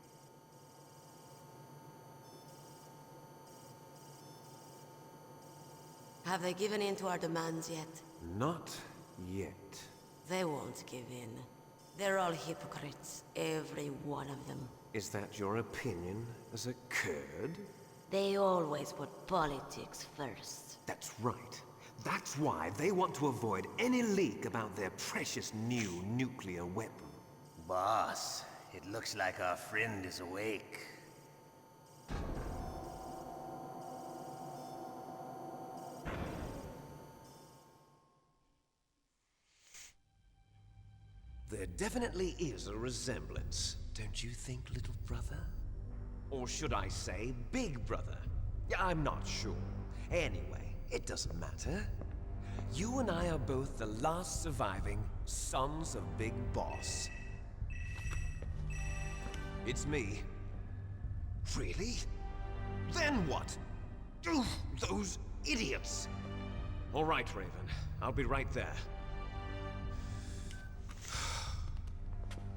Have they given in to our demands yet? Not yet. They won't give in. They're all hypocrites, every one of them. Is that your opinion as a Kurd? They always put politics first. That's right. That's why they want to avoid any leak about their precious new nuclear weapon. Boss, it looks like our friend is awake. There definitely is a resemblance, don't you think, little brother? Or should I say, big brother? Yeah, I'm not sure. Anyway, it doesn't matter. You and I are both the last surviving sons of Big Boss. It's me. Really? Then what? Oof, those idiots! All right, Raven. I'll be right there.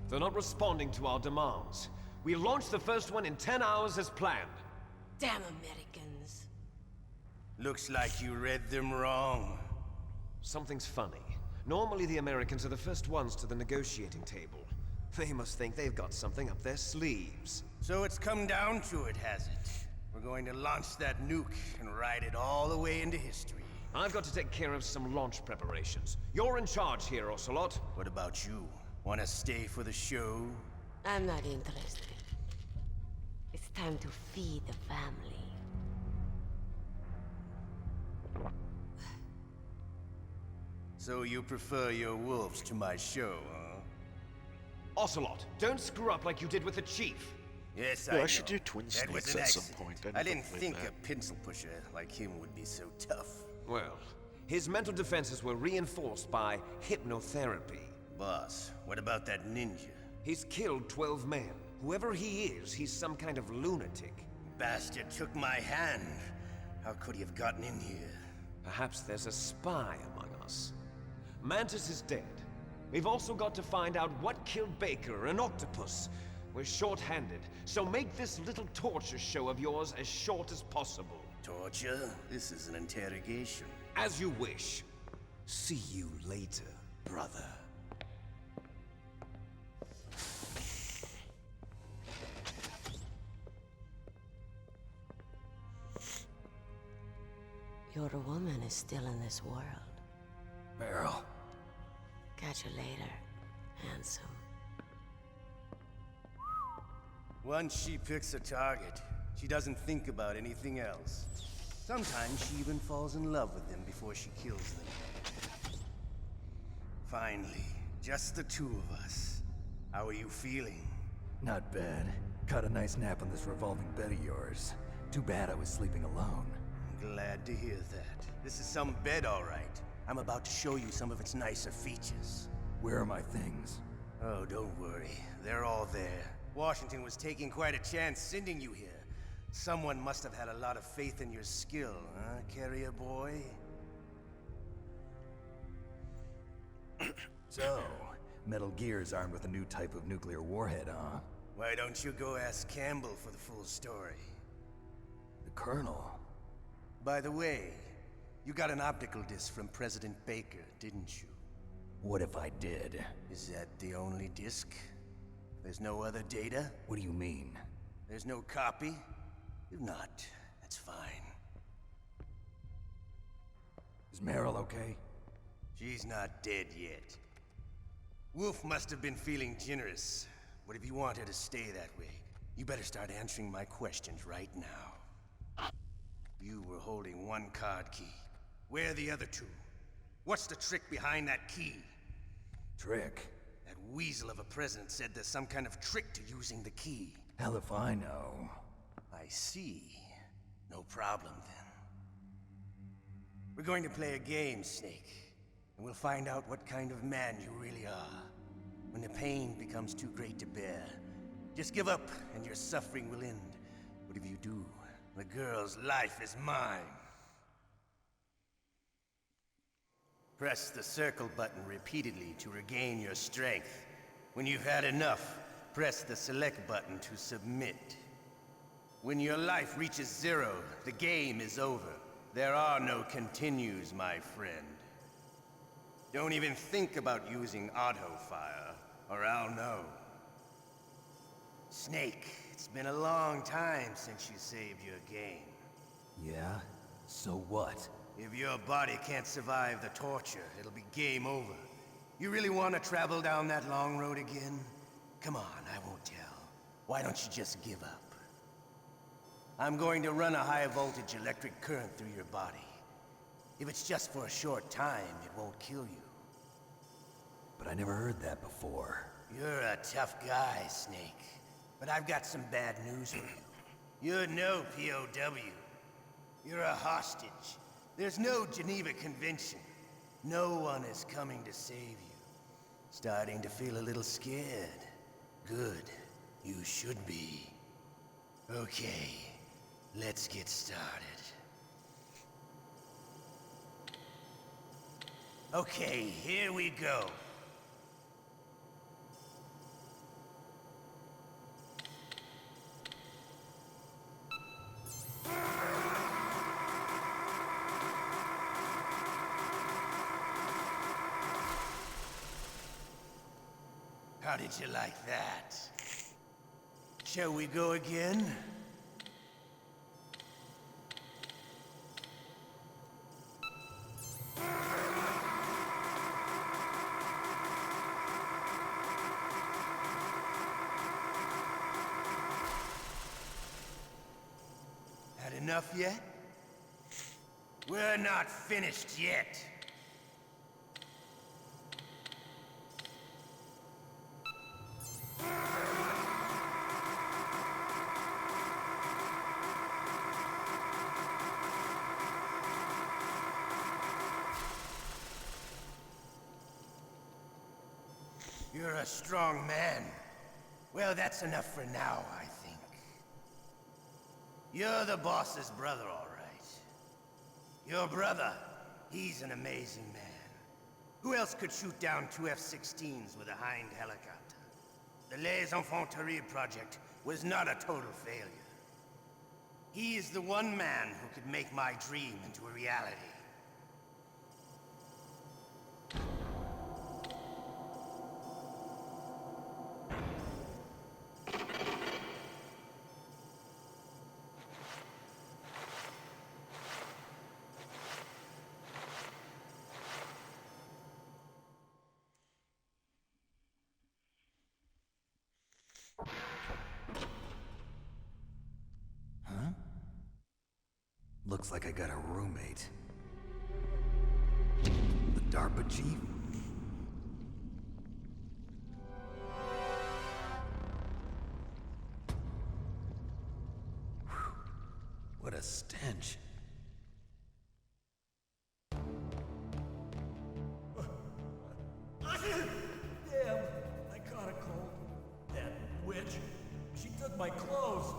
They're not responding to our demands. We launched the first one in 10 hours as planned. Damn Americans. Looks like you read them wrong. Something's funny. Normally the Americans are the first ones to the negotiating table. They must think they've got something up their sleeves. So it's come down to it, has it? We're going to launch that nuke and ride it all the way into history. I've got to take care of some launch preparations. You're in charge here, Ocelot. What about you? Wanna stay for the show? I'm not interested. It's time to feed the family. So you prefer your wolves to my show, huh? Ocelot, don't screw up like you did with the chief. Yes, Yeah, I I should know. do Twin That was Snakes an at some accident. point. I didn't never played think that. a pencil pusher like him would be so tough. Well, his mental defenses were reinforced by hypnotherapy. Boss, what about that ninja? He's killed 12 men. Whoever he is, he's some kind of lunatic. Bastard took my hand. How could he have gotten in here? Perhaps there's a spy among us. Mantis is dead. We've also got to find out what killed Baker, an octopus. We're short-handed, so make this little torture show of yours as short as possible. Torture? This is an interrogation. As you wish. See you later, brother. Your woman is still in this world. Meryl. Catch you later, handsome. Once she picks a target, she doesn't think about anything else. Sometimes she even falls in love with them before she kills them. Finally, just the two of us. How are you feeling? Not bad. Caught a nice nap on this revolving bed of yours. Too bad I was sleeping alone. Glad to hear that. This is some bed, all right. I'm about to show you some of its nicer features. Where are my things? Oh, don't worry. They're all there. Washington was taking quite a chance sending you here. Someone must have had a lot of faith in your skill, huh, carrier boy? So, Metal Gear's armed with a new type of nuclear warhead, huh? Why don't you go ask Campbell for the full story? The Colonel? By the way, you got an optical disc from President Baker, didn't you? What if I did? Is that the only disc? There's no other data? What do you mean? There's no copy? If not, that's fine. Is Meryl okay? She's not dead yet. Wolf must have been feeling generous. But if you want her to stay that way, you better start answering my questions right now. You were holding one card key. Where are the other two? What's the trick behind that key? Trick? That weasel of a president said there's some kind of trick to using the key. Hell if I know. I see. No problem then. We're going to play a game, Snake. And we'll find out what kind of man you really are. When the pain becomes too great to bear, just give up and your suffering will end. But if you do, the girl's life is mine. Press the circle button repeatedly to regain your strength. When you've had enough, press the select button to submit. When your life reaches 0, the game is over. There are no continues, my friend. Don't even think about using auto-fire, or I'll know. Snake, it's been a long time since you saved your game. Yeah? So what? If your body can't survive the torture, it'll be game over. You really want to travel down that long road again? Come on, I won't tell. Why don't you just give up? I'm going to run a high-voltage electric current through your body. If it's just for a short time, it won't kill you. But I never heard that before. You're a tough guy, Snake. But I've got some bad news for you. You're no POW. You're a hostage. There's no Geneva Convention. No one is coming to save you. Starting to feel a little scared. Good. You should be. Okay, let's get started. Okay, here we go. How did you like that? Shall we go again? enough yet? We're not finished yet. You're a strong man. Well, that's enough for now, I think. You're the boss's brother, all right. Your brother, he's an amazing man. Who else could shoot down 2 F-16s with a Hind helicopter? The Les Infanteries project was not a total failure. He is the one man who could make my dream into a reality. Huh? Looks like I got a roommate. The DARPA chief? Whew. What a stench. Damn, I caught a cold. That witch. She took my clothes.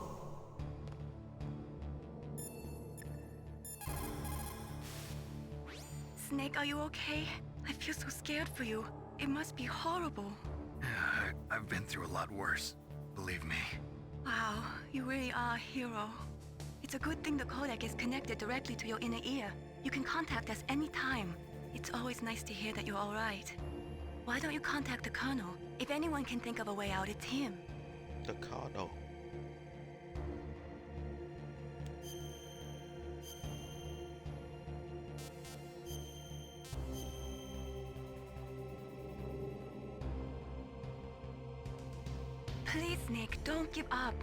Snake, are you okay? I feel so scared for you. It must be horrible. I've been through a lot worse, believe me. Wow, you really are a hero. It's a good thing the codec is connected directly to your inner ear. You can contact us anytime. It's always nice to hear that you're all right. Why don't you contact the Colonel? If anyone can think of a way out, it's him. The Colonel. Please, Nick, don't give up.